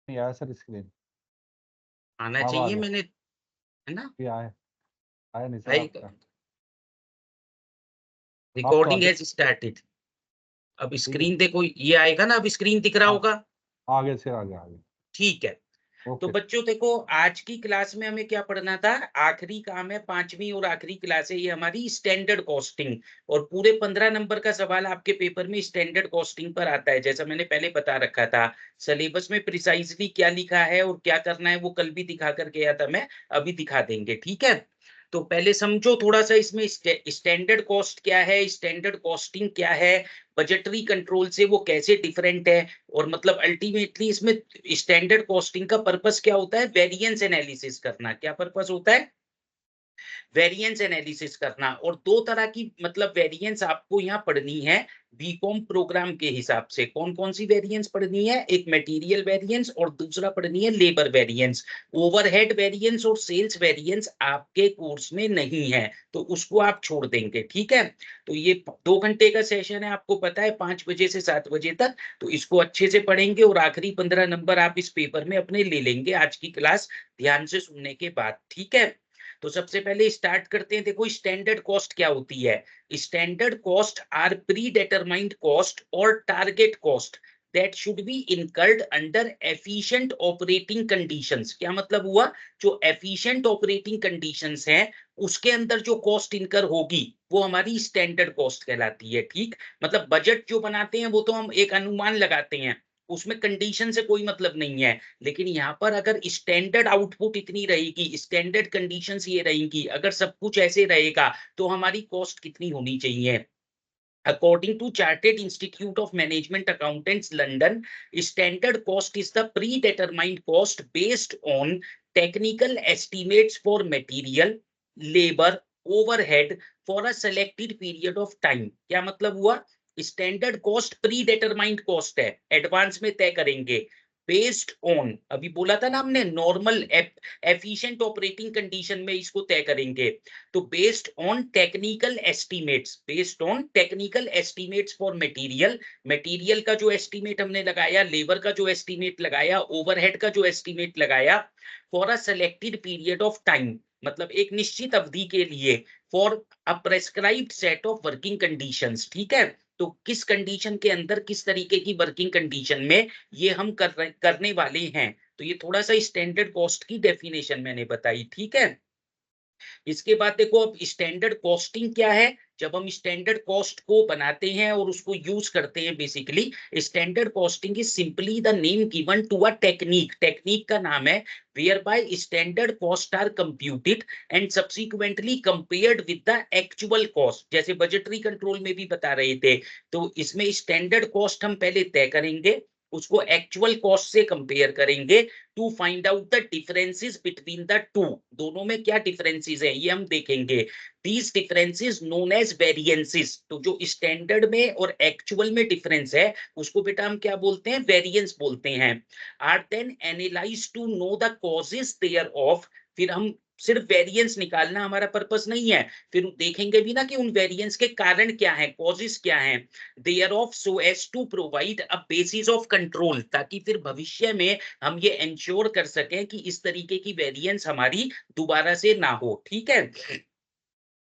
नहीं आया sir screen. आना अब आ चाहिए, गया। मैंने, है ना ये आया, आया नहीं सर भाई? आपका। आप तो रिकॉर्डिंग आगे, हैज स्टार्टेड। अब ठीक है। स्क्रीन देखो, ये आएगा ना, अब स्क्रीन दिख रहा आ, होगा। आगे से आगे आगे। ठीक है। तो ओके। बच्चों देखो, आज की क्लास में हमें क्या पढ़ना था? आखिरी काम है, पांचवी और आखिरी क्लास है ये हमारी, स्टैंडर्ड कॉस्टिंग। और पूरे 15 नंबर का सवाल आपके पेपर में स्टैंडर्ड कॉस्टिंग पर आता है, जैसा मैंने पहले बता रखा था। सिलेबस में प्रिसाइजली क्या लिखा है और क्या करना है वो कल भी दिखा कर गया था मैं, अभी दिखा देंगे, ठीक है? तो पहले समझो थोड़ा सा इसमें स्टैंडर्ड कॉस्ट क्या है, स्टैंडर्ड कॉस्टिंग क्या है, बजटरी कंट्रोल से वो कैसे डिफरेंट है। और मतलब अल्टीमेटली इसमें स्टैंडर्ड कॉस्टिंग का पर्पस क्या होता है? वेरिएंस एनालिसिस करना। क्या पर्पस होता है? वेरिएंस एनालिसिस करना। और दो तरह की मतलब वेरिएंस आपको यहाँ पढ़नी है बीकॉम प्रोग्राम के हिसाब से। कौन कौन सी वेरिएंस पढ़नी है? एक मटेरियल वेरिएंस और दूसरा पढ़नी है लेबर वेरिएंस। ओवरहेड वेरिएंस और सेल्स वेरिएंस आपके कोर्स में नहीं है, तो उसको आप छोड़ देंगे, ठीक है? तो ये 2 घंटे का सेशन है, आपको पता है, 5 बजे से 7 बजे तक। तो इसको अच्छे से पढ़ेंगे और आखिरी 15 नंबर आप इस पेपर में अपने ले लेंगे आज की क्लास ध्यान से सुनने के बाद, ठीक है? तो सबसे पहले स्टार्ट करते हैं। देखो स्टैंडर्ड कॉस्ट क्या होती है? Standard cost are pre determined cost और target cost that should be incurred under efficient operating conditions. क्या मतलब हुआ? जो एफिशिएंट ऑपरेटिंग कंडीशंस हैं उसके अंदर जो कॉस्ट इनकर होगी वो हमारी स्टैंडर्ड कॉस्ट कहलाती है, ठीक? मतलब बजट जो बनाते हैं वो तो हम एक अनुमान लगाते हैं, उसमें कंडीशन से कोई मतलब नहीं है। लेकिन यहाँ पर अगर स्टैंडर्ड आउटपुट इतनी रहेगी, स्टैंडर्ड कंडीशंस ये रहेंगी, अगर सब कुछ ऐसे रहेगा तो हमारी कॉस्ट कितनी होनी चाहिए? According to Chartered Institute of Management Accountants, London, standard cost is the predetermined cost based on technical estimates for material, labor, overhead for a selected period of time. क्या मतलब हुआ? Standard cost pre determined cost है, advance में तय करेंगे, based on, अभी बोला था ना हमने, नॉर्मल एफिशिएंट ऑपरेटिंग कंडीशन में इसको तय करेंगे। तो based on technical estimates, based on technical estimates for material, material का जो एस्टीमेट हमने लगाया, लेबर का जो एस्टीमेट लगाया, ओवरहेड का जो एस्टीमेट लगाया, for a selected period of time, मतलब एक निश्चित अवधि के लिए, for a prescribed set of working conditions, ठीक है? तो किस कंडीशन के अंदर किस तरीके की वर्किंग कंडीशन में ये हम करने वाले हैं। तो ये थोड़ा सा स्टैंडर्ड कॉस्ट की डेफिनेशन मैंने बताई, ठीक है? इसके बाद देखो अब स्टैंडर्ड कॉस्टिंग क्या है। जब हम स्टैंडर्ड कॉस्ट को बनाते हैं और उसको यूज करते हैं, basically standard costing is simply the name given to a technique, technique का नाम है whereby standard cost are computed and subsequently compared with the actual cost। जैसे बजटरी कंट्रोल में भी बता रहे थे, तो इसमें स्टैंडर्ड कॉस्ट हम पहले तय करेंगे, उसको एक्चुअल कॉस्ट से कंपेयर करेंगे to find out the differences between the two. दोनों में क्या डिफरेंसेस है ये हम देखेंगे। These differences known as variances. तो जो स्टैंडर्ड में और एक्चुअल में डिफरेंस है उसको बेटा हम क्या बोलते हैं? वेरिएंस बोलते हैं। Are then analyse to know the causes thereof ऑफ। फिर हम सिर्फ वेरिएंस निकालना हमारा पर्पस नहीं है, फिर देखेंगे भी ना कि उन वेरिएंस के कारण क्या है, कॉजेस क्या है, thereof, so as to provide a basis of control, ताकि फिर भविष्य में हम ये इंश्योर कर सकें कि इस तरीके की वेरिएंस हमारी दोबारा से ना हो, ठीक है?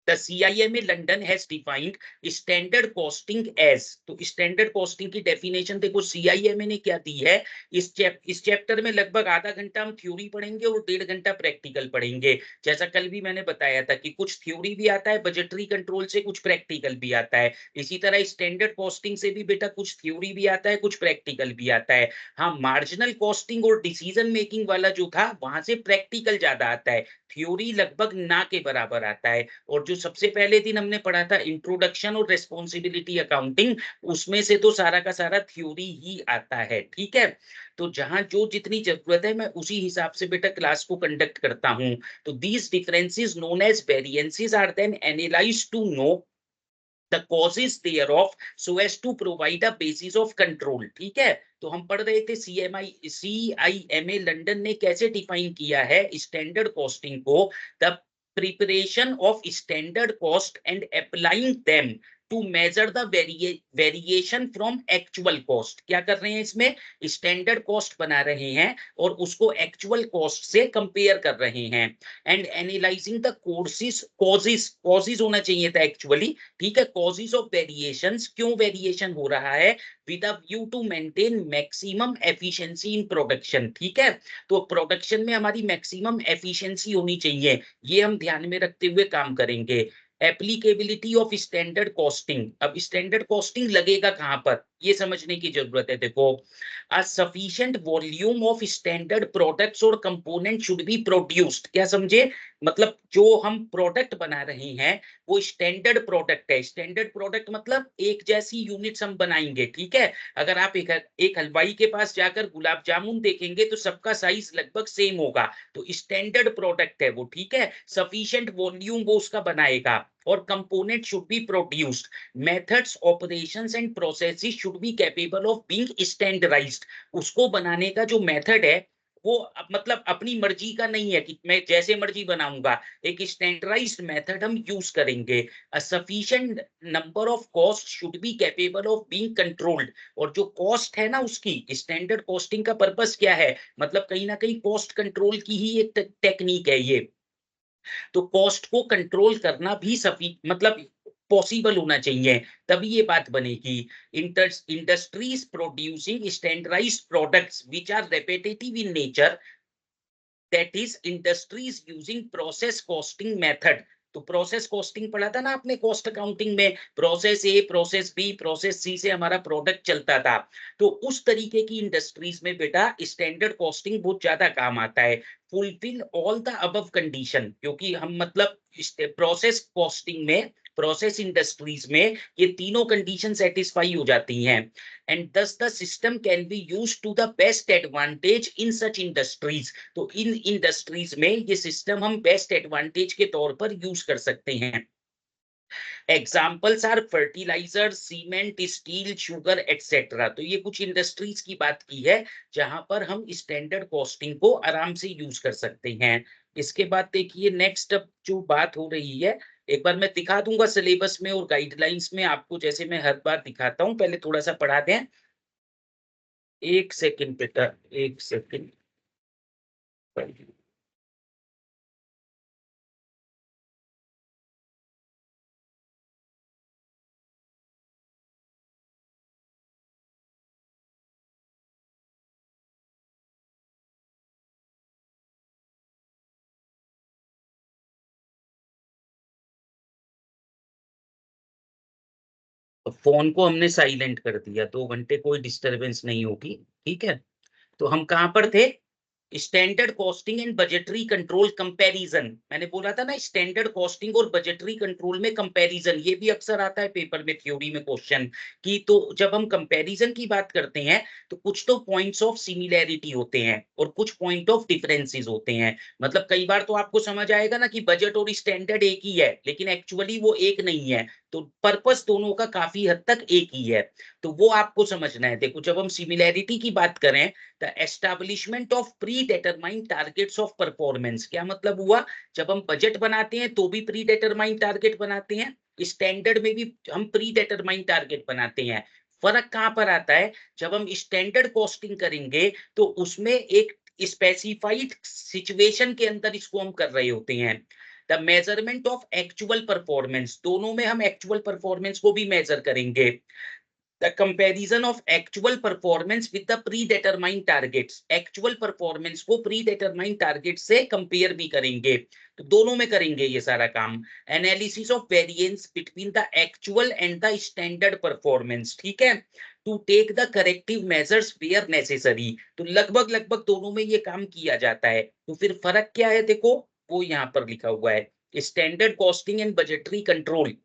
The CIMA London has defined standard costing as। तो स्टैंडर्ड कॉस्टिंग की डेफिनेशन देखो CIMA ने क्या दी है। इस चैप्टर में लगभग आधा घंटा हम थ्योरी पढ़ेंगे और 1.5 घंटा प्रैक्टिकल पढ़ेंगे। जैसा कल भी मैंने बताया था कि कुछ थ्योरी भी आता है बजटरी कंट्रोल से, कुछ प्रैक्टिकल भी आता है। इसी तरह स्टैंडर्ड कॉस्टिंग से भी बेटा कुछ थ्योरी भी आता है, कुछ प्रैक्टिकल भी आता है। हाँ, मार्जिनल कॉस्टिंग और डिसीजन मेकिंग वाला जो था वहां से प्रैक्टिकल ज्यादा आता है, थ्योरी लगभग ना के बराबर आता है। और जो सबसे पहले दिन हमने पढ़ा था इंट्रोडक्शन और रेस्पॉन्सिबिलिटी अकाउंटिंग, उसमें से तो सारा का सारा थ्योरी ही आता है, ठीक है? तो जहां जो जितनी जरूरत है मैं उसी हिसाब से बेटा क्लास को कंडक्ट करता हूं। तो these differences known as variances are then analysed to know the causes thereof so as to provide a basis of control, ठीक है? तो हम पढ़ रहे थे CIMA लंदन ने कैसे डिफाइन किया है स्टैंडर्ड कॉस्टिंग को। The preparation of standard cost and applying them to measure the variation from actual cost. क्या कर रहे हैं इसमें, स्टैंडर्ड कॉस्ट बना रहे हैं और उसको एक्चुअल कॉस्ट से कंपेयर कर रहे हैं। एंड एनालाइजिंग द कॉजेस होना चाहिए था एक्चुअली, ठीक है, कॉजेस ऑफ वेरिएशंस, क्यों वेरिएशन हो रहा है, with a view to maintain maximum efficiency in production. ठीक है, तो प्रोडक्शन में हमारी मैक्सिमम एफिशिएंसी होनी चाहिए, ये हम ध्यान में रखते हुए काम करेंगे। एप्लीकेबिलिटी ऑफ स्टैंडर्ड कॉस्टिंग, अब स्टैंडर्ड कॉस्टिंग लगेगा कहां पर, ये समझने की जरूरत है। देखो, a sufficient volume of standard products और component should be produced। क्या समझे, मतलब जो हम प्रोडक्ट बना रहे हैं वो स्टैंडर्ड प्रोडक्ट है। स्टैंडर्ड प्रोडक्ट मतलब एक जैसी यूनिट्स हम बनाएंगे, ठीक है। अगर आप एक हलवाई के पास जाकर गुलाब जामुन देखेंगे तो सबका साइज लगभग सेम होगा, तो स्टैंडर्ड प्रोडक्ट है वो, ठीक है। सफिशिएंट वॉल्यूम वो उसका बनाएगा और component should be produced. Methods, operations and processes should be capable of being standardised. उसको बनाने का जो मेथड है वो मतलब अपनी मर्जी का नहीं है कि मैं जैसे मर्जी बनाऊंगा, एक स्टैंडर्डाइज्ड मेथड हम यूज करेंगे। A sufficient number of cost should be capable of being controlled. और जो कॉस्ट है ना उसकी, स्टैंडर्ड कॉस्टिंग का पर्पस क्या है, मतलब कहीं ना कहीं कॉस्ट कंट्रोल की ही एक टेक्निक है ये। तो कॉस्ट को कंट्रोल करना भी मतलब पॉसिबल होना चाहिए, तभी ये बात बनेगी। Industries producing standardised products which are repetitive in nature, that is industries using process costing method. तो प्रोसेस कॉस्टिंग पढ़ा था ना आपने कॉस्ट अकाउंटिंग में, process a, process b, process c से हमारा प्रोडक्ट चलता था। तो उस तरीके की इंडस्ट्रीज में बेटा स्टैंडर्ड कॉस्टिंग बहुत ज्यादा काम आता है। Fulfil all the above condition, क्योंकि हम मतलब प्रोसेस कॉस्टिंग में, प्रोसेस इंडस्ट्रीज में ये तीनों कंडीशन सेटिस्फाई हो जाती हैं। And thus the system can be used to the best advantage in such industries। तो इन इंडस्ट्रीज में ये सिस्टम हम बेस्ट एडवांटेज के तौर पर यूज कर सकते हैं। Examples are fertiliser, cement, steel, sugar etcetera. तो ये कुछ इंडस्ट्रीज की बात की है जहां पर हम स्टैंडर्ड कॉस्टिंग को आराम से यूज कर सकते हैं। इसके बाद देखिए नेक्स्ट अब जो बात हो रही है, एक बार मैं दिखा दूंगा सिलेबस में और गाइडलाइंस में आपको, जैसे मैं हर बार दिखाता हूं, पहले थोड़ा सा पढ़ा दें। एक सेकंड बेटा, एक सेकंड। फोन को हमने साइलेंट कर दिया, 2 घंटे कोई डिस्टरबेंस नहीं होगी, ठीक है। तो हम कहां पर थे, standard costing and budgetary control comparison. मैंने बोला था ना स्टैंडर्ड कॉस्टिंग और बजटरी कंट्रोल में कंपैरिजन, ये भी अक्सर आता है पेपर में, थ्योरी में क्वेश्चन की। तो जब हम कंपैरिजन की बात करते हैं तो कुछ तो पॉइंट्स ऑफ सिमिलैरिटी होते हैं और कुछ पॉइंट ऑफ डिफरेंसेस होते हैं। मतलब कई बार तो आपको समझ आएगा ना कि बजट और स्टैंडर्ड एक ही है, लेकिन एक्चुअली वो एक नहीं है, तो पर्पस दोनों का काफी हद तक एक ही है। तो वो आपको समझना है। देखो, जब हम सिमिलैरिटी की बात करें, the establishment of pre determined targets of performance, क्या मतलब हुआ, जब हम बजट बनाते हैं तो भी प्री डिटरमाइंड टारगेट बनाते हैं, स्टैंडर्ड में भी हम प्री डिटरमाइंड टारगेट बनाते हैं। फर्क कहां पर आता है, जब हम स्टैंडर्ड कॉस्टिंग करेंगे तो उसमें एक स्पेसिफाइड सिचुएशन के अंदर इसको हम कर रहे होते हैं। The measurement of actual performance, दोनों में हम एक्चुअल परफॉर्मेंस को भी मेजर करेंगे। The comparison of actual performance with the predetermined targets, actual performance को predetermined target से compare भी करेंगे, तो दोनों में करेंगे ये सारा काम। Analysis of variance between the actual and the standard performance, ठीक है, to take the corrective measures where necessary। तो लगभग लगभग दोनों में ये काम किया जाता है। तो फिर फर्क क्या है, देखो वो यहाँ पर लिखा हुआ है, standard costing and budgetary control,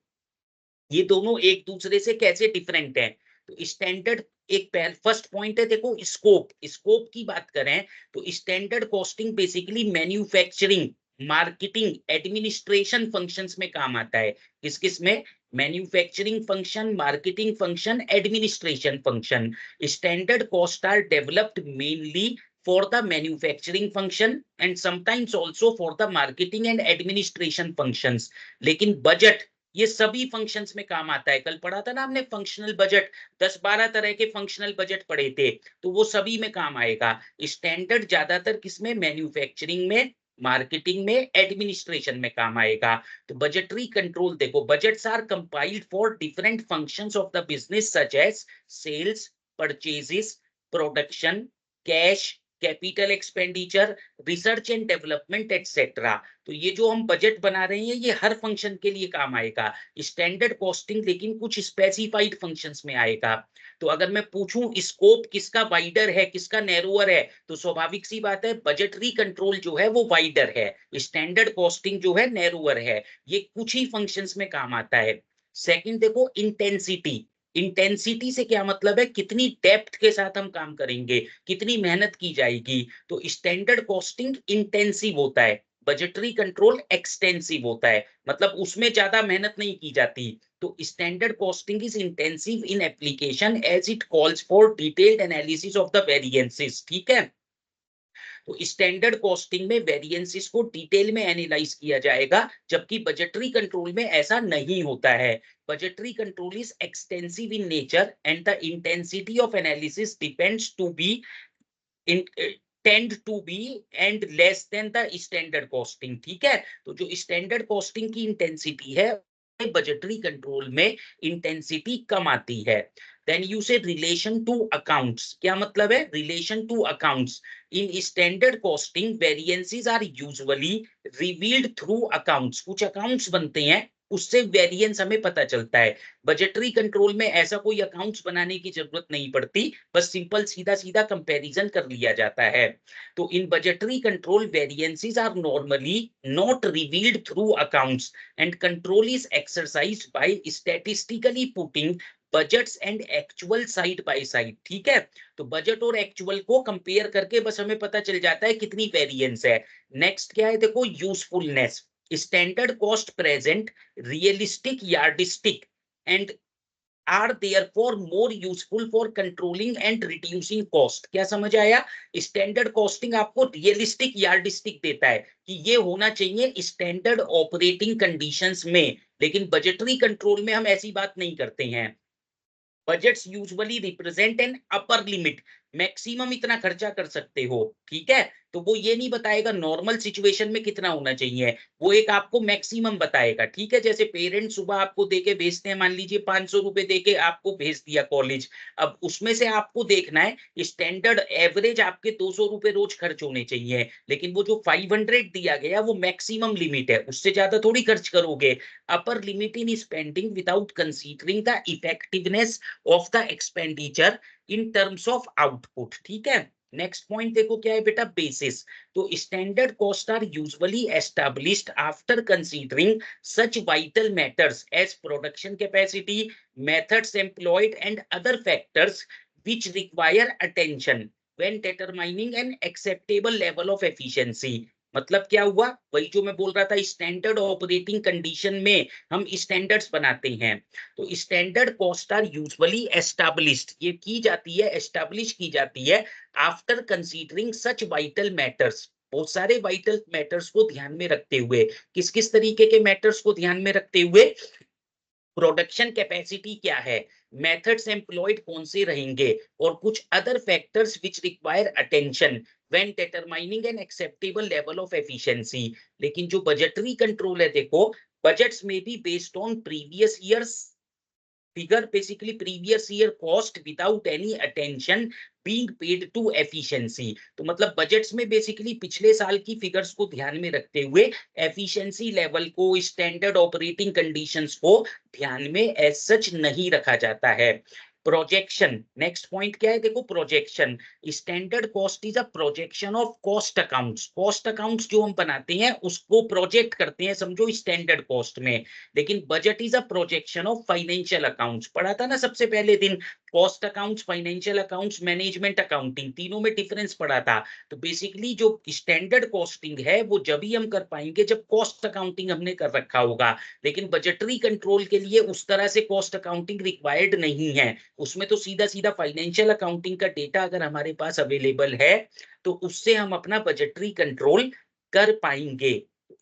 ये दोनों एक दूसरे से कैसे डिफरेंट हैं। तो स्टैंडर्ड, एक फर्स्ट पॉइंट है, देखो स्कोप, स्कोप की बात करें तो standard costing basically manufacturing, marketing, administration functions में काम आता है। किस किस में, manufacturing function, marketing function, administration function. Standard cost are developed mainly for the manufacturing function and sometimes also for the marketing and administration functions। लेकिन budget ये सभी फंक्शंस में काम आता है। कल पढ़ा था ना हमने फंक्शनल बजट, 10-12 तरह के फंक्शनल बजट पढ़े थे, तो वो सभी में काम आएगा। स्टैंडर्ड ज्यादातर किसमें, मैन्युफैक्चरिंग में, मार्केटिंग में, एडमिनिस्ट्रेशन में काम आएगा। तो बजटरी कंट्रोल देखो, budgets are compiled for different functions of the business such as sales, purchases, production, cash, capital expenditure, research and development etcetera. तो ये जो हम बजट बना रहे हैं ये हर फंक्शन के लिए काम आएगा। स्टैंडर्ड कॉस्टिंग लेकिन कुछ स्पेसिफाइड फंक्शंस में आएगा। तो अगर मैं पूछूं स्कोप किसका वाइडर है किसका नैरोअर है, तो स्वाभाविक सी बात है बजटरी कंट्रोल जो है वो वाइडर है, स्टैंडर्ड कॉस्टिंग जो है नैरोअर है। ये कुछ ही फंक्शंस में काम आता है। सेकंड देखो इंटेंसिटी। इंटेंसिटी से क्या मतलब है, कितनी डेप्थ के साथ हम काम करेंगे, कितनी मेहनत की जाएगी। तो स्टैंडर्ड कॉस्टिंग इंटेंसिव होता है, बजटरी कंट्रोल एक्सटेंसिव होता है, मतलब उसमें ज्यादा मेहनत नहीं की जाती। तो standard costing is intensive in application as it calls for detailed analysis of the variances. ठीक है, तो स्टैंडर्ड कॉस्टिंग में वेरिएंसेस को डिटेल में एनालाइज किया जाएगा, जबकि बजटरी कंट्रोल में ऐसा नहीं होता है। Budgetary control is extensive in nature and the intensity of analysis depends to be in tend to be and less than the standard costing. ठीक है, तो जो स्टैंडर्ड कॉस्टिंग की इंटेंसिटी है बजटरी कंट्रोल में इंटेंसिटी कम आती है। देन यू से रिलेशन टू अकाउंट्स, क्या मतलब है relation to accounts. In standard costing variances are usually revealed through accounts, कुछ अकाउंट्स बनते हैं उससे वेरिएंस हमें पता चलता है। बजटरी कंट्रोल में ऐसा कोई अकाउंट्स बनाने की जरूरत नहीं पड़ती, बस सिंपल सीधा सीधा कंपैरिजन कर लिया जाता है। तो in budgetary control variances are normally not revealed through accounts and control is exercised by statistically putting budgets and actual side by side. ठीक है, तो बजट और एक्चुअल को कंपेयर करके बस हमें पता चल जाता है कितनी वेरिएंस है। नेक्स्ट क्या है देखो, usefulness. Standard cost present realistic yardstick and are therefore more useful for controlling and reducing cost। क्या समझ आया, स्टैंडर्ड कॉस्टिंग आपको रियलिस्टिक यार्डिस्टिक देता है कि ये होना चाहिए स्टैंडर्ड ऑपरेटिंग कंडीशंस में, लेकिन बजटरी कंट्रोल में हम ऐसी बात नहीं करते हैं। Budgets usually represent an upper limit, maximum इतना खर्चा कर सकते हो। ठीक है, तो वो ये नहीं बताएगा नॉर्मल सिचुएशन में कितना होना चाहिए, वो एक आपको मैक्सिमम बताएगा। ठीक है, जैसे पेरेंट्स सुबह आपको देके भेजते हैं, मान लीजिए 500 रुपए देके आपको भेज दिया कॉलेज, अब उसमें से आपको देखना है स्टैंडर्ड एवरेज आपके 200 रुपए रोज खर्च होने चाहिए, लेकिन वो जो 500 दिया गया वो मैक्सिमम लिमिट है, उससे ज्यादा थोड़ी खर्च करोगे। Upper limit in spending without considering the effectiveness of the expenditure in terms of output. ठीक है, नेक्स्ट पॉइंट देखो क्या है बेटा, बेसिस। तो standard cost are usually established after considering such vital matters as production capacity, methods employed and other factors which require attention when determining an acceptable level of efficiency। मतलब क्या हुआ, वही जो मैं बोल रहा था, स्टैंडर्ड ऑपरेटिंग कंडीशन में हम स्टैंडर्ड्स बनाते हैं। तो standard cost are usually established, ये की जाती है, एस्टैब्लिश की जाती है after considering such vital matters, बहुत सारे वाइटल मैटर्स को ध्यान में रखते हुए। किस किस तरीके के मैटर्स को ध्यान में रखते हुए, प्रोडक्शन कैपेसिटी क्या है, मेथड्स एम्प्लॉयड कौन से रहेंगे, और कुछ other factors which require attention when determining an acceptable level of efficiency. लेकिन जो बजटरी कंट्रोल है देखो, बजट्स में be based on previous years figure, basically previous year cost without any attention being paid to efficiency। तो मतलब budgets में basically पिछले साल की फिगर्स को ध्यान में रखते हुए एफिशिएंसी लेवल को, स्टैंडर्ड ऑपरेटिंग कंडीशंस को ध्यान में एज सच नहीं रखा जाता है। प्रोजेक्शन, नेक्स्ट पॉइंट क्या है देखो, projection. Standard cost is a projection of cost accounts, cost accounts जो हम बनाते हैं उसको प्रोजेक्ट करते हैं समझो स्टैंडर्ड कॉस्ट में। लेकिन budget is a projection of financial accounts, पढ़ा था ना सबसे पहले दिन, cost accounts, financial accounts, management accounting, तीनों में डिफरेंस पढ़ा था। तो बेसिकली जो स्टैंडर्ड कॉस्टिंग है वो जब ही हम कर पाएंगे जब कॉस्ट अकाउंटिंग हमने कर रखा होगा, लेकिन बजटरी कंट्रोल के लिए उस तरह से कॉस्ट अकाउंटिंग रिक्वायर्ड नहीं है। उसमें तो सीधा सीधा फाइनेंशियल अकाउंटिंग का डेटा अगर हमारे पास अवेलेबल है तो उससे हम अपना बजटरी कंट्रोल कर पाएंगे।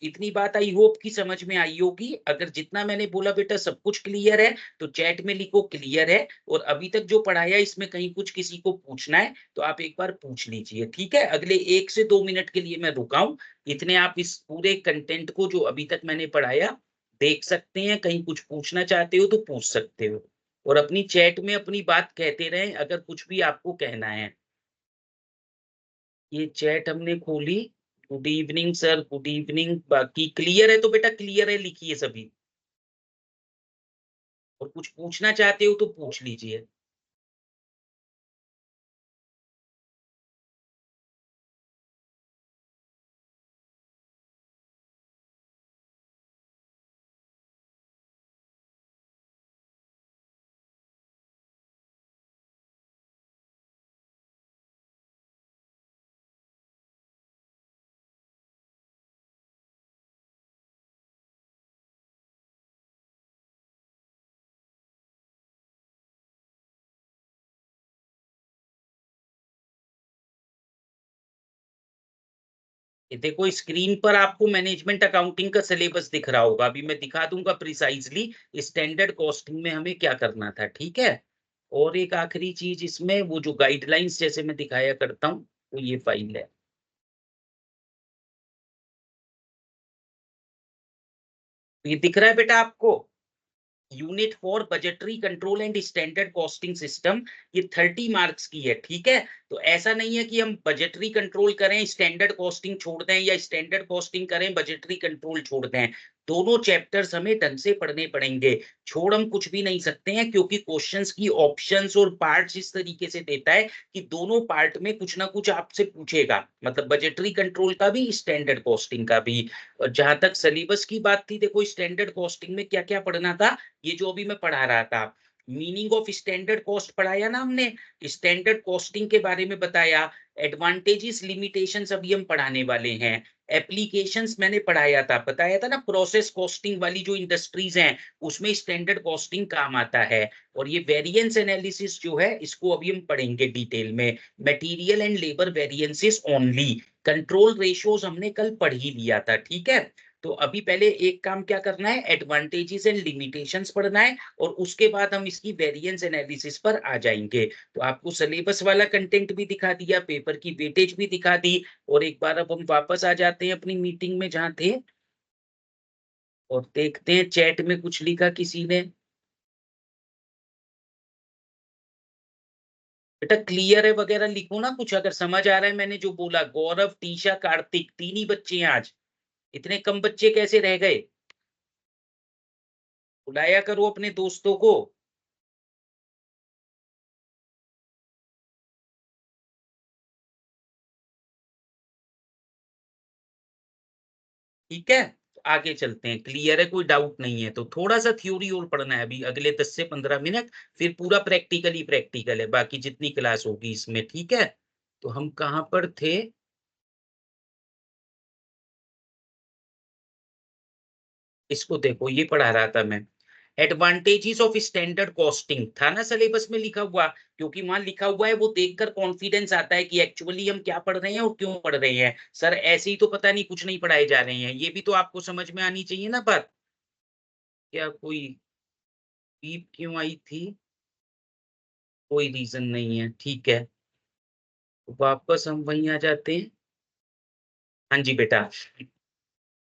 इतनी बात आई होप कि समझ में आई होगी। अगर जितना मैंने बोला बेटा सब कुछ क्लियर है तो चैट में लिखो क्लियर है, और अभी तक जो पढ़ाया इसमें कहीं कुछ किसी को पूछना है तो आप एक बार पूछ लीजिए, ठीक है। अगले 1 से 2 मिनट के लिए मैं रुका हूं। इतने आप इस पूरे कंटेंट को जो अभी तक मैंने पढ़ाया देख सकते हैं, कहीं कुछ पूछना चाहते हो तो पूछ सकते हो, और अपनी चैट में अपनी बात कहते रहें अगर कुछ भी आपको कहना है। ये चैट हमने खोली। Good evening sir, good evening. बाकी क्लियर है तो बेटा क्लियर है लिखिए सभी, और कुछ पूछना चाहते हो तो पूछ लीजिए। ये देखो स्क्रीन पर आपको मैनेजमेंट अकाउंटिंग का सिलेबस दिख रहा होगा, अभी मैं दिखा दूंगा प्रिसाइजली स्टैंडर्ड कॉस्टिंग में हमें क्या करना था, ठीक है। और एक आखिरी चीज इसमें वो जो गाइडलाइंस जैसे मैं दिखाया करता हूँ, तो ये फाइल है। तो ये दिख रहा है बेटा आपको, unit for budgetary control and standard costing system. ये 30 मार्क्स की है, ठीक है। तो ऐसा नहीं है कि हम बजटरी कंट्रोल करें स्टैंडर्ड कॉस्टिंग छोड़ दें, या स्टैंडर्ड कॉस्टिंग करें बजटरी कंट्रोल छोड़ दें। दोनों चैप्टर्स हमें ढंग से पढ़ने पड़ेंगे। छोड़ हम कुछ भी नहीं सकते हैं, क्योंकि क्वेश्चंस की ऑप्शंस और पार्ट्स इस तरीके से देता है कि दोनों पार्ट में कुछ ना कुछ आपसे पूछेगा, मतलब बजटरी कंट्रोल का भी स्टैंडर्ड कॉस्टिंग का भी। और जहां तक सिलेबस की बात थी, देखो स्टैंडर्ड कॉस्टिंग में क्या क्या पढ़ना था, ये जो अभी मैं पढ़ा रहा था। मीनिंग ऑफ स्टैंडर्ड कॉस्ट पढ़ाया ना हमने, स्टैंडर्ड कॉस्टिंग के बारे में बताया। एडवांटेजेस लिमिटेशंस अभी हम पढ़ाने वाले हैं। एप्लीकेशंस मैंने पढ़ाया था, बताया था ना, प्रोसेस कॉस्टिंग वाली जो इंडस्ट्रीज हैं उसमें स्टैंडर्ड कॉस्टिंग काम आता है। और ये वेरिएंस एनालिसिस जो है इसको अभी हम पढ़ेंगे डिटेल में। Material and labour variances only. Control ratios हमने कल पढ़ ही लिया था, ठीक है। तो अभी पहले एक काम क्या करना है, एडवांटेजेस एंड लिमिटेशंस पढ़ना है, और उसके बाद हम इसकी वेरिएंस एनालिसिस पर आ जाएंगे। तो आपको सिलेबस वाला कंटेंट भी दिखा दिया, पेपर की वेटेज भी दिखा दी। और एक बार अब हम वापस आ जाते हैं अपनी मीटिंग में जहां थे, और देखते हैं चैट में कुछ लिखा किसी ने। बेटा क्लियर है वगैरह लिखो ना कुछ, अगर समझ आ रहा है मैंने जो बोला। गौरव, टीशा, कार्तिक, 3 ही बच्चे हैं आज। इतने कम बच्चे कैसे रह गए? बुलाया करो अपने दोस्तों को। ठीक है, तो आगे चलते हैं। क्लियर है, कोई डाउट नहीं है? तो थोड़ा सा थ्योरी और पढ़ना है अभी अगले 10 से 15 मिनट, फिर पूरा प्रैक्टिकल ही प्रैक्टिकल है बाकी जितनी क्लास होगी इसमें, ठीक है। तो हम कहाँ पर थे? इसको देखो, ये पढ़ा रहा था मैं। एडवांटेजेस ऑफ स्टैंडर्ड कॉस्टिंग था ना सिलेबस में लिखा हुआ, क्योंकि वहां लिखा हुआ है वो देखकर कॉन्फिडेंस आता है कि एक्चुअली हम क्या पढ़ रहे हैं और क्यों पढ़ रहे हैं। सर ऐसे ही तो पता नहीं कुछ नहीं पढ़ाए जा रहे हैं, ये भी तो आपको समझ में आनी चाहिए ना बात। क्या कोई बीप क्यों आई थी? कोई रीजन नहीं है, ठीक है। वापस हम वहीं आ जाते हैं। हाँ जी बेटा,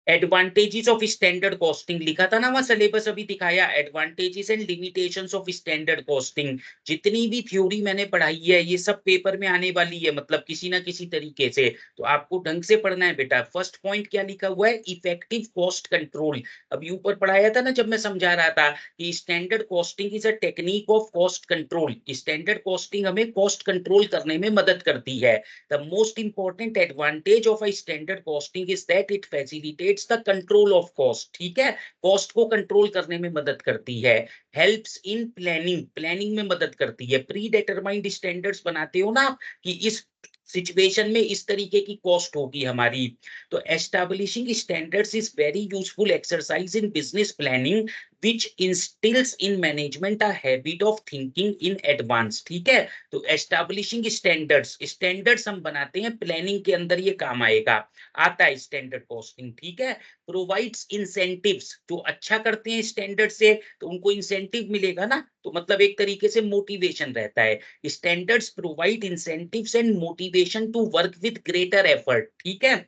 एडवांटेजेस ऑफ स्टैंडर्ड कॉस्टिंग लिखा था ना वहां, सिलेबस अभी दिखाया। Advantages and limitations of standard costing. जितनी भी थ्योरी मैंने पढ़ाई है ये सब पेपर में आने वाली है, मतलब किसी ना किसी तरीके से। तो आपको ढंग से पढ़ना है बेटा। फर्स्ट पॉइंट क्या लिखा हुआ है, इफेक्टिव कॉस्ट कंट्रोल। अभी ऊपर पढ़ाया था ना जब मैं समझा रहा था कि standard costing is a technique of cost control. Standard costing हमें कॉस्ट कंट्रोल करने में मदद करती है। The most important advantage of a standard costing is that it facilitates the control of cost, ठीक है। कॉस्ट को कंट्रोल करने में मदद करती है। हेल्प्स इन प्लानिंग, प्लानिंग में मदद करती है। प्री डिटरमाइंड स्टैंडर्ड्स बनाते हो ना कि इस सिचुएशन में इस तरीके की कॉस्ट होगी हमारी। तो establishing standards is very useful exercise in business planning which instills in management a habit of thinking in advance. ठीक है, तो एस्टैब्लिशिंग स्टैंडर्ड्स, स्टैंडर्ड्स हम बनाते हैं प्लानिंग के अंदर, ये काम आएगा, आता है स्टैंडर्ड कॉस्टिंग। ठीक है, प्रोवाइड्स इंसेंटिव्स, जो अच्छा करते हैं स्टैंडर्ड से तो उनको इंसेंटिव मिलेगा ना, तो मतलब एक तरीके से मोटिवेशन रहता है। Standards provide incentives and motivation to work with greater effort. ठीक है,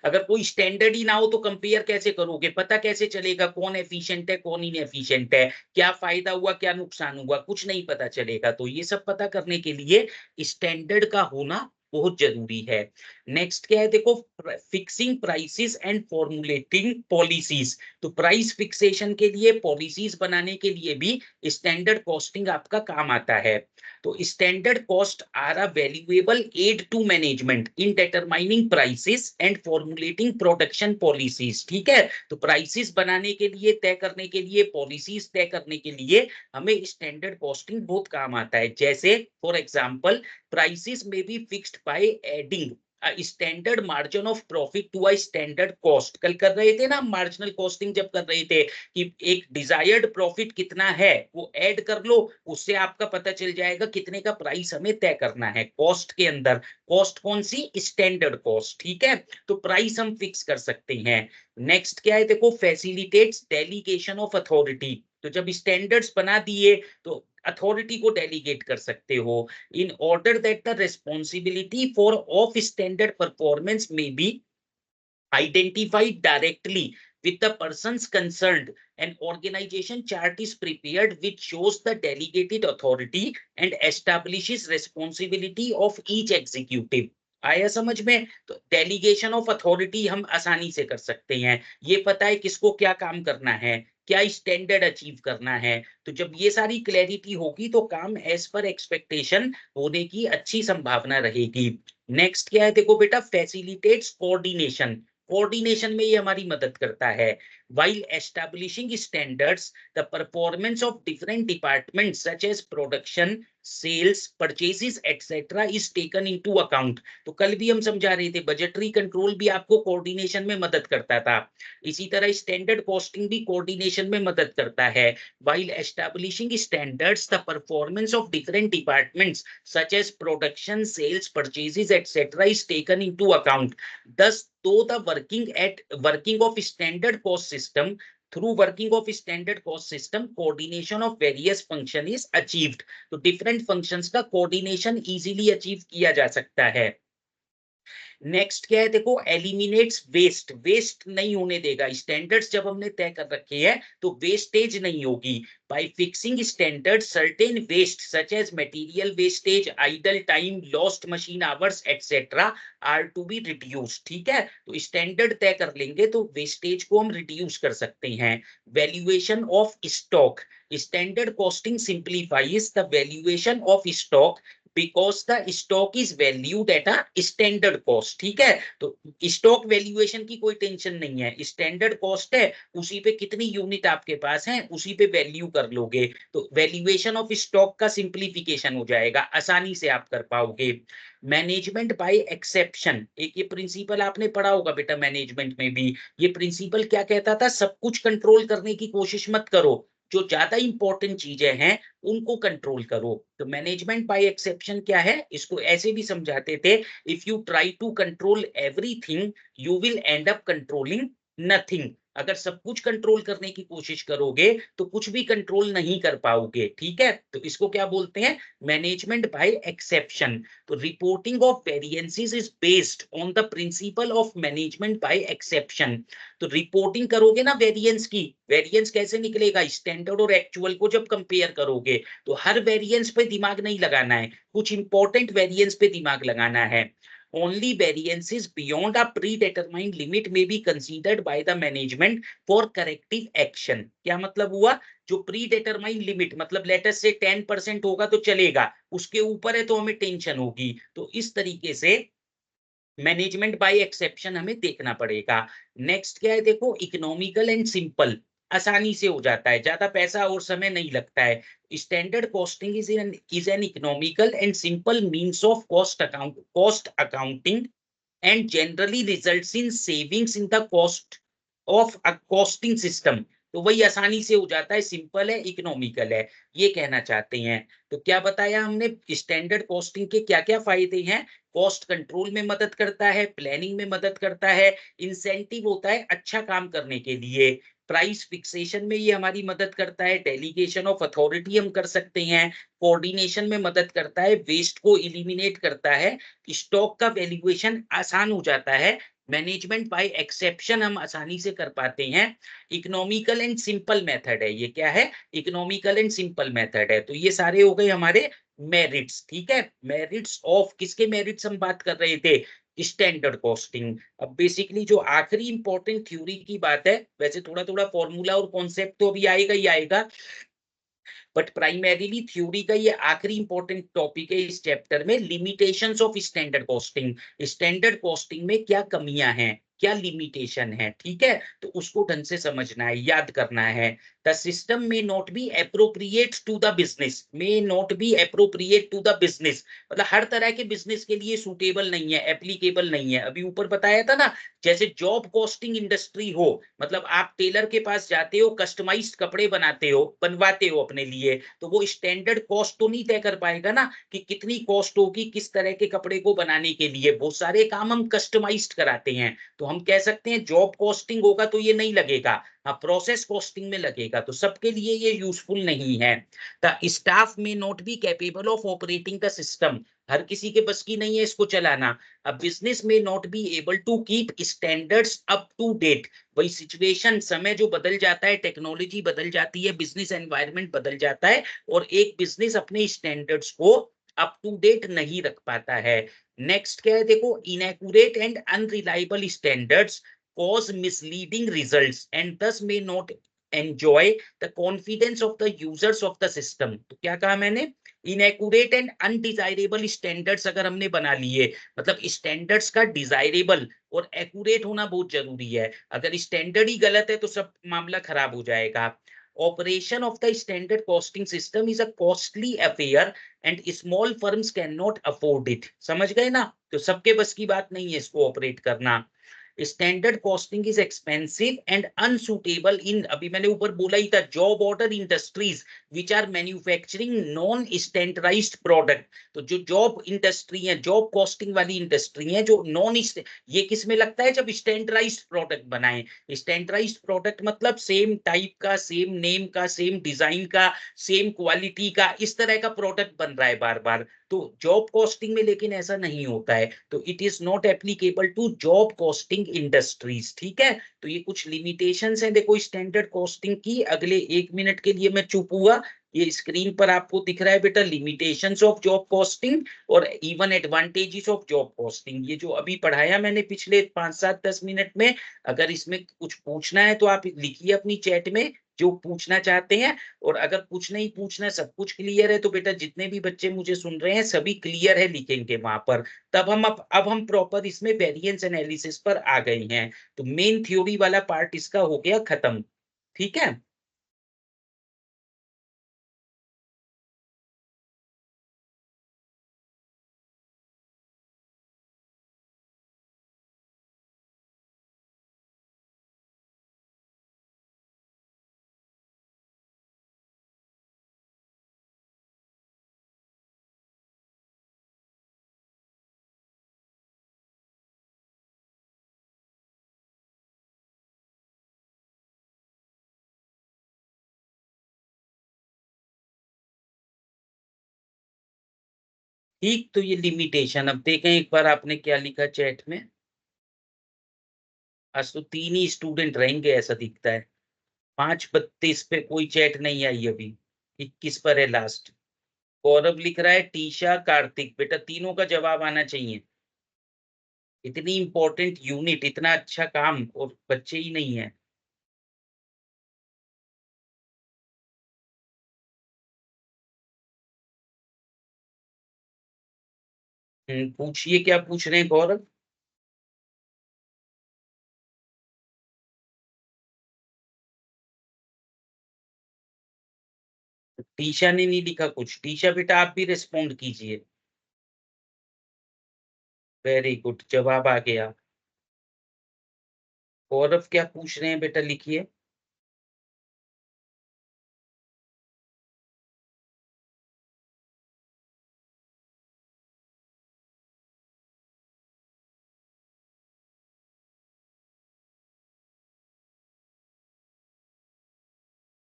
अगर कोई स्टैंडर्ड ही ना हो तो कंपेयर कैसे करोगे, पता कैसे चलेगा कौन एफिशिएंट है कौन इनएफिशिएंट है, क्या फायदा हुआ क्या नुकसान हुआ, कुछ नहीं पता चलेगा। तो ये सब पता करने के लिए स्टैंडर्ड का होना बहुत जरूरी है। नेक्स्ट क्या है, देखो, fixing prices and formulating policies. तो प्राइस फिक्सेशन के लिए, पॉलिसीज बनाने के लिए भी स्टैंडर्ड कॉस्टिंग आपका काम आता है। तो standard cost are a valuable aid to management in determining prices and formulating production policies. ठीक है, तो प्राइसेस बनाने के लिए, तय करने के लिए, पॉलिसीज तय करने के लिए हमें स्टैंडर्ड कॉस्टिंग बहुत काम आता है। जैसे for example, prices may be fixed by adding standard margin of profit to a standard cost. कल कर रहे थे ना मार्जिनल कॉस्टिंग, जब कर रहे थे कि एक डिजायर्ड प्रॉफिट कितना है वो ऐड कर लो, उससे आपका पता चल जाएगा कितने का प्राइस हमें तय करना है कॉस्ट के अंदर। कॉस्ट कौन सी, स्टैंडर्ड कॉस्ट। ठीक है, तो प्राइस हम फिक्स कर सकते हैं। नेक्स्ट क्या है, देखो, फैसिलिटेट्स डेलीगेशन ऑफ अथॉरिटी। तो जब स्टैंडर्ड्स बना दिए तो अथॉरिटी को डेलीगेट कर सकते हो, in order that the responsibility for of standard performance may be identified directly with the persons concerned. An organization chart is prepared which shows the delegated authority and establishes responsibility of each executive। आया समझ में? तो delegation of authority हम आसानी से कर सकते हैं, ये पता है किसको क्या काम करना है, क्या स्टैंडर्ड अचीव करना है। तो जब ये सारी क्लैरिटी होगी तो काम एज पर एक्सपेक्टेशन होने की अच्छी संभावना रहेगी। नेक्स्ट क्या है, देखो बेटा, फैसिलिटेट्स कोऑर्डिनेशन। कोऑर्डिनेशन में ये हमारी मदद करता है। while establishing standards, the performance of different departments such as production, sales, purchases, etc. is taken into account। तो कल भी हम समझा रहे थे बजटरी कंट्रोल भी आपको कोऑर्डिनेशन में मदद करता था, इसी तरह स्टैंडर्ड कॉस्टिंग भी कोऑर्डिनेशन में मदद करता है। while establishing standards, the performance of different departments such as production, sales, purchases, etc. is taken into account। thus though the working of standard cost system, through working of standard cost system, coordination of various function is achieved। तो different functions का coordination easily achieve किया जा सकता है। Next क्या है, देखो, eliminates waste. Waste नहीं होने देगा, स्टैंडर्ड्स जब हमने तय कर रखे हैं तो वेस्टेज नहीं होगी। By fixing standard, certain waste such as material wastage, idle time, lost machine hours etcetera are to be reduce. ठीक है, तो स्टैंडर्ड तय कर लेंगे तो वेस्टेज को हम रिड्यूस कर सकते हैं। Valuation of stock, standard costing simplifies the valuation of stock because the stock is valued at a standard cost। ठीक है, तो स्टॉक वैल्यूएशन की कोई टेंशन नहीं है, स्टैंडर्ड कॉस्ट है, उसी पे कितनी यूनिट आपके पास है उसी पे वैल्यू कर लोगे, तो वैल्यूएशन ऑफ स्टॉक का सिंप्लीफिकेशन हो जाएगा, आसानी से आप कर पाओगे। मैनेजमेंट बाय एक्सेप्शन, एक ये प्रिंसिपल आपने पढ़ा होगा बेटा मैनेजमेंट में भी। ये प्रिंसिपल क्या कहता था, सब कुछ कंट्रोल करने की कोशिश मत करो, जो ज्यादा इंपॉर्टेंट चीजें हैं उनको कंट्रोल करो। तो मैनेजमेंट बाय एक्सेप्शन क्या है, इसको ऐसे भी समझाते थे, if you try to control everything you will end up controlling nothing. अगर सब कुछ कंट्रोल करने की कोशिश करोगे तो कुछ भी कंट्रोल नहीं कर पाओगे। ठीक है, तो इसको क्या बोलते हैं, मैनेजमेंट बाय एक्सेप्शन। तो reporting of variances is based on the principle of management by exception. तो रिपोर्टिंग करोगे ना वेरिएंस की, वेरिएंस कैसे निकलेगा, स्टैंडर्ड और एक्चुअल को जब कंपेयर करोगे तो हर वेरिएंस पे दिमाग नहीं लगाना है, कुछ इंपॉर्टेंट वेरिएंस पे दिमाग लगाना है। Only variances beyond a predetermined limit may be considered by the management for corrective action। क्या मतलब हुआ, जो प्री डिटरमाइंड लिमिट, मतलब लेटर से 10% होगा तो चलेगा, उसके ऊपर है तो हमें टेंशन होगी। तो इस तरीके से मैनेजमेंट बाय एक्सेप्शन हमें देखना पड़ेगा। नेक्स्ट क्या है, देखो, इकोनॉमिकल एंड सिंपल, आसानी से हो जाता है, ज्यादा पैसा और समय नहीं लगता है। Standard costing is an economical and simple means of cost accounting and generally results in savings in the cost of a costing system तो वही आसानी से हो जाता है, सिंपल है, इकोनॉमिकल है, ये कहना चाहते हैं। तो क्या बताया हमने, स्टैंडर्ड कॉस्टिंग के क्या-क्या फायदे हैं? कॉस्ट कंट्रोल में मदद करता है, प्लानिंग में मदद करता है, इंसेंटिव होता है अच्छा काम करने के लिए, प्राइस फिक्सेशन में ये हमारी मदद करता है, डेलीगेशन ऑफ अथॉरिटी हम कर सकते हैं, कोऑर्डिनेशन में मदद करता है, वेस्ट को एलिमिनेट करता है, स्टॉक का वैल्यूएशन आसान हो जाता है, मैनेजमेंट बाय एक्सेप्शन हम आसानी से कर पाते हैं, इकोनॉमिकल एंड सिंपल मेथड है। ये क्या है? इकोनॉमिकल एंड सिंपल मेथड है। तो ये सारे हो गए हमारे मेरिट्स, ठीक है? मेरिट्स ऑफ किसके मेरिट्स हम बात कर रहे थे? Standard costing. अब बेसिकली जो आखिरी इंपॉर्टेंट थ्योरी की बात है, वैसे थोड़ा-थोड़ा फॉर्मूला और कॉन्सेप्ट तो अभी आएगा ही आएगा, बट प्राइमरीली थ्योरी का ये आखिरी इंपॉर्टेंट टॉपिक है इस चैप्टर में, limitations of standard costing. Standard costing में क्या कमियां हैं, क्या लिमिटेशन है, ठीक है? तो उसको ढंग से समझना है, याद करना है। The system may not be appropriate to the business, may not be appropriate to the business, मतलब हर तरह के बिजनेस के लिए सूटेबल नहीं है, एप्लीकेबल नहीं है। अभी ऊपर बताया था ना, जैसे जॉब कॉस्टिंग इंडस्ट्री हो, मतलब आप टेलर के पास जाते हो, कस्टमाइज्ड कपड़े बनाते हो, बनवाते हो अपने लिए, तो वो स्टैंडर्ड कॉस्ट तो नहीं तय कर पाएगा ना कि कितनी कॉस्ट होगी किस तरह के कपड़े को बनाने के लिए। बहुत सारे काम हम कस्टमाइज्ड कराते हैं, तो हम कह सकते हैं जॉब कॉस्टिंग होगा तो ये नहीं लगेगा, हाँ प्रोसेस कॉस्टिंग में लगेगा, तो सबके लिए ये यूजफुल नहीं है। The staff may not be capable of operating the system, हर किसी के बस की नहीं है इसको चलाना। A business may not be able to keep standards up to date, वही सिचुएशन, समय जो बदल जाता है, टेक्नोलॉजी बदल जाती है, बिजनेस एनवायरनमेंट बदल जाता है, और एक बिजनेस अपने स्टैंडर्ड्स को अप टू डेट नहीं रख पाता है। नेक्स्ट क्या है देखो, inaccurate and unreliable standards cause misleading results and thus may not enjoy the confidence of the users of the system। तो क्या कहा मैंने? इनएक्यूरेट एंड अनडिजायरेबल स्टैंडर्ड्स अगर हमने बना लिए, मतलब स्टैंडर्ड्स का डिजायरेबल और एक्यूरेट होना बहुत जरूरी है। अगर स्टैंडर्ड ही गलत है तो सब मामला खराब हो जाएगा। Operation of the standard costing system is a costly affair and small firms can not afford it. समझ गए ना? तो सबके बस की बात नहीं है इसको ऑपरेट करना। Standard costing is expensive and unsuitable in, अभी मैंने ऊपर बोला ही था, job order industries which are manufacturing non standardized product. तो जो जॉब इंडस्ट्री है, जॉब कॉस्टिंग वाली इंडस्ट्री है जो नॉन, ये किस में लगता है? जब स्टैंडर्डाइज्ड प्रोडक्ट बनाए। स्टैंडर्डाइज्ड प्रोडक्ट मतलब सेम टाइप का, सेम नेम का, सेम डिजाइन का, सेम क्वालिटी का, इस तरह का प्रोडक्ट बन रहा है बार बार। तो जॉब कॉस्टिंग में लेकिन ऐसा नहीं होता है, तो it is not applicable to job costing industries, ठीक है? तो ये कुछ लिमिटेशंस हैं देखो स्टैंडर्ड कॉस्टिंग की। अगले 1 मिनट के लिए मैं चुप हुआ। ये स्क्रीन पर आपको दिख रहा है बेटा, लिमिटेशंस ऑफ जॉब कॉस्टिंग और even advantages of job costing. ये जो अभी पढ़ाया मैंने पिछले 5-7-10 मिनट में, अगर इसमें कुछ पूछना है तो आप लिखिए अपनी चैट में जो पूछना चाहते हैं। और अगर कुछ नहीं पूछना है, सब कुछ क्लियर है, तो बेटा जितने भी बच्चे मुझे सुन रहे हैं सभी क्लियर है लिखेंगे वहां पर। तब हम अब हम प्रॉपर इसमें वेरिएंस एनालिसिस पर आ गए हैं। तो मेन थ्योरी वाला पार्ट इसका हो गया खत्म, ठीक है? ठीक, तो ये लिमिटेशन, अब देखें एक बार आपने क्या लिखा चैट में। आज तो 3 ही स्टूडेंट रहेंगे ऐसा दिखता है। 5:32 पे कोई चैट नहीं आई अभी। 21 पर है लास्ट। गौरव लिख रहा है टीशा, कार्तिक, बेटा तीनों का जवाब आना चाहिए। इतनी इंपॉर्टेंट यूनिट, इतना अच्छा काम, और बच्चे ही नहीं है। पूछिए क्या पूछ रहे हैं गौरव? टीशा ने नहीं लिखा कुछ। टीशा बेटा आप भी रिस्पॉन्ड कीजिए। वेरी गुड, जवाब आ गया। गौरव क्या पूछ रहे हैं बेटा, लिखिए।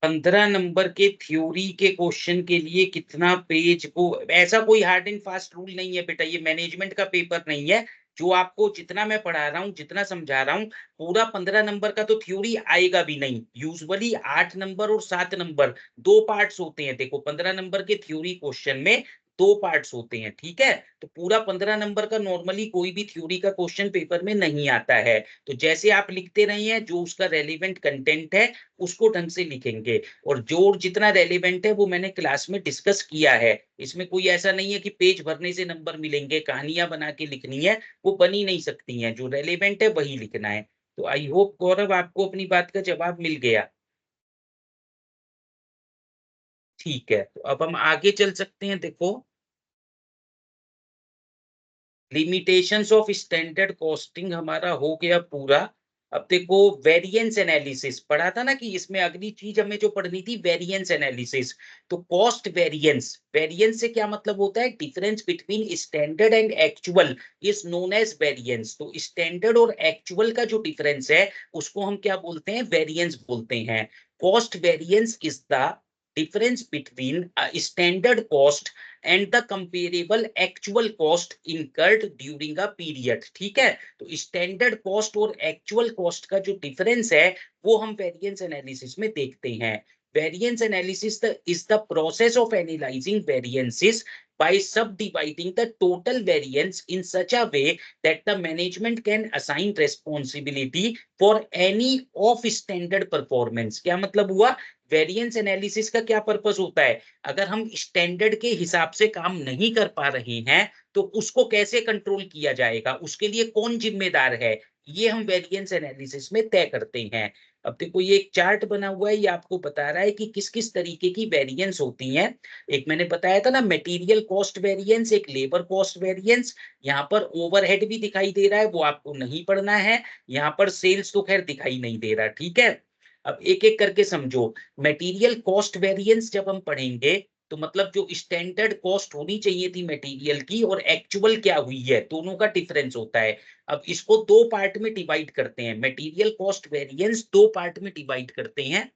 15 नंबर के थ्योरी के क्वेश्चन के लिए कितना पेज को, ऐसा कोई हार्ड एंड फास्ट रूल नहीं है बेटा, ये मैनेजमेंट का पेपर नहीं है। जो आपको जितना मैं पढ़ा रहा हूँ, जितना समझा रहा हूँ, पूरा 15 नंबर का तो थ्योरी आएगा भी नहीं। यूजुअली 8 नंबर और 7 नंबर दो पार्ट्स होते हैं। देखो 15 नंबर के थ्योरी क्वेश्चन में दो पार्ट्स होते हैं, ठीक है। तो पूरा 15 नंबर का नॉर्मली कोई भी थ्योरी का क्वेश्चन पेपर में नहीं आता है। तो जैसे आप लिखते रहे हैं, जो उसका रेलिवेंट कंटेंट है उसको ढंग से लिखेंगे। और जो जितना रेलिवेंट है वो मैंने क्लास में डिस्कस किया है। इसमें कोई ऐसा नहीं है कि पेज भरने से नंबर मिलेंगे, कहानियां बना के लिखनी है, वो बन ही नहीं सकती हैं। जो रेलिवेंट है वही लिखना है। तो आई होप गौरव आपको अपनी बात का जवाब मिल गया। ठीक है, तो अब हम आगे चल सकते हैं। देखो, लिमिटेशंस ऑफ स्टैंडर्ड कॉस्टिंग हमारा हो गया पूरा। अब देखो, वेरिएंस एनालिसिस पढ़ा था ना, कि इसमें अगली चीज हमें जो पढ़नी थी वेरिएंस एनालिसिस। तो कॉस्ट वेरिएंस, वेरिएंस से क्या मतलब होता है, difference between standard and actual is known as variance. तो स्टैंडर्ड और एक्चुअल का जो डिफरेंस है उसको हम क्या बोलते हैं, वेरिएंस बोलते हैं। Cost variance is the difference between standard cost and the comparable actual cost incurred during a period. ठीक है, तो स्टैंडर्ड कॉस्ट और एक्चुअल कॉस्ट का जो डिफरेंस है वो हम वेरिएंस एनालिसिस में देखते हैं। Variance analysis is the process of analysing variances by subdividing the total variance in such a way that the management can assign responsibility for any off standard performance। क्या मतलब हुआ, variance analysis का क्या purpose होता है, अगर हम standard के हिसाब से काम नहीं कर पा रहे हैं तो उसको कैसे कंट्रोल किया जाएगा, उसके लिए कौन जिम्मेदार है, ये हम वेरिएंस एनालिसिस में तय करते हैं। अब देखो, ये एक चार्ट बना हुआ है, ये आपको बता रहा है कि किस किस तरीके की वेरिएंस होती हैं। एक मैंने बताया था ना, मटेरियल कॉस्ट वेरिएंस, एक लेबर कॉस्ट वेरिएंस। यहाँ पर ओवरहेड भी दिखाई दे रहा है, वो आपको नहीं पढ़ना है। यहाँ पर सेल्स तो खैर दिखाई नहीं दे रहा, ठीक है। अब एक एक करके समझो। मटेरियल कॉस्ट वेरिएंस जब हम पढ़ेंगे तो मतलब जो स्टैंडर्ड कॉस्ट होनी चाहिए थी मटेरियल की और एक्चुअल क्या हुई है, दोनों का डिफरेंस होता है। अब इसको दो पार्ट में डिवाइड करते हैं, मटेरियल कॉस्ट वेरिएंस दो पार्ट में डिवाइड करते हैं।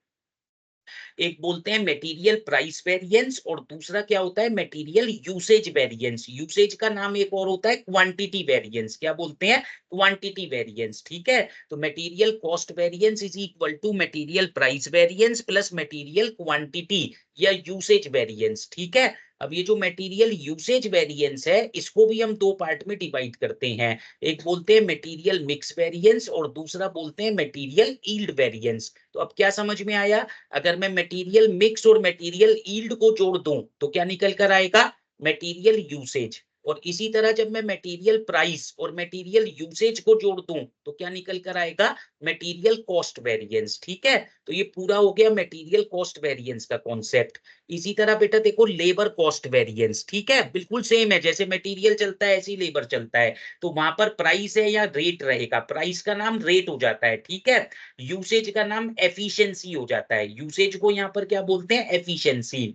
एक बोलते हैं मटेरियल प्राइस वेरिएंस और दूसरा क्या होता है, मटेरियल यूसेज वेरिएंस। यूसेज का नाम एक और होता है क्वांटिटी वेरिएंस। क्या बोलते हैं, क्वांटिटी वेरिएंस, ठीक है। तो material cost variance is equal to material price variance plus material quantity या यूसेज वेरिएंस, ठीक है। अब ये जो मटेरियल यूसेज वेरिएंस है इसको भी हम दो पार्ट में डिवाइड करते हैं। एक बोलते हैं मटेरियल मिक्स वेरिएंस और दूसरा बोलते हैं मटेरियल यील्ड वेरिएंस। तो अब क्या समझ में आया, अगर मैं मटेरियल मिक्स और मटेरियल यील्ड को जोड़ दूं तो क्या निकल कर आएगा, मटेरियल यूसेज। और इसी तरह जब मैं मटेरियल प्राइस और मटेरियल यूसेज को जोड़ दूं तो क्या निकल कर आएगा, मटेरियल कॉस्ट वेरिएंस, ठीक है। तो ये पूरा हो गया मटेरियल कॉस्ट वेरिएंस का कॉन्सेप्ट। इसी तरह बेटा देखो, लेबर कॉस्ट वेरिएंस, ठीक है, बिल्कुल सेम है, जैसे मटेरियल चलता है ऐसे ही लेबर चलता है। तो वहां पर प्राइस है या रेट रहेगा, प्राइस का नाम रेट हो जाता है, ठीक है। यूसेज का नाम एफिशिएंसी हो जाता है, यूसेज को यहाँ पर क्या बोलते हैं, एफिशिएंसी।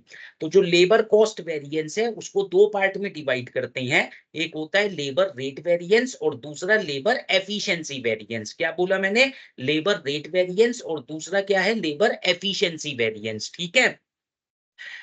तो जो लेबर कॉस्ट वेरिएंस है उसको दो पार्ट में डिवाइड करते हैं। एक होता है लेबर रेट वेरिएंस और दूसरा लेबर एफिशिएंसी वेरिएंस। क्या बोला मैंने, लेबर रेट वेरिएंस और दूसरा क्या है, लेबर एफिशिएंसी वेरिएंस, ठीक है।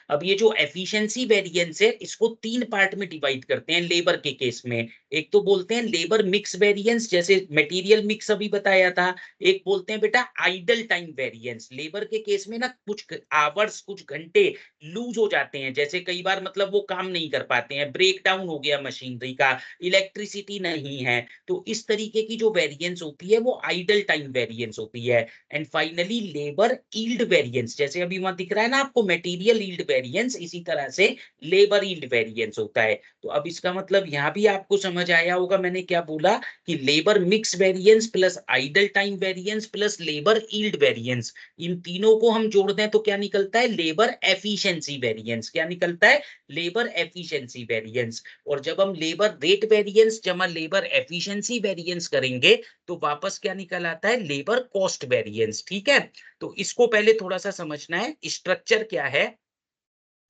अब ये जो एफिशिएंसी वेरिएंस है इसको तीन पार्ट में डिवाइड करते हैं लेबर के केस में। एक तो बोलते हैं लेबर मिक्स वेरिएंस, जैसे मटेरियल मिक्स अभी बताया था। एक बोलते हैं बेटा आइडल टाइम वेरिएंस, लेबर के केस में ना कुछ आवर्स, कुछ घंटे लूज हो जाते हैं, जैसे कई बार मतलब वो काम नहीं कर पाते हैं, ब्रेक डाउन हो गया मशीनरी का, इलेक्ट्रिसिटी नहीं है। तो इस तरीके की जो वेरिएंस होती है वो आइडल टाइम वेरिएंस होती है। And finally labour yield variance, जैसे अभी वहां दिख रहा है ना आपको मटेरियल यील्ड वेरिएंस, इसी तरह से लेबर यील्ड वेरिएंस होता है। तो अब इसका मतलब यहां भी आपको समझ आया होगा मैंने क्या बोला, कि labour mix variance plus idle time variance plus labour yield variance, इन तीनों को हम जोड़ दें तो क्या निकलता है, लेबर एफिशिएंसी वेरिएंस। क्या निकलता है, लेबर एफिशिएंसी वेरिएंस। और जब हम लेबर रेट वेरिएंस जमा लेबर एफिशिएंसी वेरिएंस करेंगे तो वापस क्या निकल आता है, लेबर कॉस्ट वेरिएंस, ठीक है। तो इसको पहले थोड़ा सा समझना है, स्ट्रक्चर क्या है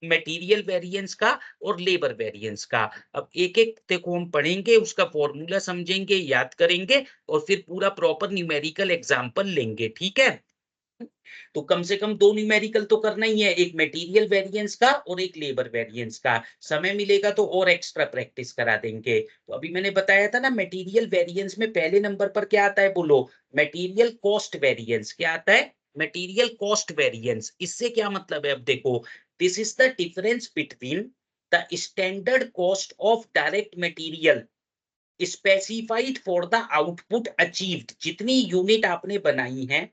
मटेरियल वेरिएंस का और लेबर वेरिएंस का। अब एक एक देखो हम पढ़ेंगे, उसका फॉर्मूला समझेंगे, याद करेंगे और फिर पूरा प्रॉपर न्यूमेरिकल एग्जांपल लेंगे, ठीक है। तो कम से कम 2 न्यूमेरिकल तो करना ही है, एक मटेरियल वेरिएंस का और एक लेबर वेरिएंस का। समय मिलेगा तो और एक्स्ट्रा प्रैक्टिस करा देंगे। तो अभी मैंने बताया था ना, मटेरियल वेरिएंस में पहले नंबर पर क्या आता है, बोलो? Material cost variance. क्या आता है? Material cost variance. इससे क्या मतलब है? अब देखो, this is the difference between the standard cost of direct material specified for the output achieved. जितनी यूनिट आपने बनाई है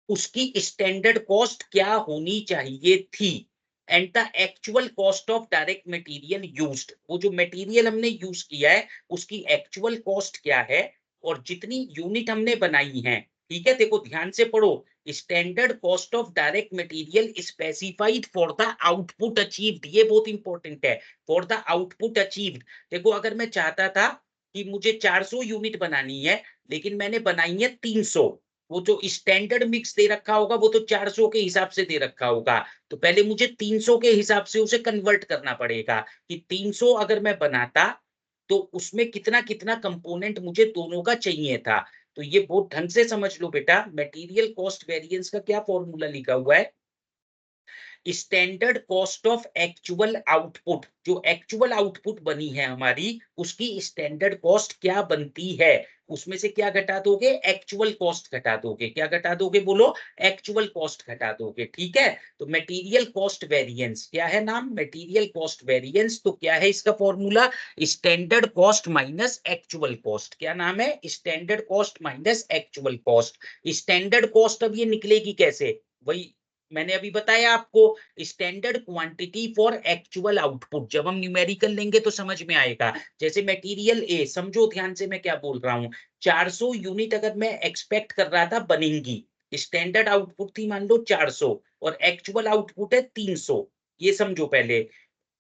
उसकी स्टैंडर्ड कॉस्ट क्या होनी चाहिए थी, and the actual cost of direct material used. वो जो मटेरियल हमने यूज किया है उसकी एक्चुअल कॉस्ट क्या है, और जितनी यूनिट हमने बनाई है। ठीक है, देखो ध्यान से पढ़ो। Standard cost of direct material specified for the output achieved, ये बहुत इंपॉर्टेंट है। For the output achieved. देखो, अगर मैं चाहता था कि मुझे 400 यूनिट बनानी है, लेकिन मैंने बनाई है 300, वो जो स्टैंडर्ड मिक्स दे रखा होगा वो तो 400 के हिसाब से दे रखा होगा। तो पहले मुझे 300 के हिसाब से उसे कन्वर्ट करना पड़ेगा कि 300 अगर मैं बनाता तो उसमें कितना कितना कंपोनेंट मुझे दोनों का चाहिए था। तो ये बहुत ढंग से समझ लो बेटा, मटेरियल कॉस्ट वेरिएंस का क्या फॉर्मूला लिखा हुआ है? Standard cost of actual output. जो एक्चुअल आउटपुट बनी है हमारी, उसकी स्टैंडर्ड कॉस्ट क्या बनती है, उसमें से क्या घटा दोगे? एक्चुअल कॉस्ट घटा दोगे। क्या घटा दोगे, बोलो? एक्चुअल कॉस्ट घटा दोगे। ठीक है, तो मटेरियल कॉस्ट वेरिएंस क्या है नाम? Material cost variance. तो क्या है इसका formula? Standard cost minus actual cost. क्या नाम है? Standard cost minus actual cost. Standard cost अब ये निकलेगी कैसे? वही मैंने अभी बताया आपको, standard quantity for actual output. जब हम न्यूमेरिकल लेंगे तो समझ में आएगा। जैसे मटेरियल ए, समझो ध्यान से मैं क्या बोल रहा हूं। 400 यूनिट अगर मैं एक्सपेक्ट कर रहा था बनेंगी, स्टैंडर्ड आउटपुट थी मान लो 400 और एक्चुअल आउटपुट है 300। ये समझो पहले,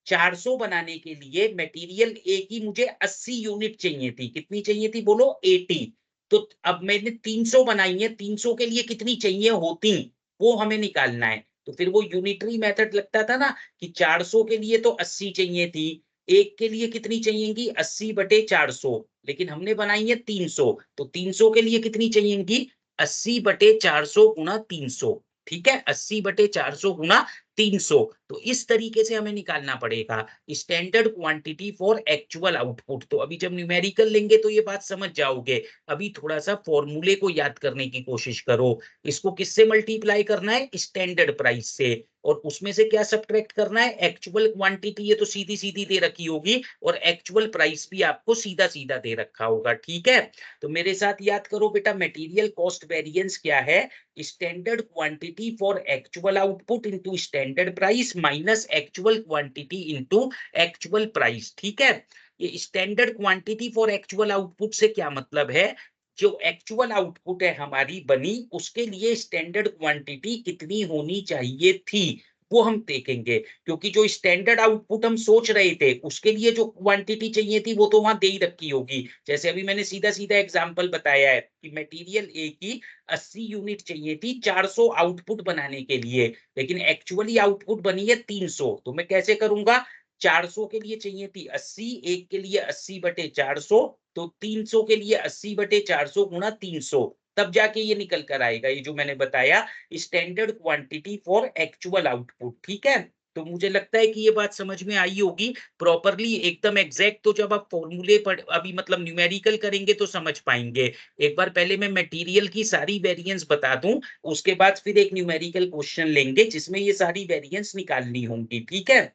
400 बनाने के लिए मटेरियल ए की मुझे 80 यूनिट चाहिए थी। कितनी चाहिए थी, बोलो? 80। तो अब मैंने 300 बनाई है, 300 के लिए कितनी चाहिए होती, वो हमें निकालना है। तो फिर वो यूनिटरी मेथड लगता था ना, कि 400 के लिए तो 80 चाहिए थी, एक के लिए कितनी चाहिएगी? 80/400। लेकिन हमने बनाई है 300, तो 300 के लिए कितनी चाहिएगी? 80/400 गुणा 300। ठीक है, 80/400 गुणा 300। तो इस तरीके से हमें निकालना पड़ेगा standard quantity for actual output. तो अभी जब न्यूमेरिकल लेंगे तो ये बात समझ जाओगे। अभी थोड़ा सा फॉर्मूले को याद करने की कोशिश करो। इसको किससे मल्टीप्लाई करना है? स्टैंडर्ड प्राइस से। और उसमें से क्या सब्ट्रैक्ट करना है? Actual quantity. ये तो सीधी सीधी दे रखी होगी, और एक्चुअल प्राइस भी आपको सीधा सीधा दे रखा होगा। ठीक है, तो मेरे साथ याद करो बेटा, मटेरियल कॉस्ट वेरिएंस क्या है? Standard quantity for actual output into standard price minus actual quantity into actual price. ठीक है, ये standard quantity for actual output से क्या मतलब है? जो एक्चुअल आउटपुट है हमारी बनी, उसके लिए स्टैंडर्ड क्वांटिटी कितनी होनी चाहिए थी, वो हम देखेंगे। क्योंकि जो स्टैंडर्ड आउटपुट हम सोच रहे थे उसके लिए जो क्वांटिटी चाहिए थी वो तो वहां दे ही रखी होगी। जैसे अभी मैंने सीधा सीधा एग्जांपल बताया है कि मटेरियल ए की 80 यूनिट चाहिए थी 400 आउटपुट बनाने के लिए, लेकिन एक्चुअली आउटपुट बनी है 300। तो मैं कैसे करूंगा? 400 के लिए चाहिए थी 80, एक के लिए 80/400, तो 300 के लिए 80/400 गुणा 300। तब जाके ये निकल कर आएगा, ये जो मैंने बताया, standard quantity for actual output. ठीक है, तो मुझे लगता है कि ये बात समझ में आई होगी प्रॉपरली, एकदम एग्जैक्ट। तो जब आप फॉर्मूले पर अभी मतलब न्यूमेरिकल करेंगे तो समझ पाएंगे। एक बार पहले मैं मटेरियल की सारी वेरिएंस बता दूं, उसके बाद फिर एक न्यूमेरिकल क्वेश्चन लेंगे जिसमें ये सारी वेरिएंस निकालनी होंगी। ठीक है,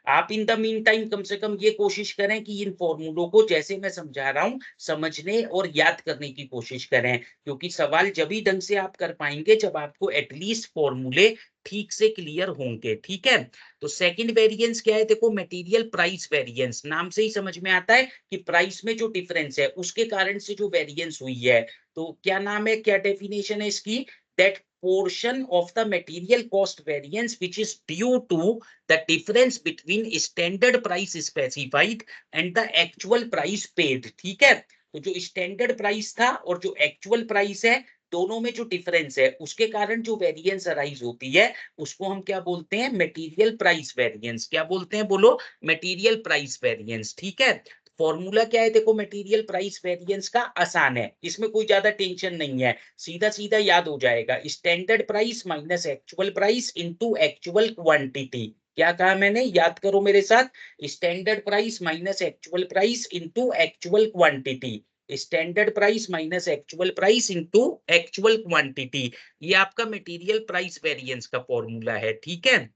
आप इन द मीन टाइम कम से कम ये कोशिश करें कि इन फॉर्मूलों को जैसे मैं समझा रहा हूं समझने और याद करने की कोशिश करें, क्योंकि सवाल जब ही ढंग से आप कर पाएंगे जब आपको एटलीस्ट फॉर्मूले ठीक से क्लियर होंगे। ठीक है, तो सेकंड वेरिएंस क्या है? देखो, मटेरियल प्राइस वेरिएंस, नाम से ही समझ में आता है कि प्राइस में जो डिफरेंस है उसके कारण से जो वेरिएंस हुई है। तो क्या नाम है, क्या डेफिनेशन है इसकी? that portion of the material cost variance which is due to the difference between standard price specified and the actual price paid। ठीक है, तो जो स्टैंडर्ड प्राइस था और जो एक्चुअल प्राइस है, दोनों में जो डिफरेंस है उसके कारण जो वेरिएंस अराइज होती है उसको हम क्या बोलते हैं? Material price variance. क्या बोलते हैं, बोलो? Material price variance. ठीक है, फॉर्मूला क्या है देखो मटेरियल प्राइस वेरिएंस का, आसान है, इसमें कोई ज्यादा टेंशन नहीं है, सीधा सीधा याद हो जाएगा, standard price minus actual price into actual quantity. क्या कहा मैंने, याद करो मेरे साथ, standard price minus actual price into actual quantity, standard price minus actual price into actual quantity, ये आपका मटेरियल प्राइस वेरिएंस का फॉर्मूला है, ठीक है।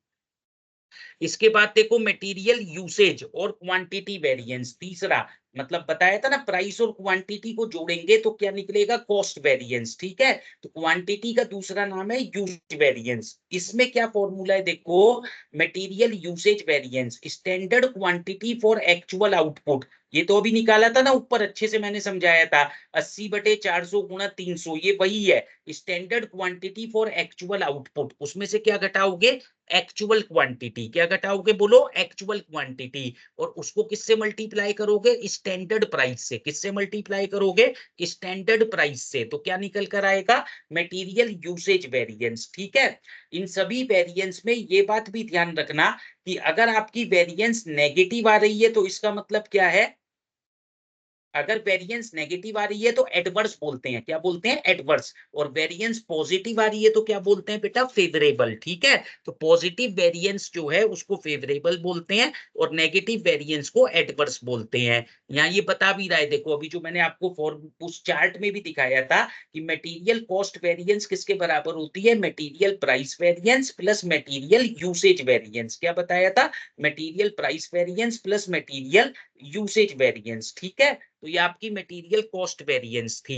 इसके बाद देखो मटेरियल यूसेज और क्वांटिटी वेरिएंस, तीसरा, मतलब बताया था ना प्राइस और क्वांटिटी को जोड़ेंगे तो क्या निकलेगा, कॉस्ट वेरिएंस, ठीक है। तो क्वांटिटी का दूसरा नाम है यूसेज वेरिएंस। इसमें क्या फॉर्मूला है देखो, material usage variance, standard quantity for actual output, ये तो अभी निकाला था ना ऊपर, अच्छे से मैंने समझाया था, 80/400 गुणा 300, ये वही है standard quantity for actual output. उसमें से क्या घटाओगे, एक्चुअल क्वांटिटी, क्या घटाओगे बोलो, एक्चुअल क्वांटिटी, और उसको किससे मल्टीप्लाई करोगे, स्टैंडर्ड प्राइस से। किससे मल्टीप्लाई करोगे, स्टैंडर्ड प्राइस से, तो क्या निकल कर आएगा, मटेरियल यूसेज वेरिएंस, ठीक है। इन सभी वेरिएंस में ये बात भी ध्यान रखना कि अगर आपकी वेरिएंस नेगेटिव आ रही है तो इसका मतलब क्या है, अगर वेरिएंस नेगेटिव आ रही है तो एडवर्स बोलते हैं, क्या बोलते हैं, एडवर्स, और वेरिएंस पॉजिटिव आ रही है तो क्या बोलते हैं बेटा, फेवरेबल, ठीक है। तो पॉजिटिव वेरिएंस जो है उसको फेवरेबल बोलते हैं और नेगेटिव वेरिएंस को एडवर्स बोलते हैं। यहाँ ये बता भी रहा है, देखो अभी जो मैंने आपको उस चार्ट में भी दिखाया था कि मटेरियल कॉस्ट वेरिएंस किसके बराबर होती है, material price variance plus material usage variance. क्या बताया था, material price variance plus material usage variance, ठीक है। तो ये आपकी मटेरियल कॉस्ट वेरिएंस थी।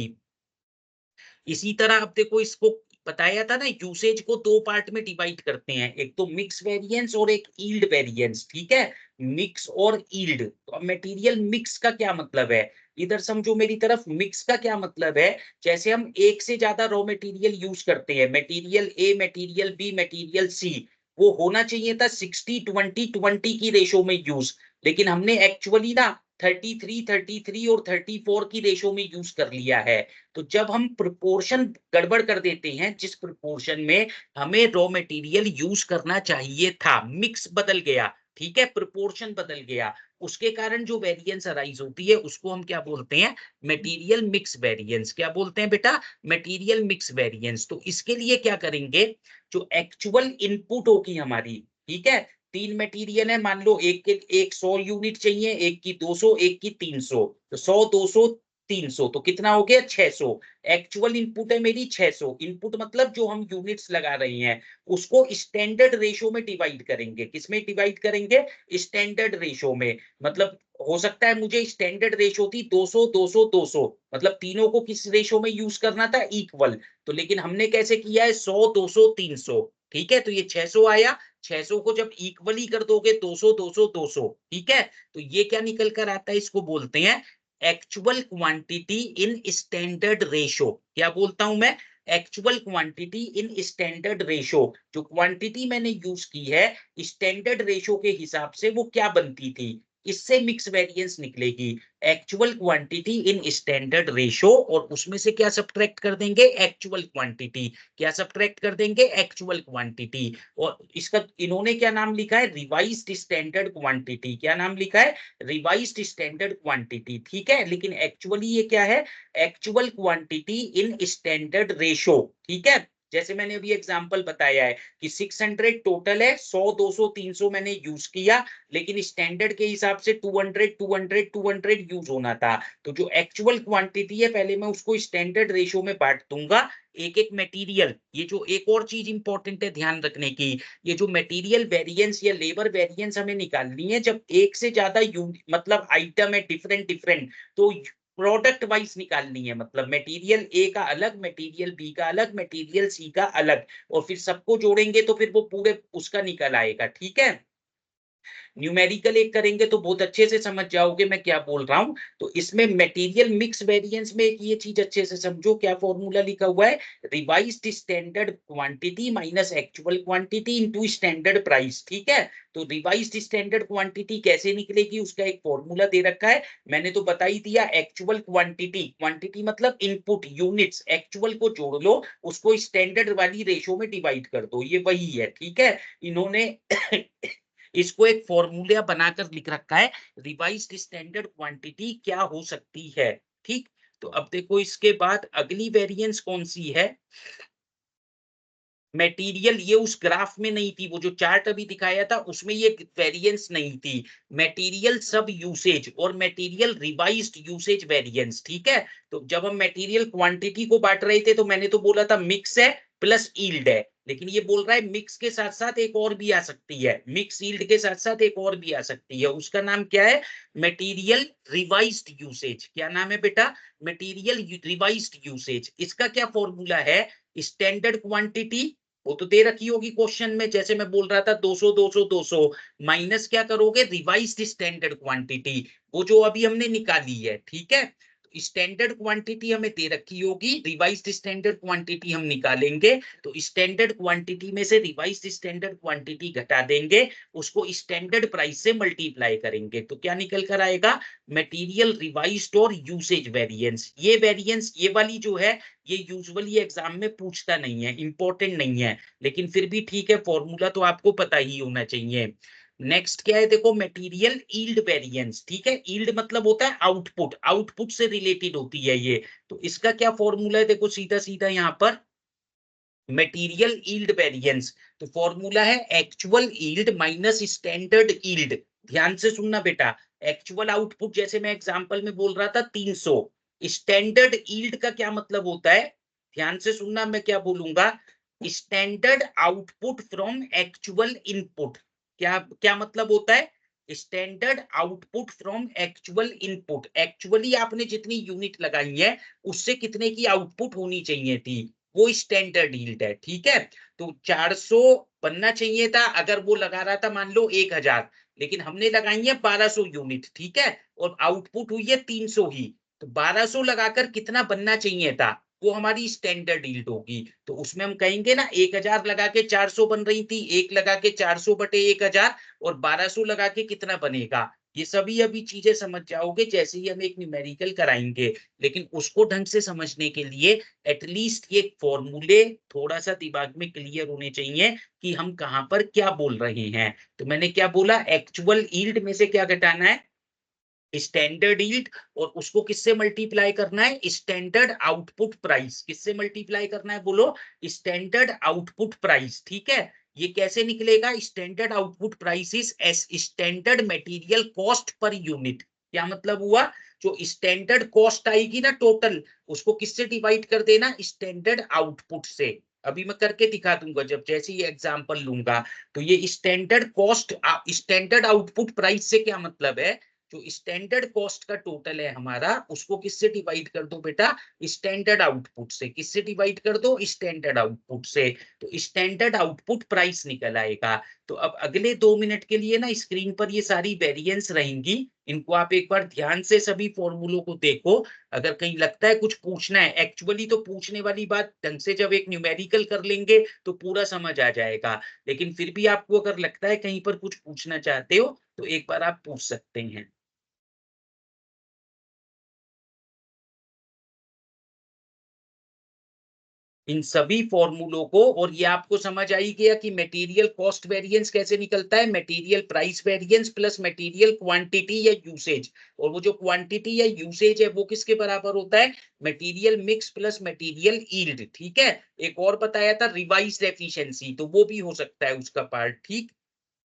इसी तरह अब देखो इसको बताया था ना, यूसेज को दो पार्ट में डिवाइड करते हैं, एक तो मिक्स वेरिएंस और एक यील्ड वेरिएंस, ठीक है, मिक्स और यील्ड। तो अब मटेरियल मिक्स का क्या मतलब है, इधर समझो मेरी तरफ, मिक्स का क्या मतलब है, जैसे हम एक से ज्यादा रॉ मटेरियल यूज करते हैं, material A, material B, material C, वो होना चाहिए था 60-20-20 की रेशो में यूज, लेकिन हमने एक्चुअली ना 33 और 34 की रेशो में यूज कर लिया है। तो जब हम प्रोपोर्शन गड़बड़ कर देते हैं, जिस प्रोपोर्शन में हमें रॉ मटेरियल यूज करना चाहिए था, मिक्स बदल गया, ठीक है, प्रोपोर्शन बदल गया, उसके कारण जो वेरिएंस अराइज होती है उसको हम क्या बोलते हैं, मटेरियल मिक्स वेरिएंस। क्या बोलते हैं बेटा, मटेरियल मिक्स वेरिएंस। तो इसके लिए क्या करेंगे, जो एक्चुअल इनपुट होगी हमारी, ठीक है, तीन मटेरियल है, मान लो एक 100 यूनिट चाहिए, एक की 200, एक की 300, तो 100, 200, 300, तो कितना हो गया, 600। एक्चुअल इनपुट है मेरी 600, इनपुट मतलब जो हम यूनिट्स लगा रहे हैं उसको स्टैंडर्ड रेशो में डिवाइड करेंगे, किसमें डिवाइड करेंगे, स्टैंडर्ड रेशो में। मतलब हो सकता है मुझे स्टैंडर्ड रेशो थी 200 200 200, मतलब तीनों को किस रेशो में यूज करना था, इक्वल, तो लेकिन हमने कैसे किया है, 100 200 300, ठीक है। तो ये 600 आया, 600 को जब इक्वली कर दोगे 200 200 200, ठीक है, तो ये क्या निकल कर आता है, इसको बोलते हैं actual quantity in standard ratio. क्या बोलता हूं मैं, actual quantity in standard ratio. जो क्वांटिटी मैंने यूज की है स्टैंडर्ड रेशो के हिसाब से वो क्या बनती थी, इससे मिक्स वेरिएंस निकलेगी, actual quantity in standard ratio, और उसमें से क्या सब्ट्रैक्ट कर देंगे, एक्चुअल क्वांटिटी। क्या सब्ट्रैक्ट कर देंगे, एक्चुअल क्वांटिटी। और इसका इन्होंने क्या नाम लिखा है, रिवाइज्ड स्टैंडर्ड क्वांटिटी। क्या नाम लिखा है, रिवाइज्ड स्टैंडर्ड क्वांटिटी, ठीक है। लेकिन एक्चुअली ये क्या है, actual quantity in standard ratio, ठीक है। जैसे मैंने अभी एग्जांपल बताया है कि 600 टोटल है, 100 200 300 मैंने यूज किया, लेकिन स्टैंडर्ड के हिसाब से 200 200 200 यूज होना था। तो जो एक्चुअल क्वांटिटी है पहले मैं उसको स्टैंडर्ड रेशो में बांट दूंगा, एक एक मटेरियल। ये जो एक और चीज इंपॉर्टेंट है ध्यान रखने की, ये जो मटेरियल वेरिएंस या लेबर वेरिएंस हमें निकालनी है जब एक से ज्यादा मतलब आइटम है डिफरेंट डिफरेंट, तो प्रोडक्ट वाइज निकालनी है, मतलब मटेरियल ए का अलग, मटेरियल बी का अलग, मटेरियल सी का अलग, और फिर सबको जोड़ेंगे तो फिर वो पूरे उसका निकल आएगा, ठीक है। न्यूमेरिकल एक करेंगे तो बहुत अच्छे से समझ जाओगे मैं क्या बोल रहा हूं। तो इसमें मटेरियल मिक्स वेरिएंस में एक ये चीज अच्छे से समझो, क्या फॉर्मूला लिखा हुआ है, revised standard quantity minus actual quantity into standard price, ठीक है। तो रिवाइज्ड स्टैंडर्ड क्वांटिटी कैसे निकलेगी, उसका एक फॉर्मूला दे रखा है, मैंने तो बता ही दिया, एक्चुअल क्वांटिटी, क्वांटिटी मतलब इनपुट यूनिट्स, एक्चुअल को जोड़ लो, उसको स्टैंडर्ड वाली रेशो में डिवाइड कर दो, ये वही है, ठीक है। इन्होंने इसको एक फॉर्मूला बनाकर लिख रखा है, रिवाइज्ड स्टैंडर्ड क्वांटिटी क्या हो सकती है। ठीक, तो अब देखो इसके बाद अगली वेरिएंस कौन सी है, मटेरियल। ये उस ग्राफ में नहीं थी, वो जो चार्ट अभी दिखाया था उसमें ये वेरिएंस नहीं थी। मटेरियल सब यूसेज और मटेरियल रिवाइज्ड यूसेज वेरिएंस। ठीक है, तो जब हम मटेरियल क्वांटिटी को बांट रहे थे तो मैंने तो बोला था मिक्स है प्लस ईल्ड है, लेकिन ये बोल रहा है मिक्स के साथ साथ एक और भी आ सकती है, मिक्स ईल्ड के साथ साथ एक और भी आ सकती है। उसका नाम क्या है, मटेरियल रिवाइज्ड यूसेज। क्या नाम है बेटा, मटेरियल रिवाइज्ड यूसेज। इसका क्या फॉर्मूला है, स्टैंडर्ड क्वांटिटी, वो तो दे रखी होगी क्वेश्चन में, जैसे मैं बोल रहा था 200 200 200 माइनस क्या करोगे, रिवाइज्ड स्टैंडर्ड क्वांटिटी, वो जो अभी हमने निकाली है। ठीक है, स्टैंडर्ड क्वांटिटी हमें दे रखी होगी, रिवाइज्ड स्टैंडर्ड क्वांटिटी हम निकालेंगे, तो स्टैंडर्ड क्वांटिटी में से रिवाइज्ड स्टैंडर्ड क्वांटिटी घटा देंगे, उसको स्टैंडर्ड प्राइस से मल्टीप्लाई करेंगे, तो क्या निकल कर आएगा, मटेरियल रिवाइज्ड और यूसेज वेरिएंस। ये वेरिएंस ये वाली जो है ये यूजुअली एग्जाम में पूछता नहीं है, इंपॉर्टेंट नहीं है, लेकिन फिर भी ठीक है, फॉर्मूला तो आपको पता ही होना चाहिए। नेक्स्ट क्या है, देखो मटेरियल ईल्ड वेरिएंस। ठीक है, ईल्ड मतलब होता है आउटपुट, आउटपुट से रिलेटेड होती है ये, तो इसका क्या फॉर्मूला है, देखो सीधा सीधा यहाँ पर मटेरियल ईल्ड वेरिएंस, तो फॉर्मूला है actual yield minus standard yield. ध्यान से सुनना बेटा, एक्चुअल आउटपुट जैसे मैं एग्जांपल में बोल रहा था 300, स्टैंडर्ड ईल्ड का क्या मतलब होता है, ध्यान से सुनना मैं क्या बोलूंगा, standard output from actual input. क्या क्या मतलब होता है, standard output from actual input, actually आपने जितनी यूनिट लगाई है उससे कितने की आउटपुट होनी चाहिए थी, वो स्टैंडर्ड यील्ड है। ठीक है, तो 400 बनना चाहिए था, अगर वो लगा रहा था मान लो 1000, लेकिन हमने लगाई है 1200 यूनिट। ठीक है, और आउटपुट हुई है 300 ही, तो 1200 लगाकर कितना बनना चाहिए था, वो हमारी स्टैंडर्ड यील्ड होगी। तो उसमें हम कहेंगे ना 1000 लगा के 400 बन रही थी, एक लगा के 400 बटे 1000, और 1200 लगा के कितना बनेगा, ये सभी अभी चीजें समझ जाओगे जैसे ही हम एक न्यूमेरिकल कराएंगे, लेकिन उसको ढंग से समझने के लिए एटलीस्ट ये फॉर्मूले थोड़ा सा दिमाग में क्लियर होने चाहिए कि हम कहां पर क्या बोल रहे हैं। तो मैंने क्या बोला, एक्चुअल यील्ड में से क्या घटाना है, स्टैंडर्ड यील्ड, और उसको किससे मल्टीप्लाई करना है, स्टैंडर्ड आउटपुट प्राइस। किससे मल्टीप्लाई करना है बोलो, स्टैंडर्ड आउटपुट प्राइस। ठीक है, ये कैसे निकलेगा, standard output price is S standard material cost per unit. क्या मतलब हुआ, जो स्टैंडर्ड कॉस्ट आएगी ना टोटल, उसको किससे डिवाइड कर देना, स्टैंडर्ड आउटपुट से। अभी मैं करके दिखा दूंगा जब जैसे ये एग्जांपल लूंगा, तो ये standard cost, standard output price से क्या मतलब है, जो स्टैंडर्ड कॉस्ट का टोटल है हमारा, उसको किससे डिवाइड कर दो बेटा, स्टैंडर्ड आउटपुट से। किससे डिवाइड कर दो, स्टैंडर्ड आउटपुट से, तो स्टैंडर्ड आउटपुट प्राइस निकल आएगा। तो अब अगले 2 मिनट के लिए ना स्क्रीन पर ये सारी वेरिएंस रहेंगी, इनको आप एक बार ध्यान से सभी फॉर्मूलों को देखो, अगर कहीं लगता है कुछ पूछना है, एक्चुअली तो पूछने वाली बात ढंग से जब एक न्यूमेरिकल कर लेंगे तो पूरा समझ आ जाएगा, लेकिन फिर भी आपको अगर लगता है कहीं पर कुछ पूछना चाहते हो तो एक बार आप पूछ सकते हैं। इन सभी फॉर्मूलों को, और ये आपको समझ आई गया कि मटेरियल कॉस्ट वेरिएंस कैसे निकलता है, material price variance plus material quantity या यूसेज, और वो जो क्वांटिटी या यूसेज है वो किसके बराबर होता है, material mix plus material yield. ठीक है, एक और बताया था रिवाइज्ड एफिशिएंसी, तो वो भी हो सकता है उसका पार्ट। ठीक,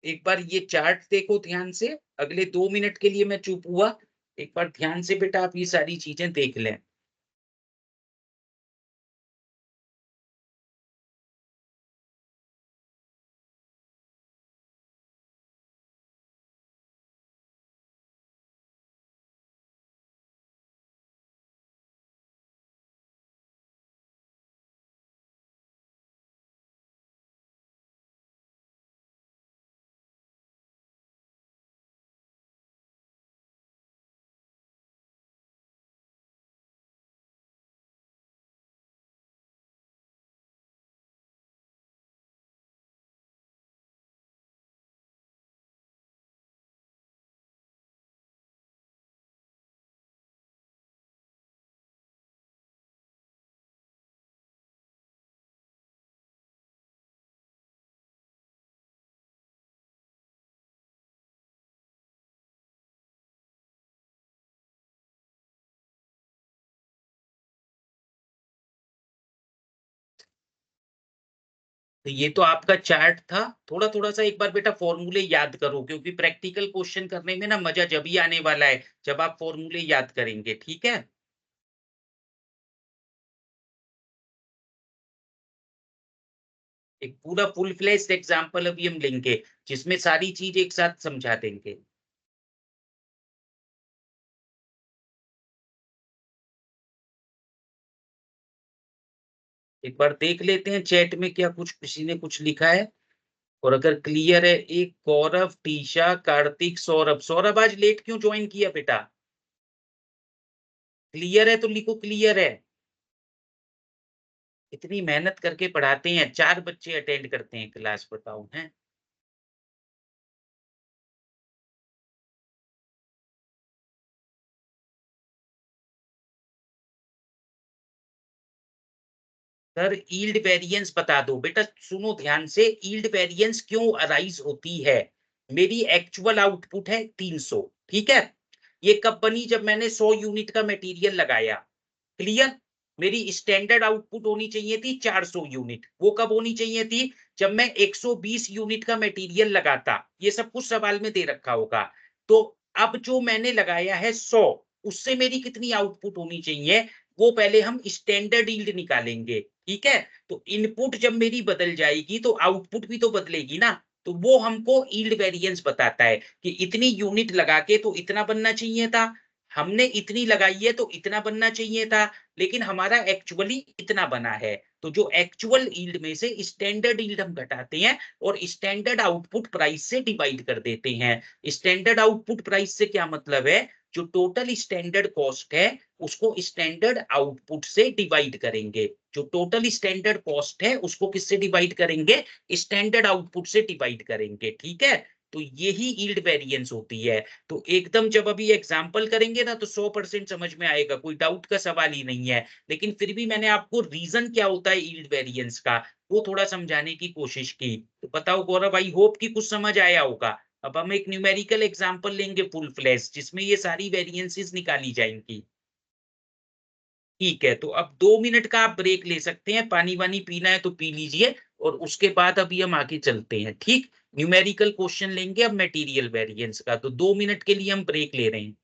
एक बार ये चार्ट देखो ध्यान से, अगले 2 मिनट के लिए मैं चुप हुआ, एक बार ध्यान से बेटा आप ये सारी चीजें देख लें। तो ये तो आपका चार्ट था। थोड़ा थोड़ा सा एक बार बेटा फॉर्मूले याद करो, क्योंकि प्रैक्टिकल क्वेश्चन करने में ना मजा जब ही आने वाला है जब आप फॉर्मूले याद करेंगे, ठीक है। एक पूरा फुल फ्लेश्ड एग्जांपल अभी हम लेंगे जिसमें सारी चीज एक साथ समझा देंगे। एक बार देख लेते हैं चैट में क्या कुछ किसी ने कुछ लिखा है। और अगर क्लियर है, एक गौरव, टीशा, कार्तिक, सौरभ। सौरभ आज लेट क्यों ज्वाइन किया बेटा? क्लियर है तो लिखो क्लियर है। इतनी मेहनत करके पढ़ाते हैं, 4 बच्चे अटेंड करते हैं क्लास, बताओ हैं। सर यील्ड वेरिएंस बता दो बेटा, सुनो ध्यान से। यील्ड वेरिएंस क्यों अराइज होती है? मेरी एक्चुअल आउटपुट है 300, ठीक है। ये कब बनी? जब मैंने 100 यूनिट का मटेरियल लगाया। क्लियर। मेरी स्टैंडर्ड आउटपुट होनी चाहिए थी 400 यूनिट। वो कब होनी चाहिए थी? जब मैं 120 यूनिट का मटेरियल लगाता। ये सब कुछ सवाल में दे रखा होगा। तो अब जो मैंने लगाया है 100, उससे मेरी कितनी आउटपुट होनी चाहिए? वो पहले हम स्टैंडर्ड यील्ड निकालेंगे, ठीक है। तो इनपुट जब मेरी बदल जाएगी तो आउटपुट भी तो बदलेगी ना। तो वो हमको यील्ड वेरिएंस बताता है कि इतनी यूनिट लगा के तो इतना बनना चाहिए था, हमने इतनी लगाई है तो इतना बनना चाहिए था, लेकिन हमारा एक्चुअली इतना बना है। तो जो एक्चुअल यील्ड में से स्टैंडर्ड यील्ड हम घटाते हैं और स्टैंडर्ड आउटपुट प्राइस से डिवाइड कर देते हैं। स्टैंडर्ड आउटपुट प्राइस से क्या मतलब है? जो टोटल स्टैंडर्ड कॉस्ट है उसको स्टैंडर्ड आउटपुट से डिवाइड करेंगे। जो टोटल स्टैंडर्ड कॉस्ट है उसको किससे डिवाइड करेंगे? स्टैंडर्ड आउटपुट से डिवाइड करेंगे, ठीक है। तो यही यील्ड वेरिएंस होती है। तो एकदम जब अभी एग्जांपल करेंगे ना तो 100% समझ में आएगा, कोई डाउट का सवाल ही नहीं है। लेकिन फिर भी मैंने आपको रीजन क्या होता है यील्ड वेरिएंस का वो थोड़ा समझाने की कोशिश की। तो बताओ गौरव, आई होप कि कुछ समझ आया होगा। अब हम एक न्यूमेरिकल एग्जांपल लेंगे फुल फ्लैश, जिसमें ये सारी वेरिएंसेस निकाली जाएंगी। ठीक है, तो अब 2 मिनट का आप ब्रेक ले सकते हैं, पानी वानी पीना है तो पी लीजिए। और उसके बाद अभी हम आगे चलते हैं, ठीक। न्यूमेरिकल क्वेश्चन लेंगे अब मटेरियल वेरिएंस का, तो 2 मिनट के लिए हम ब्रेक ले रहे हैं।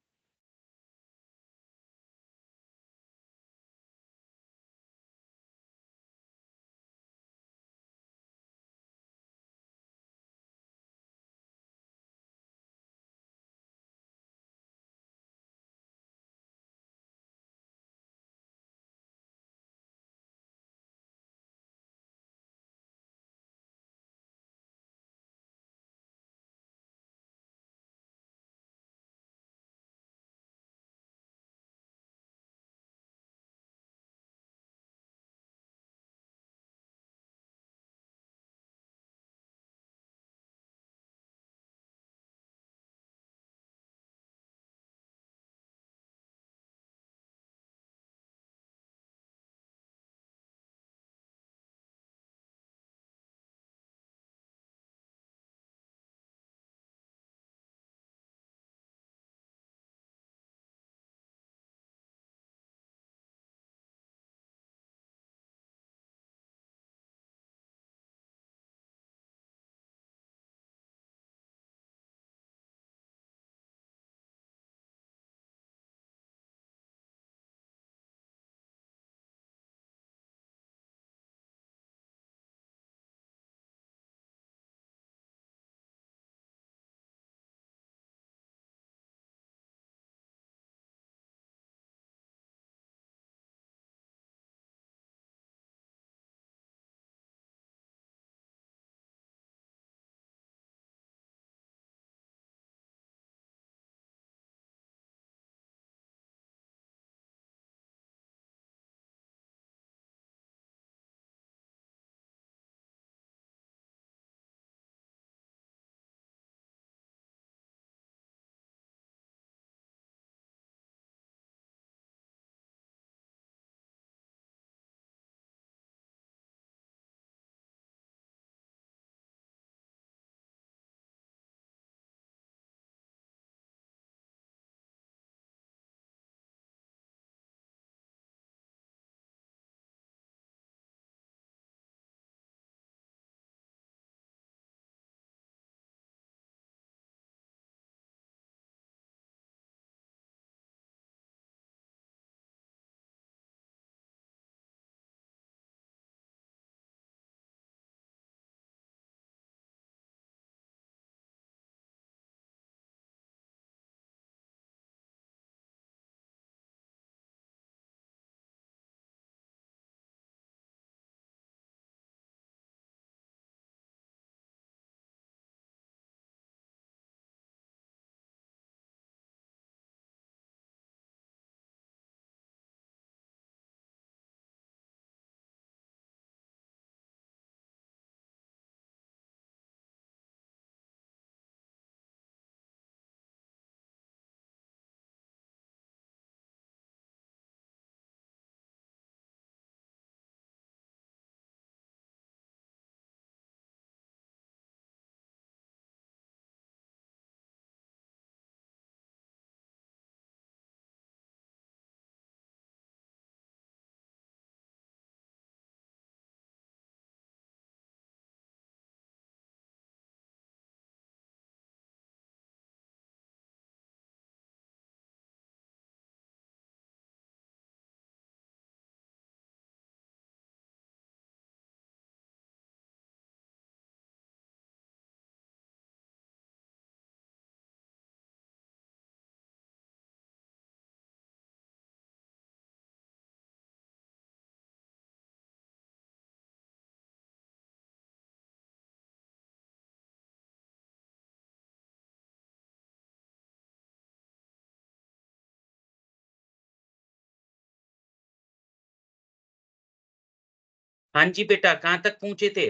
हाँ जी बेटा, कहाँ तक पहुंचे थे?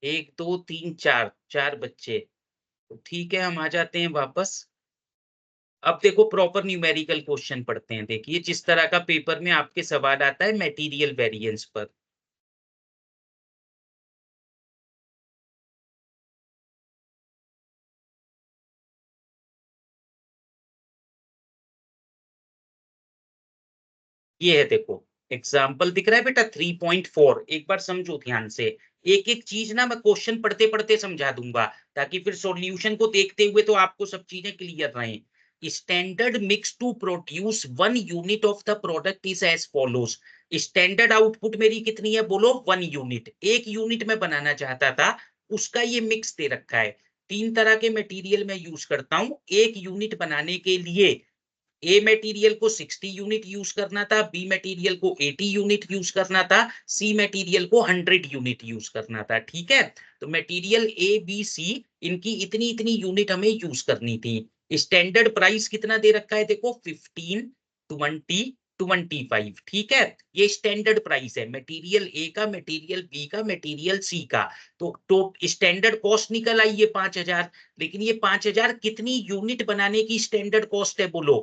1 2 3 4, 4 बच्चे। तो ठीक है, हम आ जाते हैं वापस। अब देखो प्रॉपर न्यूमेरिकल क्वेश्चन पढ़ते हैं। देखिए जिस तरह का पेपर में आपके सवाल आता है मटेरियल वेरिएंस पर। ये है देखो, एग्जाम्पल दिख रहा है बेटा 3.4। एक बार समझो ध्यान से। एक एक चीज ना मैं क्वेश्चन पढ़ते पढ़ते समझा दूंगा, ताकि फिर सॉल्यूशन को देखते हुए तो आपको सब चीजें क्लियर रहें। Standard mix to produce 1 unit of the product is as follows. Standard output मेरी कितनी है बोलो? 1 यूनिट। 1 यूनिट में बनाना चाहता था, उसका ये मिक्स दे रखा है। 3 तरह के मटेरियल में यूज करता हूं 1 यूनिट बनाने के लिए। ए मटेरियल को 60 यूनिट यूज करना था, बी मटेरियल को 80 यूनिट यूज करना था, सी मटेरियल को 100 यूनिट यूज करना था। ठीक है, तो मटेरियल ए बी सी, इनकी इतनी इतनी यूनिट हमें यूज करनी थी। स्टैंडर्ड प्राइस कितना दे रखा है देखो, 15 20 25। ठीक है, ये स्टैंडर्ड प्राइस है मटेरियल ए का, मटेरियल बी का, मटेरियल सी का। तो स्टैंडर्ड कॉस्ट निकल आई ये 5000। लेकिन ये 5000 कितनी यूनिट बनाने की स्टैंडर्ड कॉस्ट है बोलो?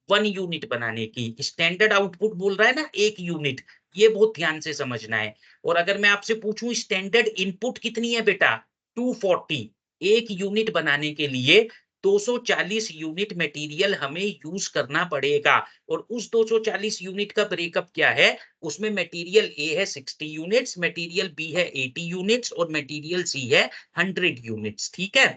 1 यूनिट बनाने की। स्टैंडर्ड आउटपुट बोल रहा है ना 1 यूनिट। ये बहुत ध्यान से समझना है। और अगर मैं आपसे पूछूं स्टैंडर्ड इनपुट कितनी है बेटा? 240। 1 यूनिट बनाने के लिए 240 यूनिट मटेरियल हमें यूज करना पड़ेगा। और उस 240 यूनिट का ब्रेकअप क्या है? उसमें मटेरियल ए है 60 यूनिट्स, मटेरियल बी है 80 यूनिट्स और मटेरियल सी है 100 यूनिट्स। ठीक है,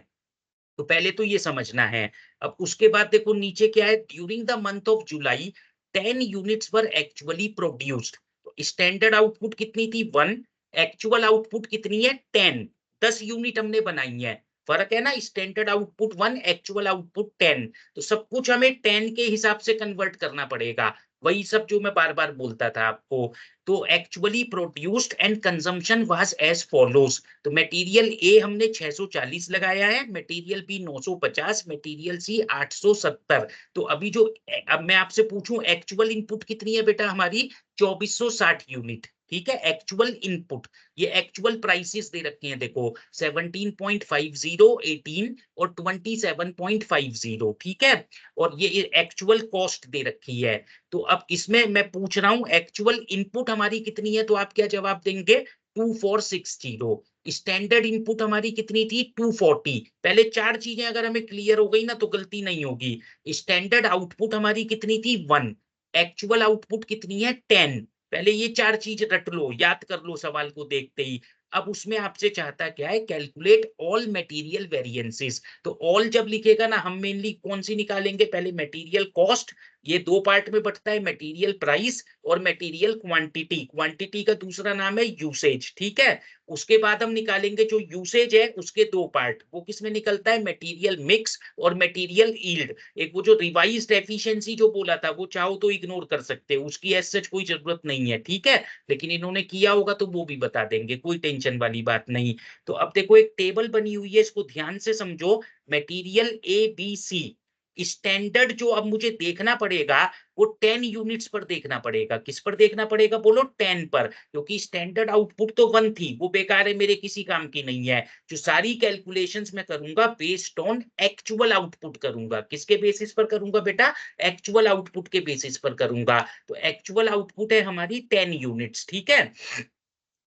तो पहले तो ये समझना है। अब उसके बाद देखो नीचे क्या है, during the month of July 10 units were actually produced. तो स्टैंडर्ड आउटपुट कितनी थी? 1। एक्चुअल आउटपुट कितनी है? 10। 10 यूनिट हमने बनाई है। फर्क है ना, स्टैंडर्ड आउटपुट 1, एक्चुअल आउटपुट 10। तो सब कुछ हमें 10 के हिसाब से कन्वर्ट करना पड़ेगा। वही सब जो मैं बार बार बोलता था आपको। तो actually produced and consumption was as follows. तो मटेरियल ए हमने 640 लगाया है, मटेरियल बी 950, मटेरियल सी 870। तो अभी जो अब मैं आपसे पूछूं एक्चुअल इनपुट कितनी है बेटा हमारी? 2460 यूनिट। ठीक है, एक्चुअल इनपुट। ये एक्चुअल प्राइसेस दे रखे हैं देखो, 17.50, 18 और 27.50। ठीक है, और ये एक्चुअल कॉस्ट दे रखी है। तो अब इसमें मैं पूछ रहा हूं एक्चुअल इनपुट हमारी कितनी है, तो आप क्या जवाब देंगे? 2460। स्टैंडर्ड इनपुट हमारी कितनी थी? 240। पहले 4 चीजें अगर हमें क्लियर हो गई ना तो गलती नहीं होगी। स्टैंडर्ड आउटपुट हमारी कितनी थी? 1। एक्चुअल आउटपुट कितनी है? 10। पहले ये 4 चीज रट लो, याद कर लो सवाल को देखते ही। अब उसमें आपसे चाहता क्या है? Calculate all material variances. तो ऑल जब लिखेगा ना, हम मेनली कौन सी निकालेंगे? पहले मटेरियल कॉस्ट, ये 2 पार्ट में बटता है, मटेरियल प्राइस और मटेरियल क्वांटिटी। क्वांटिटी का दूसरा नाम है यूसेज। ठीक है, उसके बाद हम निकालेंगे जो यूसेज है उसके 2 पार्ट, वो किसमें निकलता है? मटेरियल मिक्स और मटेरियल यील्ड। एक वो जो रिवाइज्ड एफिशिएंसी जो बोला था, वो चाहो तो इग्नोर कर सकते हो, उसकी एज सच कोई जरूरत नहीं है। ठीक है, लेकिन इन्होंने किया होगा तो वो भी बता देंगे, कोई टेंशन वाली बात नहीं। तो अब देखो एक टेबल बनी हुई है, इसको ध्यान से समझो। Material A B C, standard जो अब मुझे देखना पड़ेगा वो 10 यूनिट्स पर देखना पड़ेगा। किस पर देखना पड़ेगा बोलो? 10 पर, क्योंकि स्टैंडर्ड आउटपुट तो 1 थी, वो बेकार है, मेरे किसी काम की नहीं है। जो सारी कैलकुलेशंस मैं करूंगा बेस्ड ऑन एक्चुअल आउटपुट करूंगा। किसके बेसिस पर करूंगा बेटा? एक्चुअल आउटपुट के बेसिस पर करूंगा। तो एक्चुअल आउटपुट है हमारी 10 यूनिट्स। ठीक है,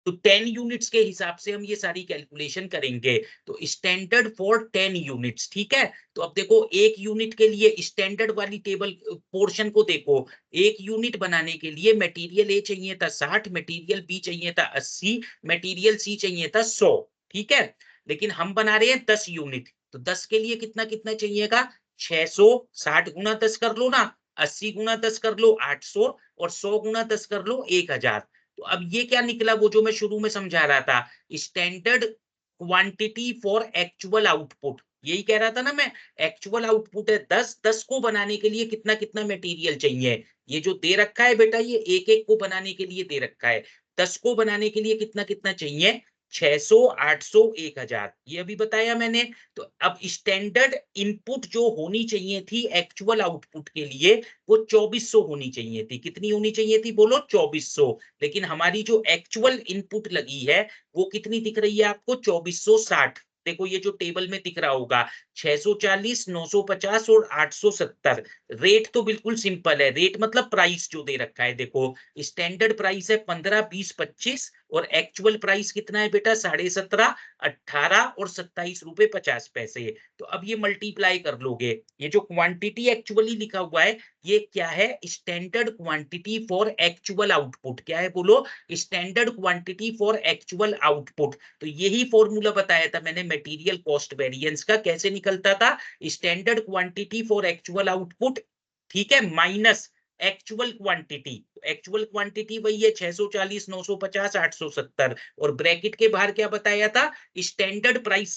तो 10 यूनिट्स के हिसाब से हम ये सारी कैलकुलेशन करेंगे। तो स्टैंडर्ड फॉर 10 यूनिट्स। ठीक है, तो अब देखो 1 यूनिट के लिए स्टैंडर्ड वाली टेबल पोर्शन को देखो। 1 यूनिट बनाने के लिए मटेरियल ए चाहिए था 60, मटेरियल बी चाहिए था 80, मटेरियल सी चाहिए था 100। ठीक है, लेकिन हम बना रहे हैं 10 यूनिट, तो 10 के लिए कितना कितना चाहिएगा? 600। 60 गुना 10 कर लो ना, 80 गुना 10 कर लो 800, और 100 गुना 10 कर लो 1000। तो अब ये क्या निकला? वो जो मैं शुरू में समझा रहा था, standard quantity for actual output. यही कह रहा था ना मैं, एक्चुअल आउटपुट है 10, 10 को बनाने के लिए कितना कितना मटेरियल चाहिए? ये जो दे रखा है बेटा, ये एक एक को बनाने के लिए दे रखा है। 10 को बनाने के लिए कितना कितना चाहिए? 600, 800, 1000 ये अभी बताया मैंने। तो अब स्टैंडर्ड इनपुट जो होनी चाहिए थी एक्चुअल आउटपुट के लिए वो 2400 होनी चाहिए थी। कितनी होनी चाहिए थी बोलो? 2400। लेकिन हमारी जो एक्चुअल इनपुट लगी है वो कितनी दिख रही है आपको? 2460। देखो ये जो टेबल में दिख रहा होगा 640, 950 और 870। रेट तो बिल्कुल सिंपल है। रेट मतलब प्राइस जो दे रखा है। देखो स्टैंडर्ड प्राइस है 15, 20, 25 और एक्चुअल प्राइस कितना है बेटा? 17.5, 18 और 27 रुपए 50 पैसे। तो अब ये मल्टीप्लाई कर लोगे। ये जो क्वांटिटी एक्चुअली लिखा हुआ है ये क्या है? Standard quantity for actual output. क्या है बोलो? Standard quantity for actual output. तो यही फॉर्मूला बताया था मैंने मटेरियल कॉस्ट वेरिएंस का। कैसे निकलता था? Standard quantity for actual output, ठीक है, minus actual quantity. Actual quantity वही है 640, 950, 870 और ब्रैकेट के बाहर क्या बताया था? स्टैंडर्ड प्राइस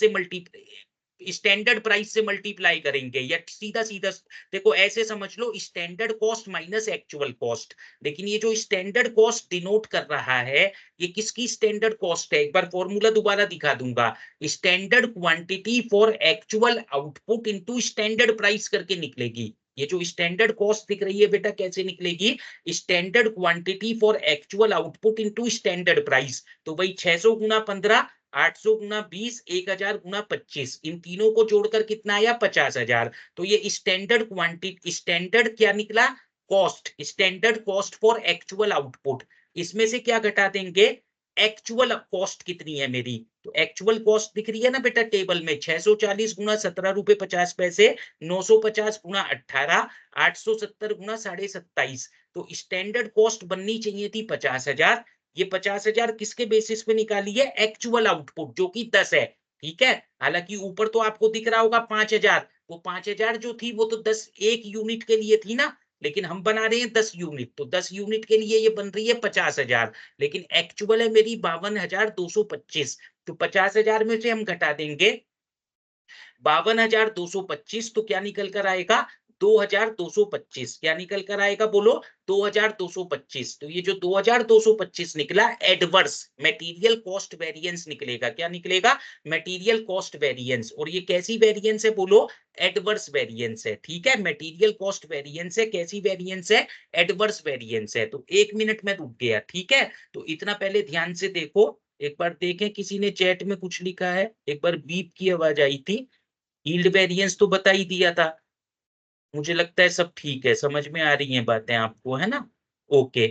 से मल्टीप्लाई करेंगे या सीधा सीधा देखो ऐसे समझ लो standard cost minus actual cost. लेकिन ये जो स्टैंडर्ड कॉस्ट डिनोट कर रहा है ये किसकी स्टैंडर्ड कॉस्ट है? एक बार फॉर्मूला दोबारा दिखा दूंगा। Standard quantity for actual output into standard price करके निकलेगी। ये जो स्टैंडर्ड कॉस्ट दिख रही है बेटा कैसे निकलेगी? Standard quantity for actual output into standard price. तो वही 600 गुना 15, 800 गुना 20, 1000 गुना 25, इन तीनों को जोड़कर कितना आया? 50,000। तो ये स्टैंडर्ड क्वांटिटी, स्टैंडर्ड क्या निकला? Cost, standard cost for actual output. इसमें से क्या घटा देंगे? एक्चुअल कॉस्ट कितनी है मेरी? तो एक्चुअल कॉस्ट दिख रही है ना बेटा टेबल में, 640 गुना 17 रुपए 50 पैसे, 950 गुना 18, 870 गुना 27.5। तो स्टैंडर्ड कॉस्ट बननी चाहिए थी 50,000। ये 50,000 किसके बेसिस पे निकाली है? एक्चुअल आउटपुट जो कि 10 है। ठीक है, हालांकि ऊपर तो आपको दिख रहा होगा 5,000। वो 5,000 जो थी वो तो 10 एक यूनिट के लिए थी ना, लेकिन हम बना रहे हैं 10 यूनिट। तो 10 यूनिट के लिए ये बन रही है 50,000, लेकिन एक्चुअल है मेरी 52,225। तो 50,000 में से हम घटा देंगे 52,225, तो क्या निकल कर आएगा? 2,225। क्या निकल कर आएगा बोलो? 2,225। तो ये जो 2,225 निकला एडवर्स मटेरियल कॉस्ट वेरिएंस निकलेगा। क्या निकलेगा? Material cost variance. और ये कैसी वेरिएंस है बोलो? एडवर्स वेरिएंस है। ठीक है, मटेरियल कॉस्ट वेरिएंस है। कैसी वेरिएंस है? एडवर्स वेरिएंस है। तो 1 मिनट में रुक गया। ठीक है, तो इतना पहले ध्यान से देखो। एक बार देखें किसी ने चैट में कुछ लिखा है। एक बार बीप की आवाज आई थी। यील्ड वेरिएंस तो बता ही दिया था। मुझे लगता है सब ठीक है, समझ में आ रही हैं बातें आपको, है ना? ओके,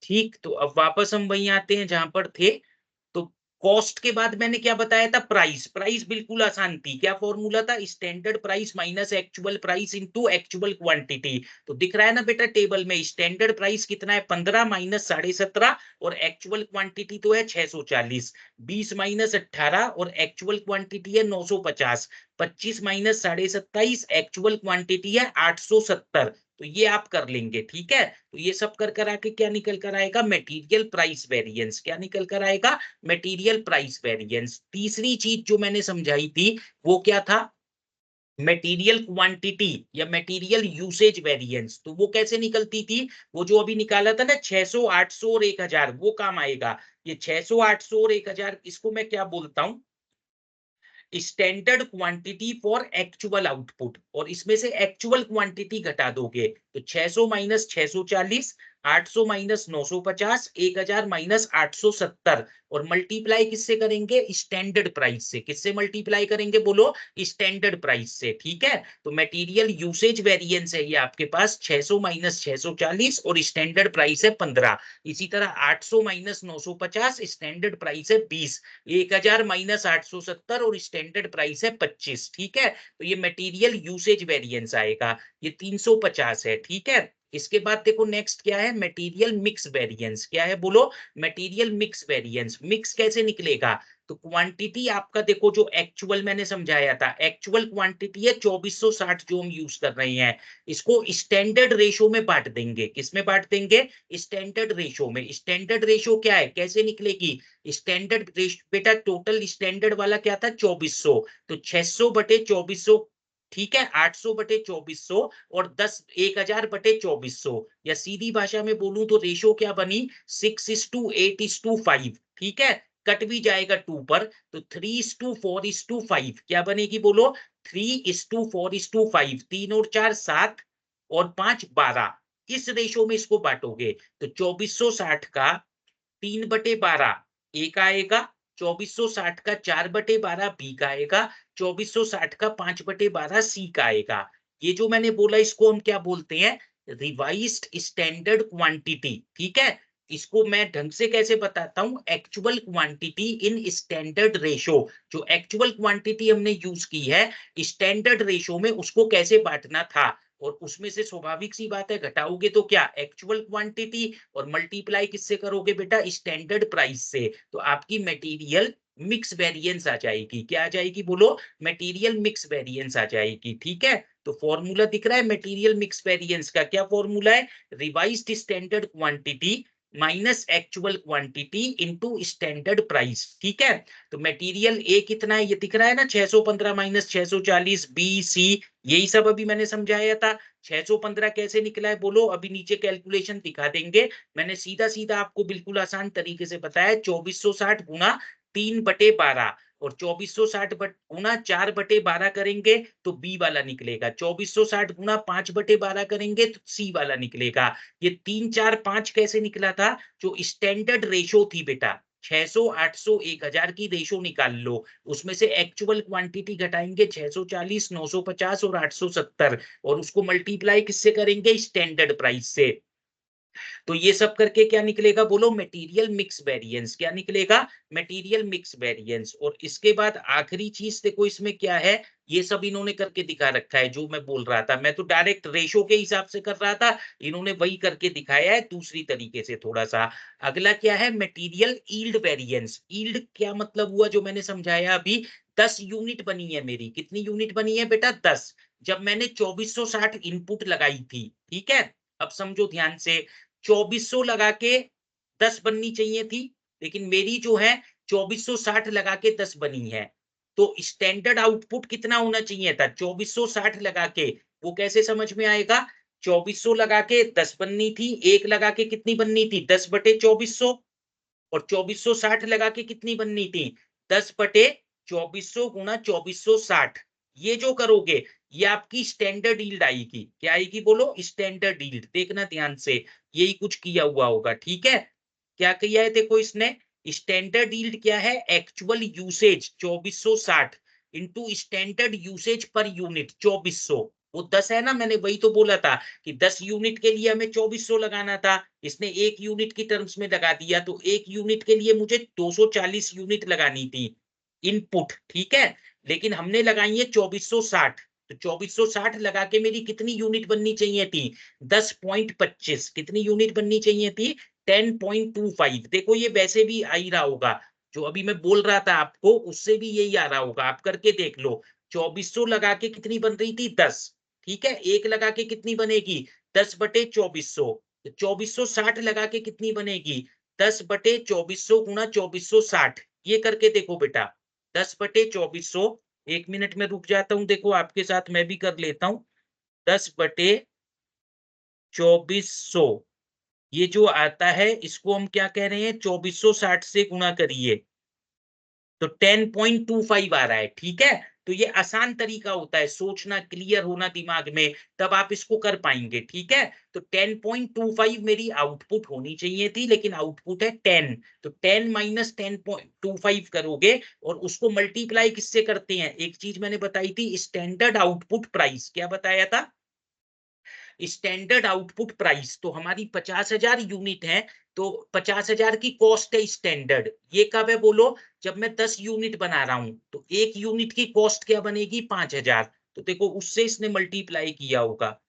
ठीक। तो अब वापस हम वहीं आते हैं जहां पर थे। तो कॉस्ट के बाद मैंने क्या बताया था? प्राइस। प्राइस बिल्कुल आसान थी। क्या फॉर्मूला था? Standard price minus actual price into actual quantity. तो दिख रहा है ना बेटा टेबल में, स्टैंडर्ड प्राइस कितना है? 15 माइनस 17.5 और एक्चुअल क्वांटिटी तो है 640। 20 माइनस 18 और एक्चुअल क्वांटिटी है 950। 25 माइनस 27.5 एक्चुअल क्वांटिटी है 870। तो ये आप कर लेंगे। ठीक है, तो ये सब कर आके क्या निकल कर आएगा? Material price variance. क्या निकल कर आएगा? Material price variance. तीसरी चीज जो मैंने समझाई थी वो क्या था? मटेरियल क्वांटिटी या मटेरियल यूसेज वेरिएंस। तो वो कैसे निकलती थी? वो जो अभी निकाला था ना 600, 800 और 1000, वो काम आएगा। ये 600, 800 और 1000 इसको मैं क्या बोलता हूं? Standard quantity for actual output. और इसमें से एक्चुअल क्वांटिटी घटा दोगे तो 600 माइनस 640, 800 माइनस 950, 1000 माइनस 870 और मल्टीप्लाई किससे करेंगे? स्टैंडर्ड प्राइस से। किससे मल्टीप्लाई करेंगे बोलो? स्टैंडर्ड प्राइस से। ठीक है, तो मटेरियल यूसेज वेरिएंस है ये आपके पास 600 माइनस 640 और स्टैंडर्ड प्राइस है 15। इसी तरह 800 माइनस 950, स्टैंडर्ड प्राइस है 20। 1000 माइनस 870 और स्टैंडर्ड प्राइस है 25। ठीक है, तो ये मटेरियल यूसेज वेरिएंस आएगा। ये 350 है। ठीक है, इसके बाद देखो नेक्स्ट क्या है? Material mix variance. क्या है बोलो? Material mix variance. मिक्स कैसे निकलेगा? तो क्वांटिटी आपका देखो जो एक्चुअल मैंने समझाया था, एक्चुअल क्वांटिटी है 2460 जो हम यूज कर रहे हैं, इसको स्टैंडर्ड रेशो में बांट देंगे। किसमें बांट देंगे? स्टैंडर्ड रेशो में। स्टैंडर्ड रेशो क्या है? कैसे निकलेगी? स्टैंडर्ड बेटा टोटल स्टैंडर्ड वाला क्या था? 2400। तो 600 बटे 2400, ठीक है, 800 बटे 2400 और 1000 बटे 2400। या सीधी भाषा में बोलूं तो रेशो क्या बनी? 6:8:5। ठीक है, कट भी जाएगा 2 पर, तो 3:4:5 क्या बनेगी बोलो? 3:4:5, 3 और 4 7 और 5 12। इस रेशो में इसको बांटोगे तो 2460 का 3/12 ए का आएगा, 2460 का 4/12 बी का आएगा, 2460 का 5/12 सी का आएगा। ये जो मैंने बोला इसको हम क्या बोलते हैं? Revised standard quantity. ठीक है, इसको मैं ढंग से कैसे बताता हूं? Actual quantity in standard ratio. जो एक्चुअल क्वांटिटी हमने यूज की है स्टैंडर्ड रेशो में, उसको कैसे बांटना था, और उसमें से स्वाभाविक सी बात है घटाओगे तो क्या? एक्चुअल क्वांटिटी, और मल्टीप्लाई किससे करोगे बेटा? स्टैंडर्ड प्राइस से। तो आपकी मटेरियल मिक्स वेरिएंस आ जाएगी। क्या आ जाएगी बोलो? मटेरियल मिक्स वेरिएंस आ जाएगी। ठीक है, तो फॉर्मूला दिख रहा है मटेरियल मिक्स वेरिएंस का? क्या फॉर्मूला है? Revised standard quantity minus actual quantity into standard price. ठीक है, तो मटेरियल ए कितना है? ये दिख रहा है ना, 615 माइनस 640, बी सी, यही सब अभी मैंने समझाया था। 615 कैसे निकला है बोलो? अभी नीचे कैलकुलेशन दिखा देंगे, मैंने सीधा सीधा आपको बिल्कुल आसान तरीके से बताया। 2460 गुना 3/12 और 2460 गुना 4/12 करेंगे तो बी वाला निकलेगा। 2460 गुना 5/12 करेंगे तो सी वाला निकलेगा। ये 3 4 5 कैसे निकला था? जो स्टैंडर्ड रेशो थी बेटा, 600 800 1000 की रेशो निकाल लो, उसमें से एक्चुअल क्वांटिटी घटाएंगे 640 950 और 870, और उसको मल्टीप्लाई किससे करेंगे? स्टैंडर्ड प्राइस से। तो ये सब करके क्या निकलेगा बोलो? Material mix variance. क्या निकलेगा? Material mix variance. और इसके बाद आखिरी चीज देखो इसमें क्या है, ये सब इन्होंने करके दिखा रखा है जो मैं बोल रहा था। मैं तो डायरेक्ट रेशो के हिसाब से कर रहा था, इन्होंने वही करके दिखाया है दूसरी तरीके से थोड़ा सा। अगला क्या है? Material yield variance. यील्ड क्या मतलब हुआ? जो मैंने समझाया अभी, 10 यूनिट बनी है मेरी। कितनी यूनिट बनी है बेटा? 10। जब मैंने 2460 इनपुट लगाई थी, ठीक है, अब समझो ध्यान से, 2400 लगा के 10 बननी चाहिए थी, लेकिन मेरी जो है 2460 लगा के 10 बनी है। तो स्टैंडर्ड आउटपुट कितना होना चाहिए था? 2460 लगा के। वो कैसे समझ में आएगा? 2400 लगा के 10 बननी थी, एक लगा के कितनी बननी थी? 10/2400, और 2460 लगा के कितनी बननी थी? 10/2400 गुना 2460। ये जो करोगे ये आपकी स्टैंडर्ड यील्ड आएगी। क्या आएगी बोलो? Standard yield. देखना ध्यान से, यही कुछ किया हुआ होगा। ठीक है, क्या किया है देखो इसने? स्टैंडर्ड यील्ड क्या है? Actual usage 2460 into standard usage per unit 2400। वो 10 है ना, मैंने वही तो बोला था कि 10 यूनिट के लिए हमें 2400 लगाना था, इसने 1 यूनिट की टर्म्स में लगा दिया, तो 1 यूनिट के लिए मुझे 240 यूनिट लगानी थी इनपुट। ठीक है, लेकिन हमने लगाई है 2460, तो 2460 लगा के मेरी कितनी यूनिट बननी चाहिए थी? 10.25। कितनी यूनिट बननी चाहिए थी? 10.25। देखो ये वैसे भी आ ही रहा होगा, जो अभी मैं बोल रहा था आपको उससे भी यही आ रहा होगा, आप करके देख लो। 2400 लगा के कितनी बन रही थी? 10। ठीक है, एक लगा के कितनी बनेगी? 10/2400। 2460 लगा के कितनी बनेगी? 10/2400 गुना 2460। ये करके देखो बेटा, 10/2400। 1 मिनट में रुक जाता हूं, देखो आपके साथ मैं भी कर लेता हूं। 10/2400 ये जो आता है इसको हम क्या कह रहे हैं? 2460 से गुणा करिए तो 10.25 आ रहा है। ठीक है, तो ये आसान तरीका होता है, सोचना, क्लियर होना दिमाग में, तब आप इसको कर पाएंगे। ठीक है, तो 10.25 मेरी आउटपुट होनी चाहिए थी, लेकिन आउटपुट है 10। तो 10 माइनस 10.25 करोगे और उसको मल्टीप्लाई किससे करते हैं? एक चीज मैंने बताई थी, स्टैंडर्ड आउटपुट प्राइस। क्या बताया था? Standard output price. तो हमारी 50,000 यूनिट है, तो 50,000 की कॉस्ट है स्टैंडर्ड। ये कब है बोलो? जब मैं 10 यूनिट बना रहा हूं, तो एक यूनिट की कॉस्ट क्या बनेगी? 5,000। तो देखो उससे इसने मल्टीप्लाई किया होगा।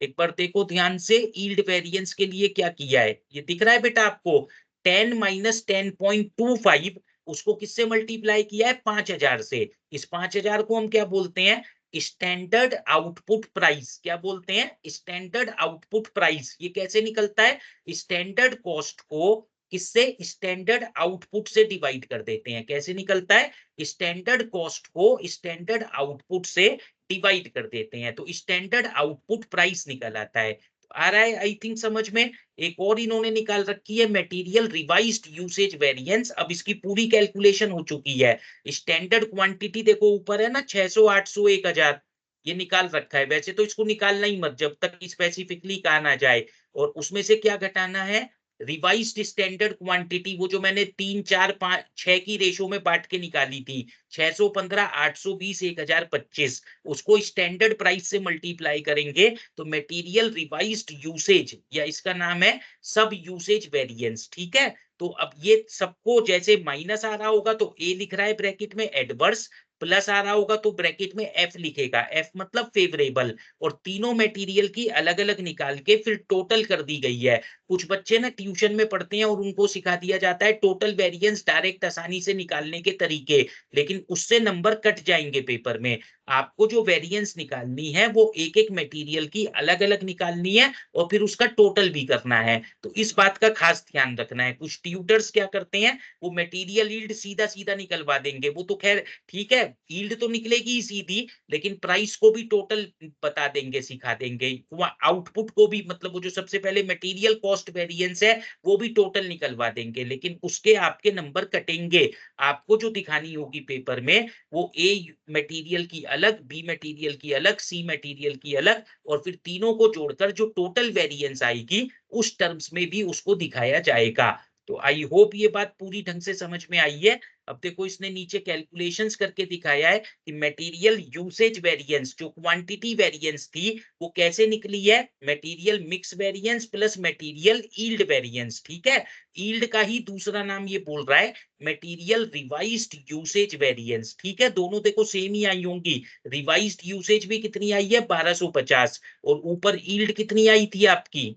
एक बार देखो ध्यान से, यील्ड वेरिएंस के लिए क्या किया है, ये दिख रहा है बेटा आपको? 10 माइनस 10.25, उसको किससे मल्टीप्लाई किया है? 5,000 से। इस 5,000 को हम क्या बोलते हैं? Standard output price. क्या बोलते हैं? Standard output price. ये कैसे निकलता है? स्टैंडर्ड कॉस्ट को किससे? स्टैंडर्ड आउटपुट से डिवाइड कर देते हैं। कैसे निकलता है? स्टैंडर्ड कॉस्ट को स्टैंडर्ड आउटपुट से डिवाइड कर देते हैं, तो स्टैंडर्ड आउटपुट प्राइस निकल आता है। आ रहा है आई थिंक समझ में। एक और इन्होंने निकाल रखी है मटेरियल रिवाइज्ड यूसेज वेरिएंस। अब इसकी पूरी कैलकुलेशन हो चुकी है। स्टैंडर्ड क्वांटिटी देखो ऊपर है ना, 600, 800, 1000, ये निकाल रखा है। वैसे तो इसको निकालना ही मत जब तक स्पेसिफिकली कहा ना जाए। और उसमें से क्या घटाना है, रिवाइज्ड स्टैंडर्ड क्वांटिटी, वो जो मैंने 3, 4, 5, 6 की रेशो में बांट के निकाली थी, 615, 820, 1025, उसको स्टैंडर्ड प्राइस से मल्टीप्लाई करेंगे तो मटेरियल रिवाइज्ड यूसेज, या इसका नाम है सब यूसेज वेरिएंस। ठीक है, तो अब ये सबको जैसे माइनस आ रहा होगा तो ए लिख रहा है ब्रैकेट में एडवर्स, प्लस आ रहा होगा तो ब्रैकेट में एफ लिखेगा, एफ मतलब फेवरेबल। और तीनों मटेरियल की अलग अलग निकाल के फिर टोटल कर दी गई है। कुछ बच्चे ना ट्यूशन में पढ़ते हैं और उनको सिखा दिया जाता है टोटल वेरिएंस डायरेक्ट आसानी से निकालने के तरीके, लेकिन उससे नंबर कट जाएंगे पेपर में। आपको जो वेरिएंस निकालनी है वो एक एक मटेरियल की अलग अलग निकालनी है और फिर उसका टोटल भी करना है। तो इस बात का खास ध्यान रखना है। कुछ ट्यूटर्स क्या करते हैं, वो मटेरियल यील्ड सीधा सीधा निकलवा देंगे, वो तो खैर ठीक है, यील्ड तो निकलेगी ही सीधी, लेकिन प्राइस को भी टोटल बता देंगे, सिखा देंगे। आउटपुट को भी, मतलब वो जो सबसे पहले मटेरियल कॉस्ट वेरिएंस है वो भी टोटल निकलवा देंगे, लेकिन उसके आपके नंबर कटेंगे। आपको जो दिखानी होगी पेपर में वो ए मटेरियल की अलग, बी मटेरियल की अलग, सी मटेरियल की अलग, और फिर तीनों को जोड़कर जो टोटल वेरिएंस आएगी उस टर्म्स में भी उसको दिखाया जाएगा। तो आई होप ये बात पूरी ढंग से समझ में आई है। अब देखो इसने नीचे कैलकुलेशंस करके दिखाया है कि मटेरियल यूसेज वेरिएंस, जो क्वांटिटी वेरिएंस थी वो कैसे निकली है, material mix variance plus material yield variance. ठीक है, यील्ड का ही दूसरा नाम ये बोल रहा है मटेरियल रिवाइज्ड यूसेज वेरिएंस। ठीक है, दोनों देखो सेम ही आई होंगी। रिवाइज्ड यूसेज भी कितनी आई है, 1250, और ऊपर यील्ड कितनी आई थी आपकी,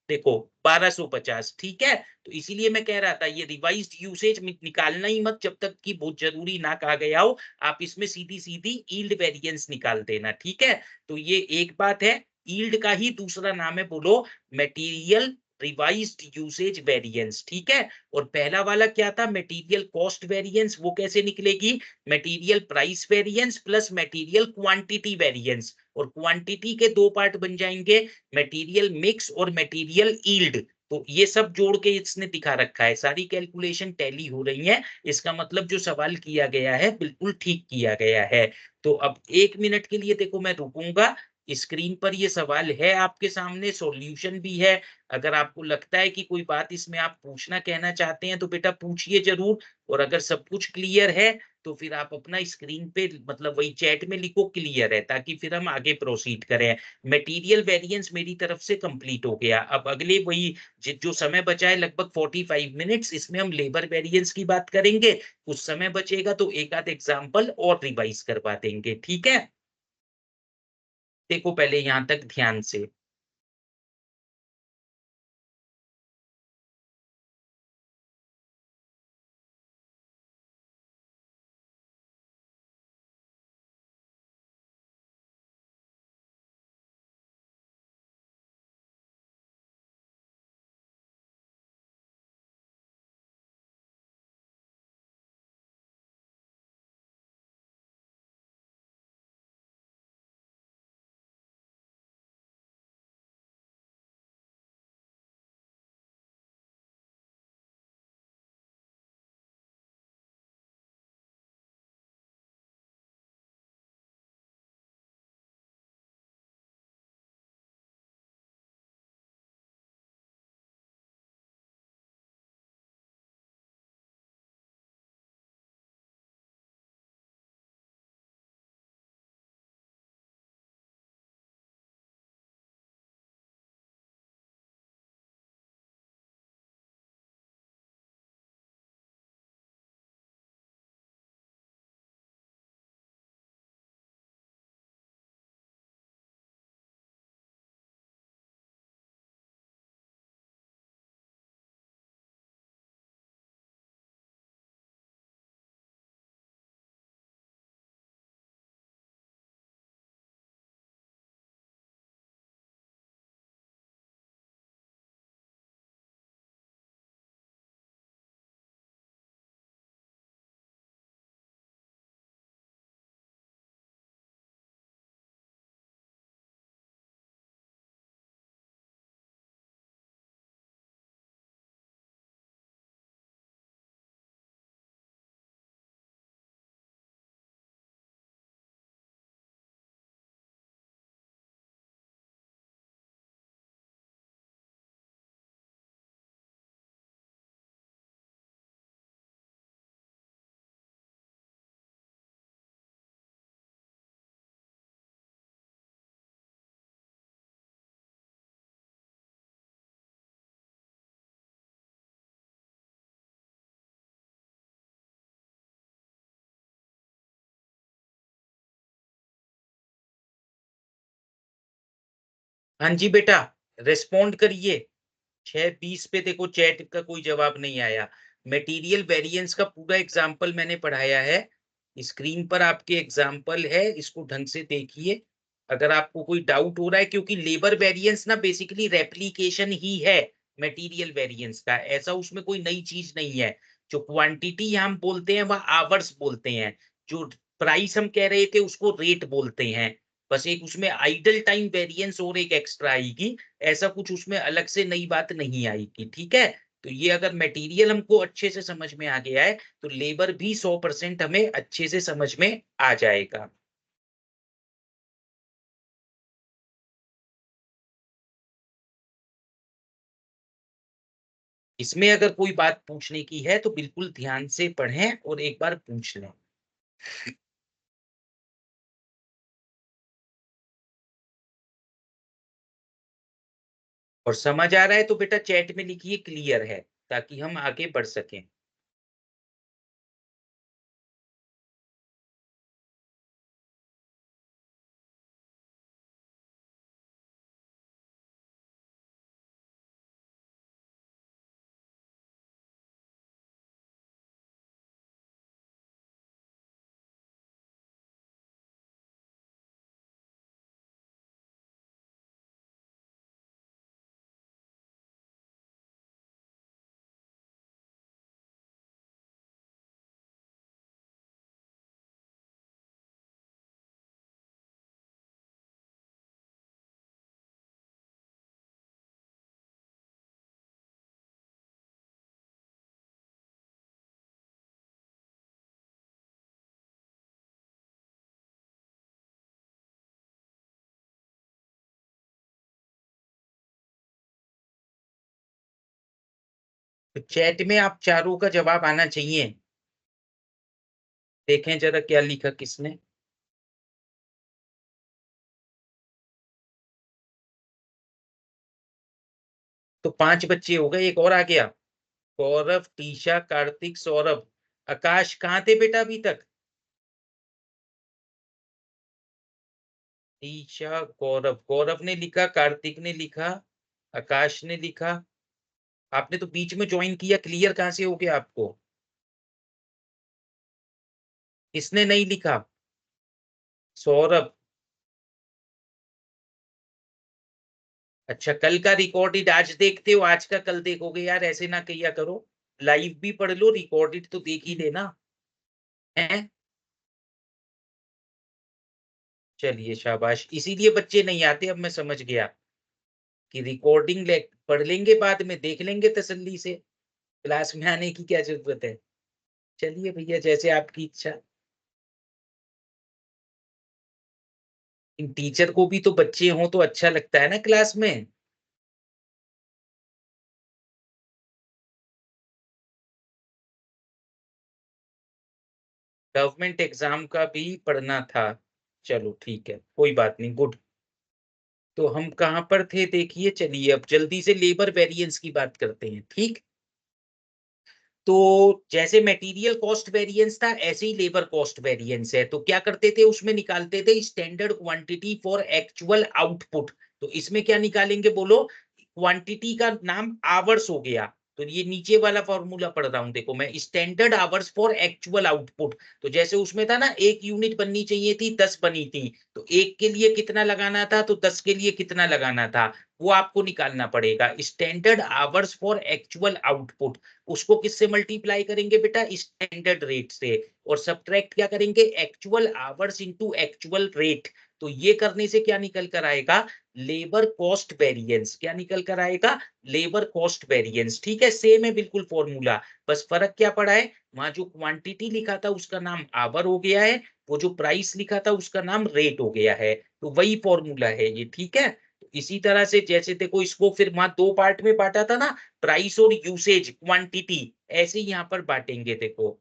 देखो 1250। ठीक है, तो इसीलिए मैं कह रहा था ये रिवाइज्ड यूसेज निकालना ही मत जब तक कि बहुत जरूरी ना कहा गया हो। आप इसमें सीधी सीधी यील्ड वेरिएंस निकाल देना। ठीक है, तो ये एक बात है। यील्ड का ही दूसरा नाम है, बोलो, मटेरियल रिवाइज्ड यूसेज वेरिएंस। ठीक है, और पहला वाला क्या था, मटेरियल कॉस्ट वेरिएंस, वो कैसे निकलेगी, material price variance plus material quantity variance. और क्वांटिटी के दो पार्ट बन जाएंगे, मटेरियल मिक्स और मटेरियल यील्ड। तो ये सब जोड़ के इसने दिखा रखा है, सारी कैलकुलेशन टैली हो रही है। इसका मतलब जो सवाल किया गया है बिल्कुल ठीक किया गया है। तो अब 1 मिनट के लिए देखो मैं रुकूंगा। स्क्रीन पर ये सवाल है आपके सामने, सॉल्यूशन भी है। अगर आपको लगता है कि कोई बात इसमें आप पूछना कहना चाहते हैं तो बेटा पूछिए जरूर। और अगर सब कुछ क्लियर है तो फिर आप अपना स्क्रीन पे, मतलब वही चैट में लिखो क्लियर है, ताकि फिर हम आगे प्रोसीड करें। मटेरियल वेरिएंस मेरी तरफ से कंप्लीट हो गया। अब अगले वही जो समय बचा है लगभग 45 मिनट्स, इसमें हम लेबर वेरिएंस की बात करेंगे। कुछ समय बचेगा तो एक आध एग्जांपल और रिवाइज करवा देंगे। ठीक है, देखो पहले यहां तक ध्यान से। हाँ जी बेटा, रिस्पॉन्ड करिए। 6:20 पे देखो चैट का कोई जवाब नहीं आया। मटेरियल वेरिएंस का पूरा एग्जाम्पल मैंने पढ़ाया है। स्क्रीन पर आपके एग्जाम्पल है, इसको ढंग से देखिए। अगर आपको कोई डाउट हो रहा है, क्योंकि लेबर वेरिएंस ना बेसिकली रेप्लिकेशन ही है मटेरियल वेरिएंस का, ऐसा उसमें कोई नई चीज नहीं है। जो क्वांटिटी हम बोलते हैं वह आवर्स बोलते हैं, जो प्राइस हम कह रहे थे उसको रेट बोलते हैं। बस एक उसमें आइडल टाइम वेरिएंस और एक एक्स्ट्रा आएगी, ऐसा कुछ उसमें अलग से नई बात नहीं आएगी, ठीक है। तो ये अगर मटेरियल हमको अच्छे से समझ में आ गया है, तो लेबर भी 100% हमें अच्छे से समझ में आ जाएगा। इसमें अगर कोई बात पूछने की है तो बिल्कुल ध्यान से पढ़ें और एक बार पूछ लें। और समझ आ रहा है तो बेटा चैट में लिखिए क्लियर है, ताकि हम आगे बढ़ सकें। तो चैट में आप चारों का जवाब आना चाहिए। देखें जरा क्या लिखा किसने। तो 5 बच्चे हो गए, एक और आ गया। गौरव, टीशा, कार्तिक, सौरभ। आकाश कहाँ थे बेटा अभी तक? टीशा, गौरव, गौरव ने लिखा, कार्तिक ने लिखा, आकाश ने लिखा। आपने तो बीच में ज्वाइन किया, क्लियर कहाँ से हो गया आपको? इसने नहीं लिखा। सौरभ। अच्छा, कल का रिकॉर्डेड आज देखते हो, आज का कल देखोगे यार, ऐसे ना किया करो। लाइव भी पढ़ लो, रिकॉर्डेड तो देख ही लेना है। चलिए शाबाश, इसीलिए बच्चे नहीं आते, अब मैं समझ गया कि रिकॉर्डिंग पढ़ लेंगे, बाद में देख लेंगे तसल्ली से, क्लास में आने की क्या जरूरत है। चलिए भैया, जैसे आपकी इच्छा। इन टीचर को भी तो बच्चे हों तो अच्छा लगता है ना क्लास में। गवर्नमेंट एग्जाम का भी पढ़ना था। चलो ठीक है, कोई बात नहीं, गुड। तो हम कहाँ पर थे देखिए, चलिए अब जल्दी से लेबर वेरिएंस की बात करते हैं, ठीक। तो जैसे मटेरियल कॉस्ट वेरिएंस था, ऐसे ही लेबर कॉस्ट वेरिएंस है। तो क्या करते थे, उसमें निकालते थे standard quantity for actual output. तो इसमें क्या निकालेंगे बोलो? क्वांटिटी का नाम आवर्स हो गया। तो ये नीचे वाला फॉर्मूला पढ़ रहा हूं, देखो मैं, standard hours for actual output. तो जैसे उसमें था ना, 1 यूनिट बननी चाहिए थी, 10 बनी थी। तो 1 के लिए कितना लगाना था, तो 10 के लिए कितना लगाना था, वो आपको निकालना पड़ेगा। Standard hours for actual output, उसको किससे मल्टीप्लाई करेंगे बेटा? स्टैंडर्ड रेट से। और सब्ट्रैक्ट क्या करेंगे? Actual hours into actual rate. तो ये करने से क्या निकल कर आएगा? Labour cost variance. क्या निकल कर आएगा? Labour cost variance. ठीक है, सेम है बिल्कुल फॉर्मूला। बस फर्क क्या पड़ा है? वहां जो क्वांटिटी लिखा था उसका नाम आवर हो गया है, वो जो प्राइस लिखा था उसका नाम रेट हो गया है। तो वही फॉर्मूला है ये, ठीक है। तो इसी तरह से जैसे देखो, इसको फिर वहां 2 पार्ट में बांटा था ना, प्राइस और यूसेज क्वांटिटी, ऐसे ही यहाँ पर बांटेंगे देखो।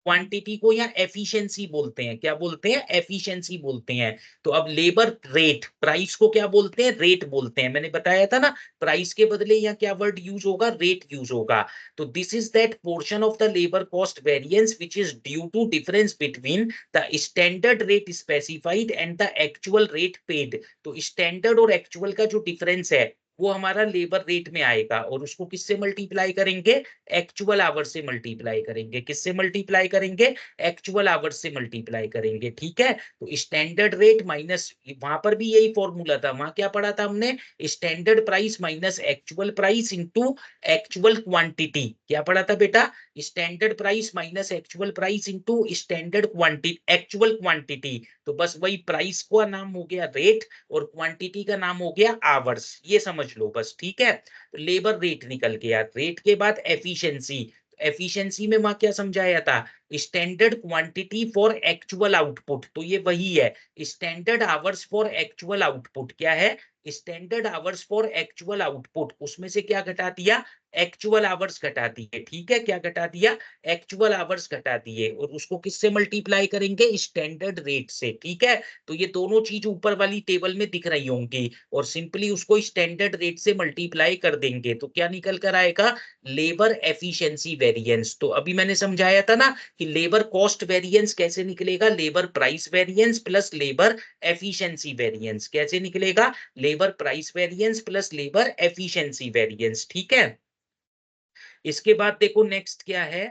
क्वांटिटी को यहाँ एफिशिएंसी बोलते हैं। क्या बोलते हैं? एफिशिएंसी बोलते हैं। तो अब लेबर रेट, प्राइस को क्या बोलते हैं? रेट बोलते हैं। मैंने बताया था ना, प्राइस के बदले यहाँ क्या वर्ड यूज होगा? रेट यूज होगा। तो this is that portion of the labour cost variance which is due to difference between the standard rate specified and the actual rate paid. तो स्टैंडर्ड और एक्चुअल का जो डिफरेंस है वो हमारा लेबर रेट में आएगा, और उसको किससे मल्टीप्लाई करेंगे? एक्चुअल आवर्स से मल्टीप्लाई करेंगे। किससे मल्टीप्लाई करेंगे? एक्चुअल आवर्स से मल्टीप्लाई करेंगे। ठीक है, तो स्टैंडर्ड रेट माइनस, वहां पर भी यही फॉर्मूला था। वहां क्या पढ़ा था हमने? Standard price minus actual price into actual quantity. क्या पढ़ा था बेटा? Standard price minus actual price into standard quantity, actual quantity. तो बस वही, प्राइस का नाम हो गया रेट और क्वांटिटी का नाम हो गया आवर्स। ये समझ लो बस। ठीक है, तो लेबर रेट निकल गया। रेट के बाद एफिशिएंसी। एफिशिएंसी में वहां क्या समझाया था? Standard quantity for actual output. तो ये वही है, standard hours for actual output. क्या है? Standard hours for actual output. उसमें से क्या घटा दिया? एक्चुअल आवर्स घटा दिए। ठीक है, क्या घटा दिया? एक्चुअल आवर्स घटा दिए, और उसको किससे मल्टीप्लाई करेंगे? स्टैंडर्ड रेट से। ठीक है, तो ये दोनों चीज ऊपर वाली टेबल में दिख रही होंगी, और सिंपली उसको स्टैंडर्ड रेट से मल्टीप्लाई कर देंगे तो क्या निकल कर आएगा? Labour efficiency variance. तो अभी मैंने समझाया था ना कि लेबर कॉस्ट वेरिएंस कैसे निकलेगा? Labour price variance plus labour efficiency variance. कैसे निकलेगा? Labour price variance plus labour efficiency variance. ठीक है, इसके बाद देखो नेक्स्ट क्या है?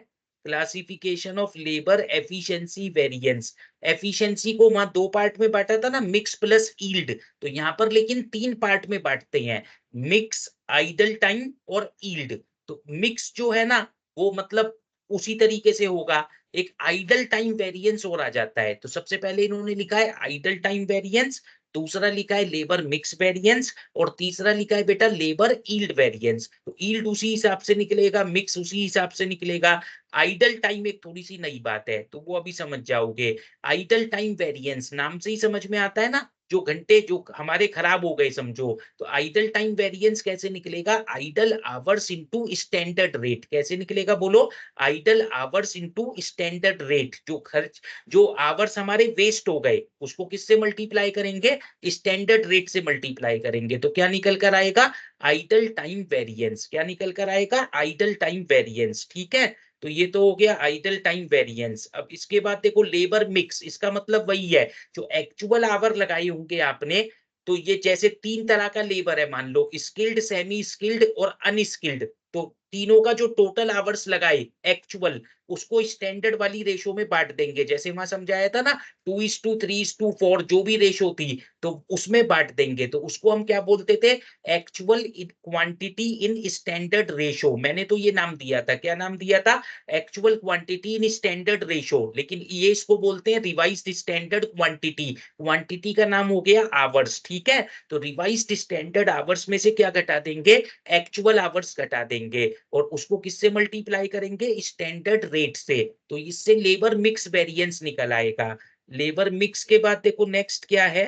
Classification of labour efficiency variance. Efficiency को वहां दो पार्ट में बांटा था ना, मिक्स प्लस ईल्ड। तो यहाँ पर लेकिन तीन पार्ट में बांटते हैं, मिक्स, आइडल टाइम और ईल्ड। तो मिक्स जो है ना, वो मतलब उसी तरीके से होगा। एक आइडल टाइम वेरिएंस और आ जाता है। तो सबसे पहले इन्होंने लिखा है आइडल टाइम वेरिएंस, दूसरा लिखा है लेबर मिक्स वेरिएंस, और तीसरा लिखा है बेटा लेबर ईल्ड वेरिएंस। तो ईल्ड उसी हिसाब से निकलेगा, मिक्स उसी हिसाब से निकलेगा। आइडल टाइम एक थोड़ी सी नई बात है, तो वो अभी समझ जाओगे। आइडल टाइम वेरिएंस नाम से ही समझ में आता है ना, जो घंटे जो हमारे खराब हो गए समझो। तो आइडल टाइम वेरिएंस कैसे निकलेगा? Idle hours into standard rate. कैसे निकलेगा बोलो? Idle hours into standard rate. जो खर्च, जो आवर्स हमारे वेस्ट हो गए उसको किससे मल्टीप्लाई करेंगे? स्टैंडर्ड रेट से मल्टीप्लाई करेंगे। तो क्या निकल कर आएगा? Idol time variance. क्या निकल कर आएगा? Idol time variance. ठीक है, तो ये तो हो गया आइडल टाइम वेरिएंस। अब इसके बाद देखो लेबर मिक्स। इसका मतलब वही है, जो एक्चुअल आवर लगाए होंगे आपने, तो ये जैसे तीन तरह का लेबर है, मान लो स्किल्ड, सेमी स्किल्ड और अनस्किल्ड। तो तीनों का जो टोटल आवर्स लगाए एक्चुअल, उसको स्टैंडर्ड वाली रेशो में बांट देंगे। जैसे वहां समझाया था ना, 2:3:4 जो भी रेशो थी, तो उसमें बांट देंगे। तो उसको हम क्या बोलते थे? Actual quantity in standard ratio. मैंने तो ये नाम दिया था। क्या नाम दिया था? Actual quantity in standard ratio. लेकिन ये इसको बोलते हैं रिवाइज्ड स्टैंडर्ड क्वांटिटी। क्वांटिटी का नाम हो गया आवर्स। ठीक है, तो रिवाइज्ड स्टैंडर्ड आवर्स में से क्या घटा देंगे? एक्चुअल आवर्स घटा देंगे, और उसको किससे मल्टीप्लाई करेंगे? स्टैंडर्ड रेट से। तो इससे लेबर मिक्स वेरिएंस निकल आएगा। लेबर मिक्स के बाद देखो नेक्स्ट क्या है?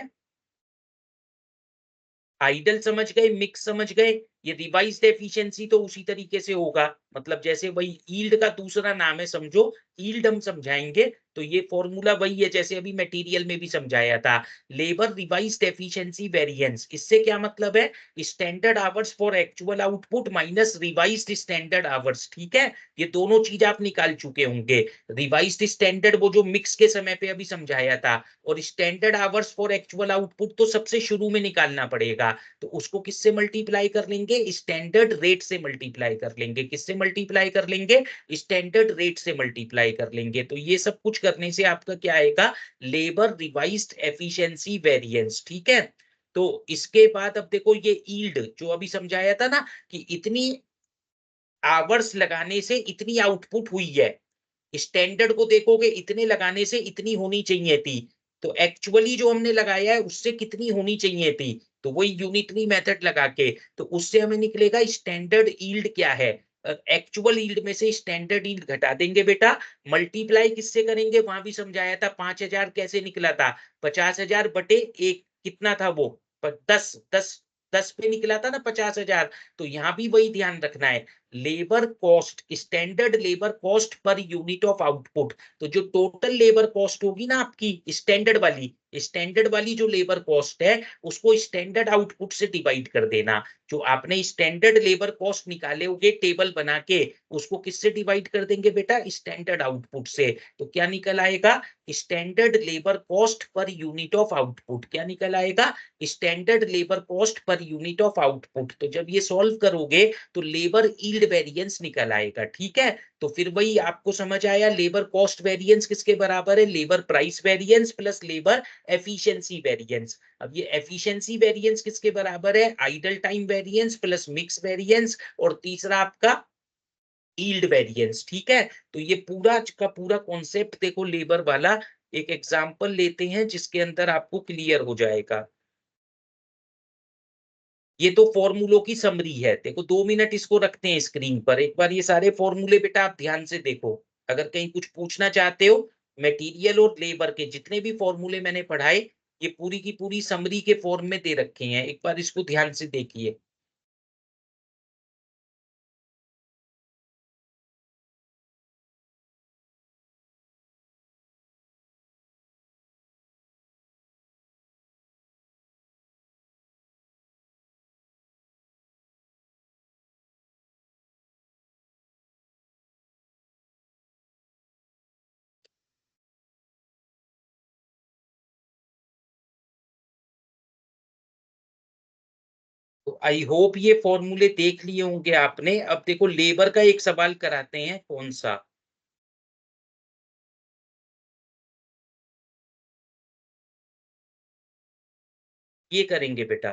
आइडल समझ गए, मिक्स समझ गए। ये रिवाइज्ड एफिशिएंसी तो उसी तरीके से होगा, मतलब जैसे वही ईल्ड का दूसरा नाम है समझो, ईल्ड हम समझाएंगे। तो ये फॉर्मूला वही है जैसे अभी मटेरियल में भी समझाया था। लेबर रिवाइज्ड एफिशिएंसी वेरिएंस, इससे क्या मतलब है? Standard hours for actual output minus revised standard hours. ठीक है, ये दोनों चीज आप निकाल चुके होंगे। रिवाइज्ड स्टैंडर्ड वो जो मिक्स के समय पे अभी समझाया था, और standard hours for actual output तो सबसे शुरू में निकालना पड़ेगा। तो उसको किससे मल्टीप्लाई कर लेंगे? स्टैंडर्ड रेट से मल्टीप्लाई कर लेंगे। किससे मल्टीप्लाई कर लेंगे? स्टैंडर्ड रेट से मल्टीप्लाई कर लेंगे। तो ये सब कुछ करने से आपका क्या आएगा? Labour revised efficiency variance. ठीक है, तो इसके बाद अब देखो ये ईल्ड जो अभी समझाया था ना, कि इतनी आवर्स लगाने से इतनी आउटपुट हुई है। स्टैंडर्ड को देखोगे, इतने लगाने से इतनी होनी चाहिए थी, तो एक्चुअली जो हमने लगाया है उससे कितनी होनी चाहिए थी? तो वही यूनिटरी मेथड लगा के, तो उससे हमें निकलेगा स्टैंडर्ड यील्ड क्या है। एक्चुअल यील्ड में से स्टैंडर्ड यील्ड घटा देंगे बेटा। मल्टीप्लाई किससे करेंगे? वहां भी समझाया था। 5,000 कैसे निकला था? 50,000 बटे एक, कितना था वो? 10 10 10 पे निकला था ना 50,000। तो यहाँ भी वही ध्यान रखना है, labour cost, standard labour cost per unit of output. तो जो टोटल लेबर कॉस्ट होगी ना आपकी स्टैंडर्ड वाली जो लेबर कॉस्ट है उसको स्टैंडर्ड आउटपुट से डिवाइड कर देना। जो आपने स्टैंडर्ड लेबर कॉस्ट निकाले होगे टेबल बना के, उसको किससे डिवाइड कर देंगे बेटा? स्टैंडर्ड आउटपुट से। तो क्या निकल आएगा? Standard labour cost per unit of output. क्या निकल आएगा? Standard labour cost per unit of output. तो जब ये सॉल्व करोगे तो लेबर यील्ड वेरिएंस निकल आएगा। ठीक है, तो फिर वही आपको समझ आया, लेबर कॉस्ट वेरिएंस किसके बराबर है? Labour price variance plus labour efficiency variance. अब ये एफिशिएंसी वेरिएंस किसके बराबर है? Idol time variance plus mix variance, और तीसरा आपका यील्ड वेरिएंस। ठीक है, तो ये पूरा का पूरा कॉन्सेप्ट देखो लेबर वाला, एक एग्जांपल लेते हैं जिसके अंदर आपको क्लियर हो जाएगा। ये तो फॉर्मूलों की समरी है। देखो 2 मिनट इसको रखते हैं स्क्रीन पर, एक बार ये सारे फॉर्मूले बेटा आप ध्यान से देखो। अगर कहीं कुछ पूछना चाहते हो, मटेरियल और लेबर के जितने भी फॉर्मूले मैंने पढ़ाए, ये पूरी की पूरी समरी के फॉर्म में दे रखे हैं। एक बार इसको ध्यान से देखिए। तो आई होप ये फॉर्मूले देख लिए होंगे आपने। अब देखो लेबर का एक सवाल कराते हैं, कौन सा? ये करेंगे बेटा।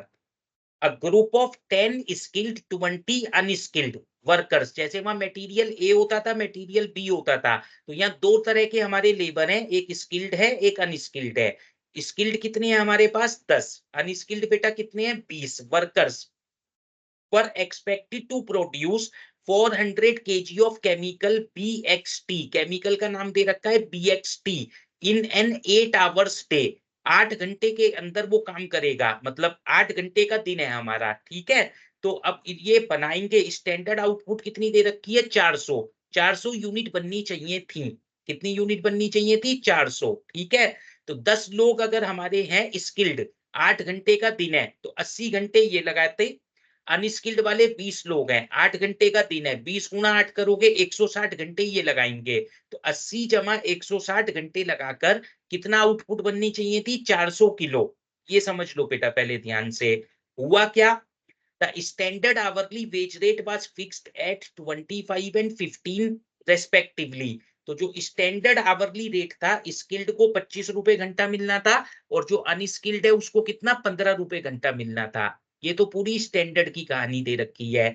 A group of 10 skilled 20 unskilled workers. जैसे वहां मटेरियल ए होता था, मटेरियल बी होता था, तो यहाँ दो तरह के हमारे लेबर हैं, एक स्किल्ड है एक अनस्किल्ड है। स्किल्ड कितने हैं हमारे पास? 10। अनस्किल्ड बेटा कितने हैं? 20 workers were expected to produce 400 kg of chemical BXT। Chemical का नाम दे रखा है BXT in an 8 hours day। 8 घंटे के अंदर वो काम करेगा, मतलब 8 घंटे का दिन है हमारा। ठीक है, तो अब ये बनाएंगे। स्टैंडर्ड आउटपुट कितनी दे रखी है? 400। 400 यूनिट बननी चाहिए थी। कितनी यूनिट बननी चाहिए थी? 400। ठीक है, तो 10 लोग अगर हमारे हैं स्किल्ड, 8 घंटे का दिन है, तो 80 घंटे ये लगाते। अनस्किल्ड वाले 20 लोग हैं, 8 घंटे का दिन है, 20 गुना 8 करोगे 160 घंटे ये लगाएंगे। तो 80 जमा 160 घंटे लगाकर कितना आउटपुट बननी चाहिए थी? 400 किलो। ये समझ लो बेटा पहले ध्यान से। हुआ क्या? The standard hourly wage rate was fixed at 25 and 15 respectively. तो जो स्टैंडर्ड आवरली रेट था, स्किल्ड को 25 रुपए घंटा मिलना था, और जो अनस्किल्ड है उसको कितना? 15 रुपए घंटा मिलना था। ये तो पूरी स्टैंडर्ड की कहानी दे रखी है।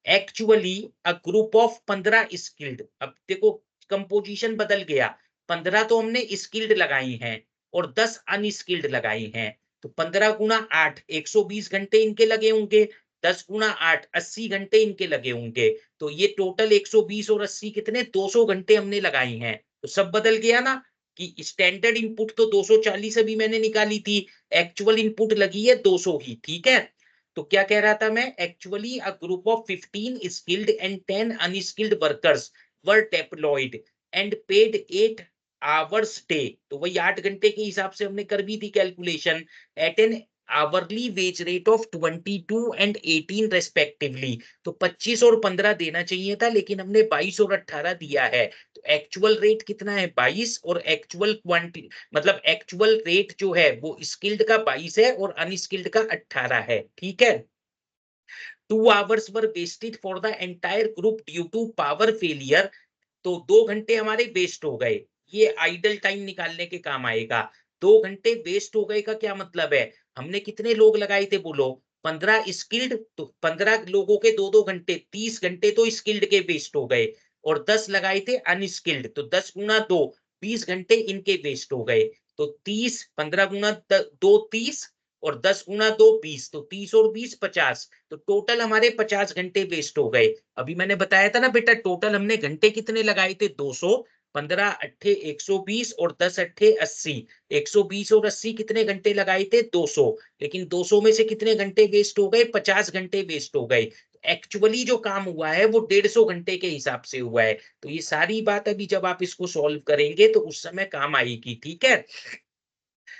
Actually a group of 15 skilled. अब देखो कंपोजिशन बदल गया। 15 तो हमने स्किल्ड लगाई हैं और 10 अनस्किल्ड लगाई हैं। तो 15 गुना 8 120 घंटे इनके लगे होंगे, 10 गुना 8 80 घंटे इनके लगे होंगे। तो ये टोटल 120 और 80 कितने? 200 घंटे हमने लगाई हैं। तो सब बदल गया ना, कि स्टैंडर्ड इनपुट तो 240 अभी मैंने निकाली थी, एक्चुअल इनपुट लगी है 200 ही। ठीक है, तो क्या कह रहा था मैं? Actually a group of 15 skilled and 10 unskilled workers were deployed and paid 8 hours day. तो वही 8 घंटे के हिसाब से हमने कर दी थी calculation. At an hourly wage rate of 22 and 18 respectively. तो 25 और 15 देना चाहिए था, लेकिन हमने 22 और 18 दिया है। तो एक्चुअल रेट कितना है? 22, और एक्चुअल क्वांटिटी मतलब एक्चुअल रेट जो है वो स्किल्ड का 22 है और अनस्किल्ड का 18 है। ठीक है, 2 hours were wasted for the entire group due to power failure. तो 2 घंटे हमारे वेस्ट हो गए। ये आइडल टाइम निकालने के काम आएगा। 2 घंटे वेस्ट हो गए का क्या मतलब है? हमने कितने लोग लगाए थे बोलो? 15 स्किल्ड, तो 15 लोगों के 2-2 घंटे, 30 घंटे तो स्किल्ड के वेस्ट हो गए, और 10 लगाए थे अनस्किल्ड, तो 10 गुना 2 20 घंटे इनके वेस्ट हो गए। तो 30, 15 गुना 2 30, और 10 गुना 2 20, तो 30 और 20 50। तो टोटल हमारे 50 घंटे वेस्ट हो गए। अभी मैंने बताया था ना बेटा, टोटल हमने घंटे कितने लगाए थे? 200। 15 अट्ठे 120 और 10 अट्ठे 80। 120 और 80 कितने घंटे लगाए थे? 200। लेकिन 200 में से कितने घंटे वेस्ट हो गए? 50 घंटे वेस्ट हो गए। एक्चुअली जो काम हुआ है वो 150 घंटे के हिसाब से हुआ है। तो ये सारी बात अभी जब आप इसको सॉल्व करेंगे तो उस समय काम आएगी, ठीक है।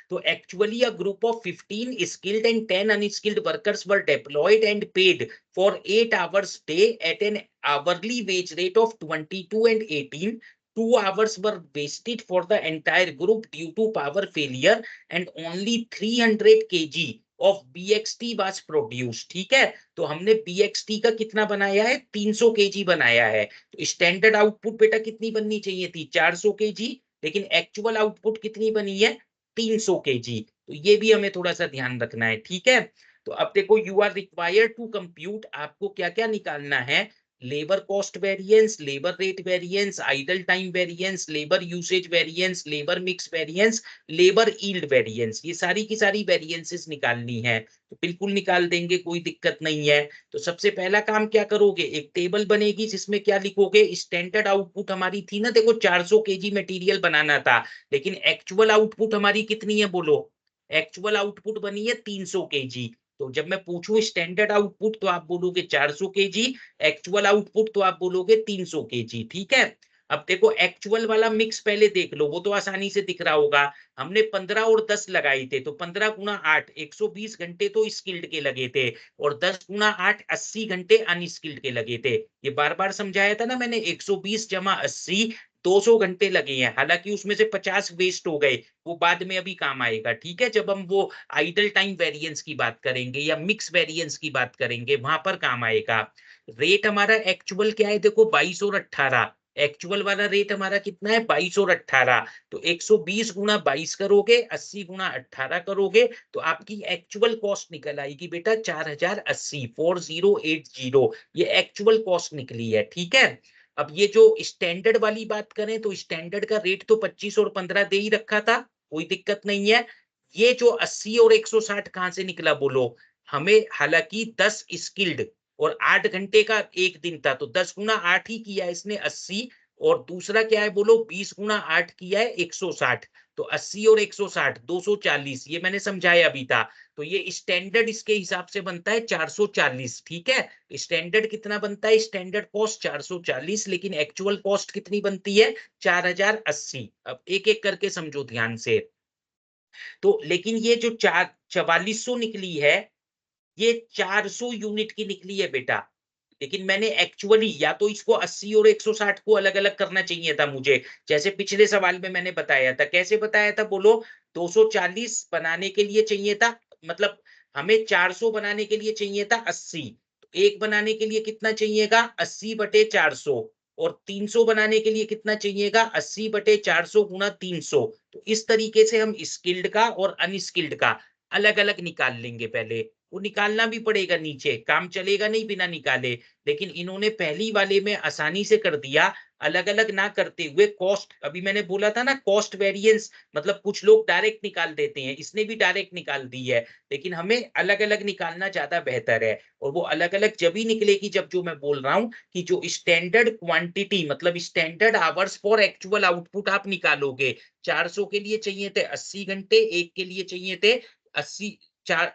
So actually a group of 15 skilled and 10 unskilled workers were deployed and paid for 8 hours day at an hourly wage rate of 22 and 18. 2 hours were wasted for the entire group due to power failure and only 300 kg of BXT was produced. ठीक है, तो हमने BXT का कितना बनाया है, 300 kg बनाया है। तो स्टैंडर्ड आउटपुट बेटा कितनी बननी चाहिए थी, 400 kg, लेकिन एक्चुअल आउटपुट कितनी बनी है, 300 kg। तो ये भी हमें थोड़ा सा ध्यान रखना है, ठीक है। तो अब देखो, you are required to compute, आपको क्या क्या निकालना है, labour cost variance, labour rate variance, idle time variance, labour usage variance, labour mix variance, labour yield variance, ये सारी की सारी वेरिएंसेस निकालनी है। तो बिल्कुल निकाल देंगे, कोई दिक्कत नहीं है। तो सबसे पहला काम क्या करोगे, एक टेबल बनेगी जिसमें क्या लिखोगे, स्टैंडर्ड आउटपुट हमारी थी ना, देखो 400 kg मटेरियल बनाना था, लेकिन एक्चुअल आउटपुट हमारी कितनी है, बोलो। एक्चुअल आउटपुट बनी है 300 kg। तो जब मैं पूछूं स्टैंडर्ड आउटपुट तो आप बोलोगे 400 kg, एक्चुअल आउटपुट तो आप बोलोगे 300 kg, ठीक है। अब देखो एक्चुअल वाला मिक्स पहले देख लो, वो तो आसानी से दिख रहा होगा। हमने 15 और 10 लगाए थे, तो 15 गुना 8 120 घंटे तो स्किल्ड के लगे थे, और 10 गुना 8 80 घंटे अनस्किल्ड के लगे थे। ये बार बार समझाया था ना मैंने, 120 जमा 80, 200 घंटे लगे हैं। हालांकि उसमें से 50 वेस्ट हो गए, वो बाद में अभी काम आएगा, ठीक है, जब हम वो आइडल टाइम वेरिएंस की बात करेंगे या मिक्स वेरिएंस की बात करेंगे, वहां पर काम आएगा। रेट हमारा एक्चुअल क्या है, देखो 22 और 18, एक्चुअल वाला रेट हमारा कितना है, 22 और 18। तो 120 गुना 22 करोगे, 80 गुना 18 करोगे, तो आपकी एक्चुअल कॉस्ट निकल आएगी बेटा 4080, 4080, ये एक्चुअल कॉस्ट निकली है, ठीक है। अब ये जो स्टैंडर्ड वाली बात करें तो स्टैंडर्ड का रेट तो 25 और 15 दे ही रखा था, कोई दिक्कत नहीं है। ये जो 80 और 160 कहां से निकला, बोलो। हमें हालांकि 10 स्किल्ड और 8 घंटे का एक दिन था, तो 10 गुना 8 ही किया इसने 80, और दूसरा क्या है, बोलो 20 गुना 8 किया है 160। तो 80 और 160 240, ये मैंने समझाया अभी था। तो ये स्टैंडर्ड इसके हिसाब से बनता है 440, ठीक है। स्टैंडर्ड कितना बनता है, स्टैंडर्ड कॉस्ट 440, लेकिन एक्चुअल कॉस्ट कितनी बनती है, 4080। अब एक एक करके समझो ध्यान से। तो लेकिन ये जो 4400 निकली है, ये 400 यूनिट की निकली है बेटा। लेकिन मैंने एक्चुअली या तो इसको 80 और 160 को अलग अलग करना चाहिए था मुझे, जैसे पिछले सवाल में मैंने बताया था। कैसे बताया था, बोलो। 240 बनाने के लिए चाहिए था, मतलब हमें 400 बनाने के लिए चाहिए था 80, तो एक बनाने के लिए कितना चाहिएगा, 80 बटे 400, और 300 बनाने के लिए कितना चाहिएगा, 80 बटे 400 गुना 300। तो इस तरीके से हम स्किल्ड का और अनस्किल्ड का अलग अलग निकाल लेंगे। पहले वो निकालना भी पड़ेगा, नीचे काम चलेगा नहीं बिना निकाले। लेकिन इन्होंने पहली वाले में आसानी से कर दिया, अलग अलग ना करते हुए। कॉस्ट, अभी मैंने बोला था ना, कॉस्ट वेरिएंस, मतलब कुछ लोग डायरेक्ट निकाल देते हैं, इसने भी डायरेक्ट निकाल दी है, लेकिन हमें अलग अलग निकालना ज्यादा बेहतर है। और वो अलग अलग जब ही निकलेगी जब, जो मैं बोल रहा हूँ कि जो स्टैंडर्ड क्वांटिटी, मतलब standard hours for actual output आप निकालोगे। 400 के लिए चाहिए थे 80 घंटे, एक के लिए चाहिए थे 80,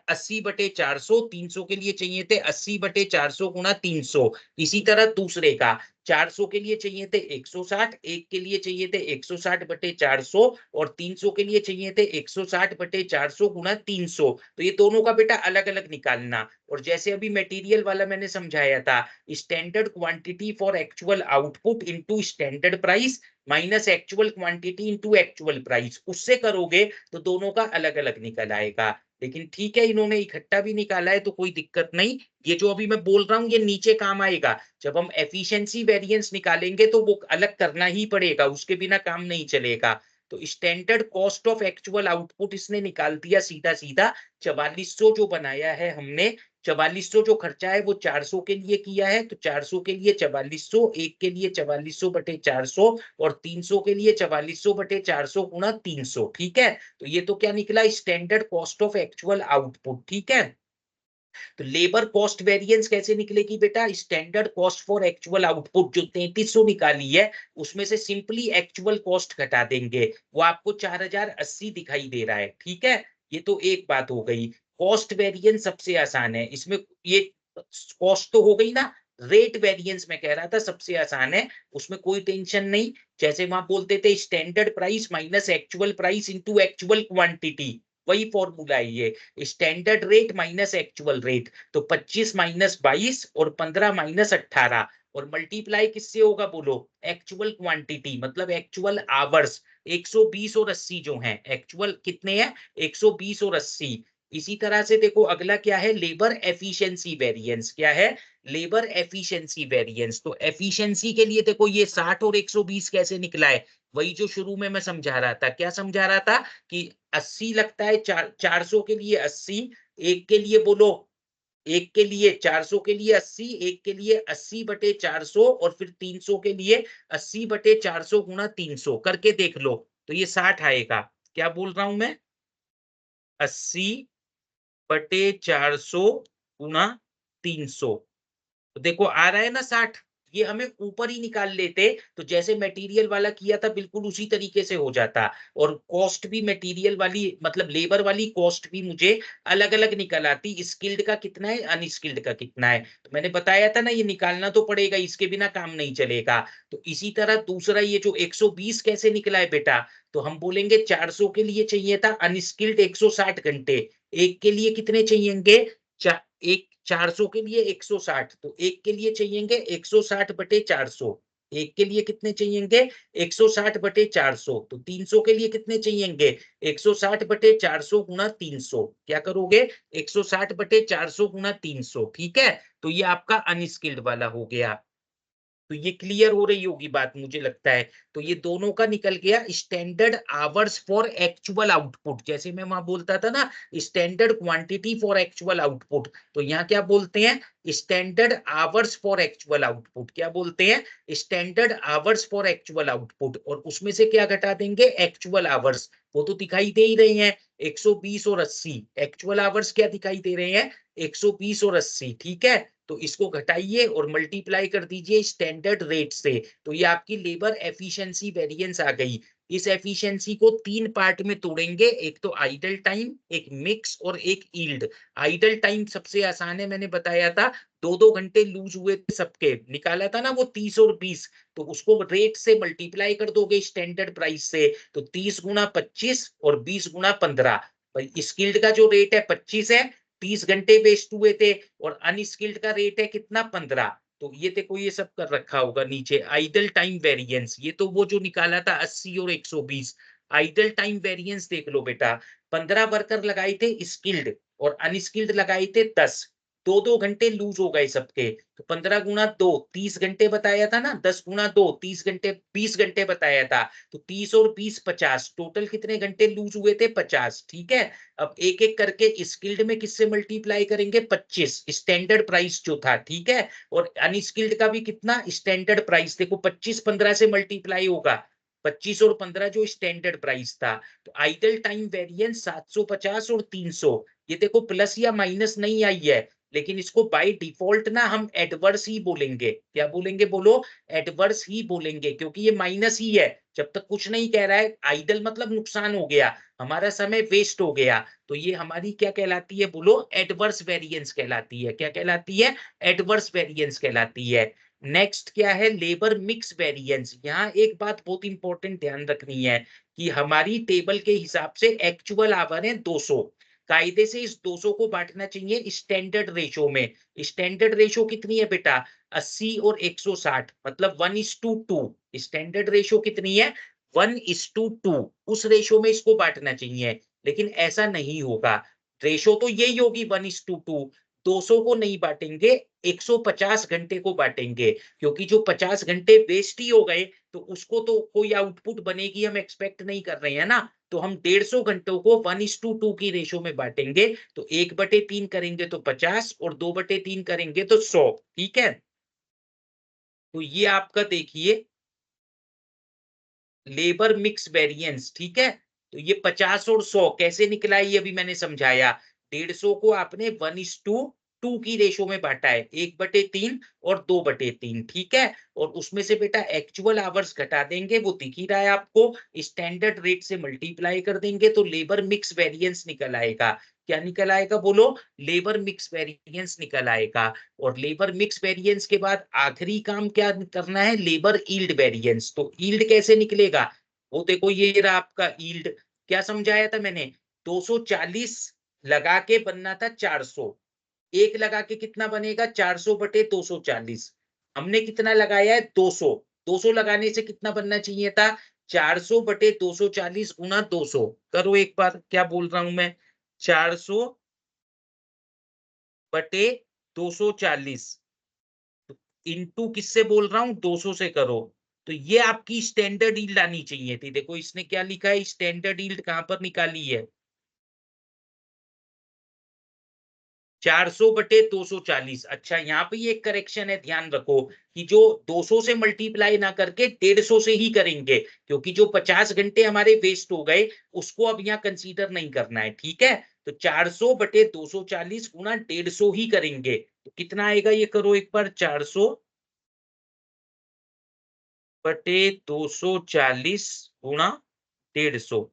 80 बटे 400, 300 के लिए चाहिए थे 80 बटे 400 गुना 300। इसी तरह दूसरे का 400 के लिए चाहिए थे 160, एक के लिए चाहिए थे 160 बटे 400, और 300 के लिए चाहिए थे 160 बटे 400 गुना 300। तो ये दोनों का बेटा अलग अलग निकालना। और जैसे अभी मटेरियल वाला मैंने समझाया था, standard quantity for actual output into standard price minus actual quantity into actual price, उससे करोगे तो दोनों का अलग अलग निकल आएगा। लेकिन ठीक है, इन्होंने इकट्ठा भी निकाला है तो कोई दिक्कत नहीं। ये जो अभी मैं बोल रहा हूँ ये नीचे काम आएगा, जब हम एफिशिएंसी वेरिएंस निकालेंगे तो वो अलग करना ही पड़ेगा, उसके बिना काम नहीं चलेगा। तो standard cost of actual output इसने निकाल दिया सीधा सीधा, 4400 जो बनाया है हमने, 4400 जो खर्चा है वो 400 के लिए किया है, तो 400 के लिए 4400, एक के लिए 4400 बटे 400, और 300 के लिए 4400 बटे 400 गुना 300, ठीक है। तो ये तो क्या निकला, standard cost of actual output, ठीक है। तो लेबर कॉस्ट वेरिएंस कैसे निकलेगी बेटा, standard cost for actual output जो 3300 निकाली है, उसमें से सिंपली एक्चुअल कॉस्ट घटा देंगे, वो आपको 4080 दिखाई दे रहा है, ठीक है। ये तो एक बात हो गई। कॉस्ट वेरिएंस सबसे आसान है इसमें, ये कॉस्ट तो हो गई ना, रेट वेरिएंस मैं कह रहा था सबसे आसान है, उसमें कोई टेंशन नहीं। जैसे वहां बोलते थे standard price minus actual price into actual quantity, वही फॉर्मूला है ये, standard rate minus actual rate. तो 25 माइनस 22 और 15 माइनस 18 और मल्टीप्लाई किससे होगा बोलो, एक्चुअल क्वांटिटी मतलब एक्चुअल आवर्स। 120 और 80 जो हैं, एक्चुअल कितने हैं, 120 और 80। इसी तरह से देखो अगला क्या है, लेबर एफिशिएंसी वेरिएंस। क्या है, लेबर एफिशिएंसी वेरिएंस। तो एफिशिएंसी के लिए देखो ये 60 और 120 कैसे निकला है, वही जो शुरू में मैं समझा रहा था। क्या समझा रहा था कि 80 लगता है, 400 के लिए 80, एक के लिए बोलो, एक के लिए 400 के लिए 80, एक के लिए 80 बटे 400 और फिर 300 के लिए 80 बटे 400 गुना 300 करके देख लो, तो ये 60 आएगा। क्या बोल रहा हूं मैं, 80 बटे 400 गुना 300, तो देखो आ रहा है ना 60। ये हमें ऊपर ही निकाल लेते तो जैसे मटेरियल वाला किया था बिल्कुल उसी तरीके से हो जाता, और कॉस्ट भी मटेरियल वाली मतलब लेबर वाली कॉस्ट भी मुझे अलग अलग निकल आती, स्किल्ड का कितना है अनस्किल्ड का कितना है। तो मैंने बताया था ना ये निकालना तो पड़ेगा, इसके बिना काम नहीं चलेगा। तो इसी तरह दूसरा ये जो 120 कैसे निकला है बेटा, तो हम बोलेंगे 400 के लिए चाहिए था अनस्किल्ड 160 घंटे, एक के लिए कितने चाहिएंगे, एक 400 के लिए 160, तो एक के लिए चाहिएंगे 160 बटे 400, एक के लिए कितने चाहिएंगे 160 बटे 400, तो 300 के लिए कितने चाहिएंगे 160 बटे 400 गुना 300। क्या करोगे 160 बटे 400 गुना 300, ठीक है। तो ये आपका अनस्किल्ड वाला हो गया। तो ये क्लियर हो रही होगी बात मुझे लगता है। तो ये दोनों का निकल गया standard hours for actual output, जैसे मैं वहां बोलता था ना standard quantity for actual output, तो यहाँ क्या बोलते हैं standard hours for actual output. क्या बोलते हैं standard hours for actual output, और उसमें से क्या घटा देंगे एक्चुअल आवर्स, वो तो दिखाई दे ही रहे हैं 120 और 80, एक्चुअल आवर्स क्या दिखाई दे रहे हैं 120 और 80, ठीक है। तो इसको घटाइए और मल्टीप्लाई कर दीजिए स्टैंडर्ड रेट से, तो ये आपकी लेबर एफिशिएंसी वेरिएंस आ गई। इस एफिशिएंसी को तीन पार्ट में तोड़ेंगे, एक तो आइडल टाइम, एक मिक्स और एक यील्ड। आइडल टाइम सबसे आसान है, मैंने बताया था, 2-2 घंटे लूज हुए थे सबके, निकाला था ना वो 30 और 20, तो उसको रेट से मल्टीप्लाई कर दोगे स्टैंडर्ड प्राइस से, तो 30 गुना 25 और 20 गुना 15। स्किल्ड का जो रेट है 25 है, 30 घंटे वेस्ट हुए थे, और अनस्किल्ड का रेट है कितना 15। तो ये देखो ये सब कर रखा होगा नीचे आइडल टाइम वेरिएंस, ये तो वो जो निकाला था 80 और 120। आइडल टाइम वेरिएंस देख लो बेटा, 15 वर्कर लगाए थे स्किल्ड और अनस्किल्ड लगाए थे 10, 2-2 घंटे लूज हो गए सबके, तो 15 गुना 2 30 घंटे बताया था ना, 10 गुना 2 30 घंटे 20 घंटे बताया था, तो 30 और 20 50, टोटल कितने घंटे लूज हुए थे 50, ठीक है। अब एक एक करके स्किल्ड में किससे मल्टीप्लाई करेंगे 25, स्टैंडर्ड प्राइस जो था, ठीक है। और अनस्किल्ड का भी कितना स्टैंडर्ड प्राइस, देखो 25 15 से मल्टीप्लाई होगा, 25 और 15 जो स्टैंडर्ड प्राइस था। तो आइडल टाइम वेरिएंस 750 और 300, ये देखो प्लस या माइनस नहीं आई है, लेकिन इसको बाय डिफॉल्ट ना हम एडवर्स ही बोलेंगे। क्या बोलेंगे बोलो, एडवर्स ही बोलेंगे, क्योंकि ये माइनस ही है, जब तक कुछ नहीं कह रहा है। आइडल मतलब नुकसान हो गया, हमारा समय वेस्ट हो गया, तो ये हमारी क्या कहलाती है बोलो, एडवर्स वेरिएंस कहलाती है। क्या कहलाती है, एडवर्स वेरिएंस कहलाती है। नेक्स्ट क्या है, लेबर मिक्स वेरिएंस। यहाँ एक बात बहुत इंपॉर्टेंट ध्यान रखनी है कि हमारी टेबल के हिसाब से एक्चुअल आवर है 200, कायदे से इस 200 को बांटना चाहिए स्टैंडर्ड रेशो में। स्टैंडर्ड रेशो कितनी है बेटा 80 और 160, मतलब 1:2। स्टैंडर्ड रेशो कितनी है 1:2, उस रेशो में इसको बांटना चाहिए, लेकिन ऐसा नहीं होगा। रेशो तो यही होगी 1:2, 200 को नहीं बांटेंगे, 150 घंटे को बांटेंगे, क्योंकि जो 50 घंटे वेस्ट ही हो गए तो उसको तो कोई आउटपुट बनेगी हम एक्सपेक्ट नहीं कर रहे हैं ना। तो हम 150 घंटों को 1:2 की रेशो में बांटेंगे, तो 1/3 करेंगे तो 50 और 2/3 करेंगे तो 100, ठीक है। तो ये आपका देखिए लेबर मिक्स वेरिएंस, ठीक है। तो ये 50 और 100 कैसे निकला है ये अभी मैंने समझाया। 150 को आपने 1:2 की रेशो में बांटा है, 1/3 और 2/3, ठीक है। और उसमें से बेटा एक्चुअल आवर्स घटा देंगे, वो दिख ही रहा है आपको, स्टैंडर्ड रेट से मल्टीप्लाई कर देंगे तो लेबर मिक्स वेरिएंस निकल आएगा। क्या निकल आएगा बोलो, लेबर मिक्स वेरिएंस निकल आएगा। और लेबर मिक्स वेरिएंस के बाद आखिरी काम क्या करना है, लेबर यील्ड वेरिएंस। तो यील्ड कैसे निकलेगा, वो देखो ये रहा आपका यील्ड। क्या समझाया था मैंने, 240 लगा के बनना था 400, एक लगा के कितना बनेगा 400 बटे 240। हमने कितना लगाया है 200, 200 लगाने से कितना बनना चाहिए था 400 बटे 240 गुना 200। करो एक बार, क्या बोल रहा हूं मैं, 400 बटे 240 इंटू किससे बोल रहा हूं 200 से करो। तो ये आपकी स्टैंडर्ड यील्ड आनी चाहिए थी। देखो इसने क्या लिखा है, स्टैंडर्ड यील्ड कहां पर निकाली है, 400 बटे 240। अच्छा यहाँ पे ये एक करेक्शन है, ध्यान रखो कि जो 200 से मल्टीप्लाई ना करके 150 से ही करेंगे, क्योंकि जो 50 घंटे हमारे वेस्ट हो गए उसको अब यहाँ कंसीडर नहीं करना है, ठीक है। तो 400 बटे 240 गुना 150 ही करेंगे। तो कितना आएगा ये करो एक बार, 400 बटे 240 गुणा 150।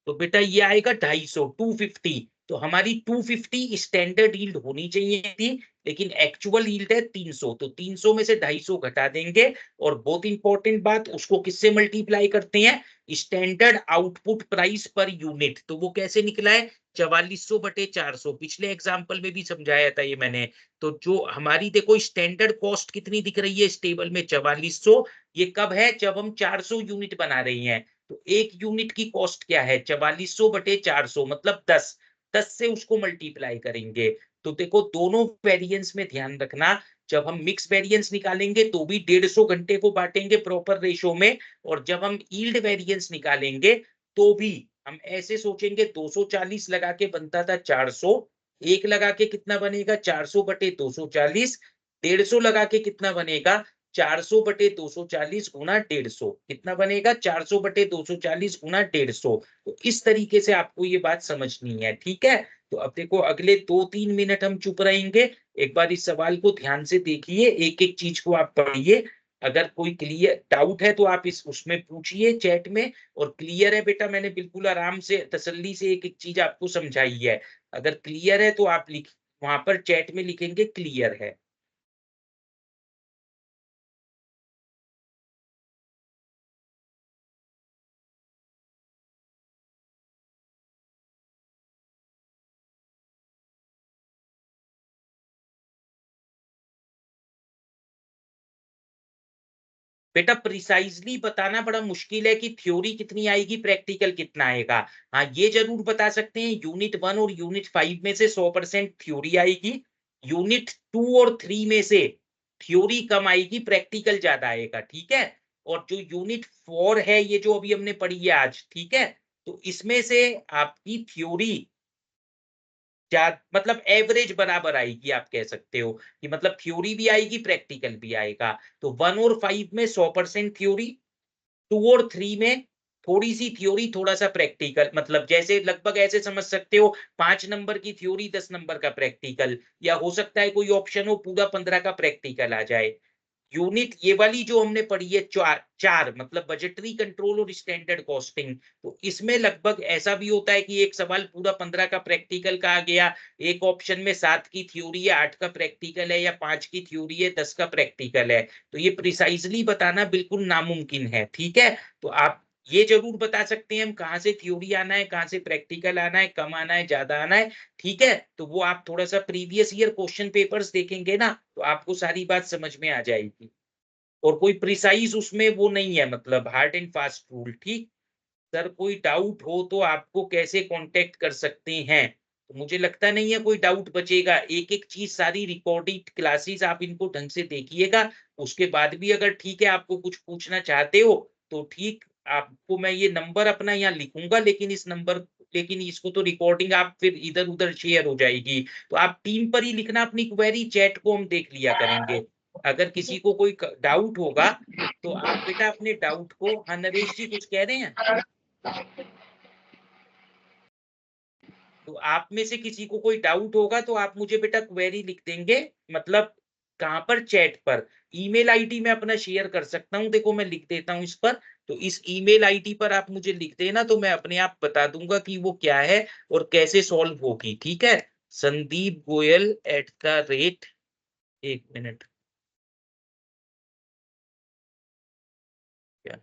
तो बेटा ये आएगा 250, 250। तो हमारी 250 स्टैंडर्ड यील्ड होनी चाहिए थी, लेकिन एक्चुअल यील्ड है 300। तो 300 में से 250 घटा देंगे। और बहुत इंपॉर्टेंट बात, उसको किससे मल्टीप्लाई करते हैं, standard output price per unit. तो वो कैसे निकला है, 4400 बटे 400। पिछले एग्जाम्पल में भी समझाया था ये मैंने। तो जो हमारी देखो स्टैंडर्ड कॉस्ट कितनी दिख रही है इस टेबल में, 4400। ये कब है, जब हम 400 यूनिट बना रही हैं। तो एक यूनिट की कॉस्ट क्या है, 4400 बटे 400 मतलब 10, 10 से उसको मल्टीप्लाई करेंगे। तो देखो दोनों वेरिएंस में ध्यान रखना, जब हम मिक्स वेरिएंस निकालेंगे तो भी 150 घंटे को बांटेंगे प्रॉपर रेशो में, और जब हम यील्ड वेरिएंस निकालेंगे तो भी हम ऐसे सोचेंगे, 240 लगा के बनता था 400, एक लगा के कितना बनेगा 400 बटे 240, 150 लगा के कितना बनेगा 400 बटे 240 गुना 150। कितना बनेगा 400 बटे 240 गुना 150। तो इस तरीके से आपको ये बात समझनी है, ठीक है। तो अब देखो अगले 2-3 मिनट हम चुप रहेंगे, एक बार इस सवाल को ध्यान से देखिए, एक एक चीज को आप पढ़िए। अगर कोई क्लियर डाउट है तो आप इस उसमें पूछिए चैट में। और क्लियर है बेटा, मैंने बिल्कुल आराम से तसल्ली से एक एक चीज आपको समझाई है। अगर क्लियर है तो आप लिख, वहां पर चैट में लिखेंगे क्लियर है। बेटा प्रिसाइजली बताना बड़ा मुश्किल है कि थ्योरी कितनी आएगी प्रैक्टिकल कितना आएगा। हाँ ये जरूर बता सकते हैं, यूनिट 1 और यूनिट 5 में से 100% थ्योरी आएगी, यूनिट 2 और 3 में से थ्योरी कम आएगी, प्रैक्टिकल ज्यादा आएगा, ठीक है। और जो यूनिट 4 है, ये जो अभी हमने पढ़ी है आज, ठीक है, तो इसमें से आपकी थ्योरी मतलब एवरेज बराबर आएगी, आप कह सकते हो कि मतलब थ्योरी भी आएगी प्रैक्टिकल भी आएगा। तो 1 और 5 में 100% थ्योरी, 2 और 3 में थोड़ी सी थ्योरी थोड़ा सा प्रैक्टिकल, मतलब जैसे लगभग ऐसे समझ सकते हो 5 नंबर की थ्योरी 10 नंबर का प्रैक्टिकल, या हो सकता है कोई ऑप्शन हो पूरा 15 का प्रैक्टिकल आ जाए। यूनिट ये वाली जो हमने पढ़ी है चार चार, मतलब बजटरी कंट्रोल और स्टैंडर्ड कॉस्टिंग, तो इसमें लगभग ऐसा भी होता है कि एक सवाल पूरा 15 का प्रैक्टिकल का आ गया, एक ऑप्शन में 7 की थ्योरी है, 8 का प्रैक्टिकल है, या 5 की थ्योरी है, 10 का प्रैक्टिकल है। तो ये प्रिसाइजली बताना बिल्कुल नामुमकिन है, ठीक है। तो आप ये जरूर बता सकते हैं हम कहाँ से थ्योरी आना है, कहाँ से प्रैक्टिकल आना है, कम आना है, ज्यादा आना है, ठीक है। तो वो आप थोड़ा सा प्रीवियस ईयर क्वेश्चन पेपर्स देखेंगे ना, तो आपको सारी बात समझ में आ जाएगी। और कोई प्रिसाइज उसमें वो नहीं है, मतलब हार्ड एंड फास्ट रूल, ठीक। सर कोई डाउट हो तो आपको कैसे कांटेक्ट कर सकते हैं, तो मुझे लगता नहीं है कोई डाउट बचेगा। एक एक चीज सारी रिकॉर्डेड क्लासेस आप इनको ढंग से देखिएगा, उसके बाद भी अगर ठीक है आपको कुछ पूछना चाहते हो तो ठीक, आपको मैं ये नंबर अपना यहाँ लिखूंगा, लेकिन इस नंबर, लेकिन इसको तो रिकॉर्डिंग आप फिर इधर उधर शेयर हो जाएगी। तो आप टीम पर ही लिखना अपनी क्वेरी, चैट को हम देख लिया करेंगे। अगर किसी को कोई डाउट होगा तो आप बेटा अपने डाउट को, हाँ नरेश जी कुछ कह रहे हैं, तो आप में से किसी को कोई डाउट होगा तो आप मुझे बेटा क्वेरी लिख देंगे, मतलब कहां पर, चैट पर। ईमेल आईडी मैं अपना शेयर कर सकता हूं, देखो मैं लिख देता हूं इस पर, तो इस ईमेल आईडी पर आप मुझे लिख देना, तो मैं अपने आप बता दूंगा कि वो क्या है और कैसे सॉल्व होगी। ठीक है, संदीप गोयल @ 1 मिनट, क्या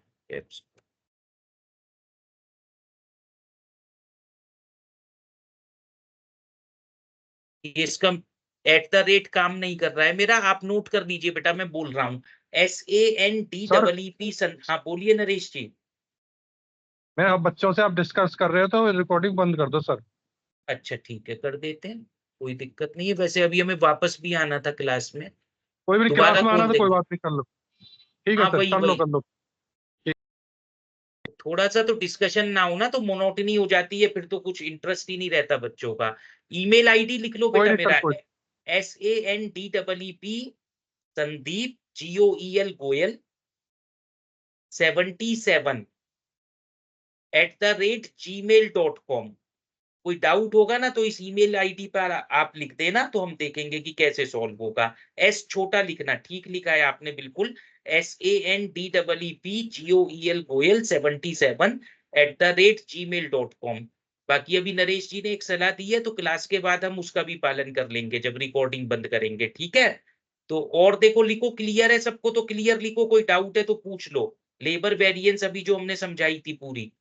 ये इसका @ काम नहीं कर रहा है मेरा, आप नोट कर लीजिए बेटा, मैं बोल रहा हूँ सर SANDEEP। हाँ बोलिए नरेश जी। मैं अब बच्चों से आप डिस्कस कर रहे हो तो रिकॉर्डिंग बंद कर दो सर। अच्छा ठीक है, कर देते हैं, कोई दिक्कत नहीं है। वैसे अभी हमें वापस भी आना था क्लास में, कोई भी दोबारा क्लास में आना खोल तो कोई देंगे। बात नहीं, कर लो। ठीक है हाँ सर, वही कर लो वही, कर लो। थोड़ा सा तो डिस्कशन ना हो ना तो मोनोटनी हो जाती है, फिर तो कुछ इंटरेस्ट ही नहीं रहता बच्चों का। ईमेल आईडी लिख लो कोई बेटा नहीं सर, मेरा, कोई SANDEEP Sandeep GOEL Goyal 77 @gmail.com। कोई डाउट होगा ना तो इस ईमेल आईडी पर आप लिख देना, तो हम देखेंगे कि कैसे सॉल्व होगा। एस छोटा लिखना, ठीक लिखा है आपने बिल्कुल, SANDEEP गोयल 77 @gmail.com। बाकी अभी नरेश जी ने एक सलाह दी है, तो क्लास के बाद हम उसका भी पालन कर लेंगे जब रिकॉर्डिंग बंद करेंगे। ठीक है, तो और देखो लिखो, क्लियर है सबको? तो क्लियर लिखो, कोई डाउट है तो पूछ लो। लेबर वेरिएंस अभी जो हमने समझाई थी पूरी,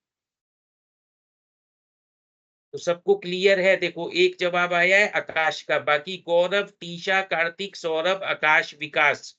तो सबको क्लियर है? देखो एक जवाब आया है आकाश का, बाकी गौरव, टीशा, कार्तिक, सौरभ, आकाश, विकास,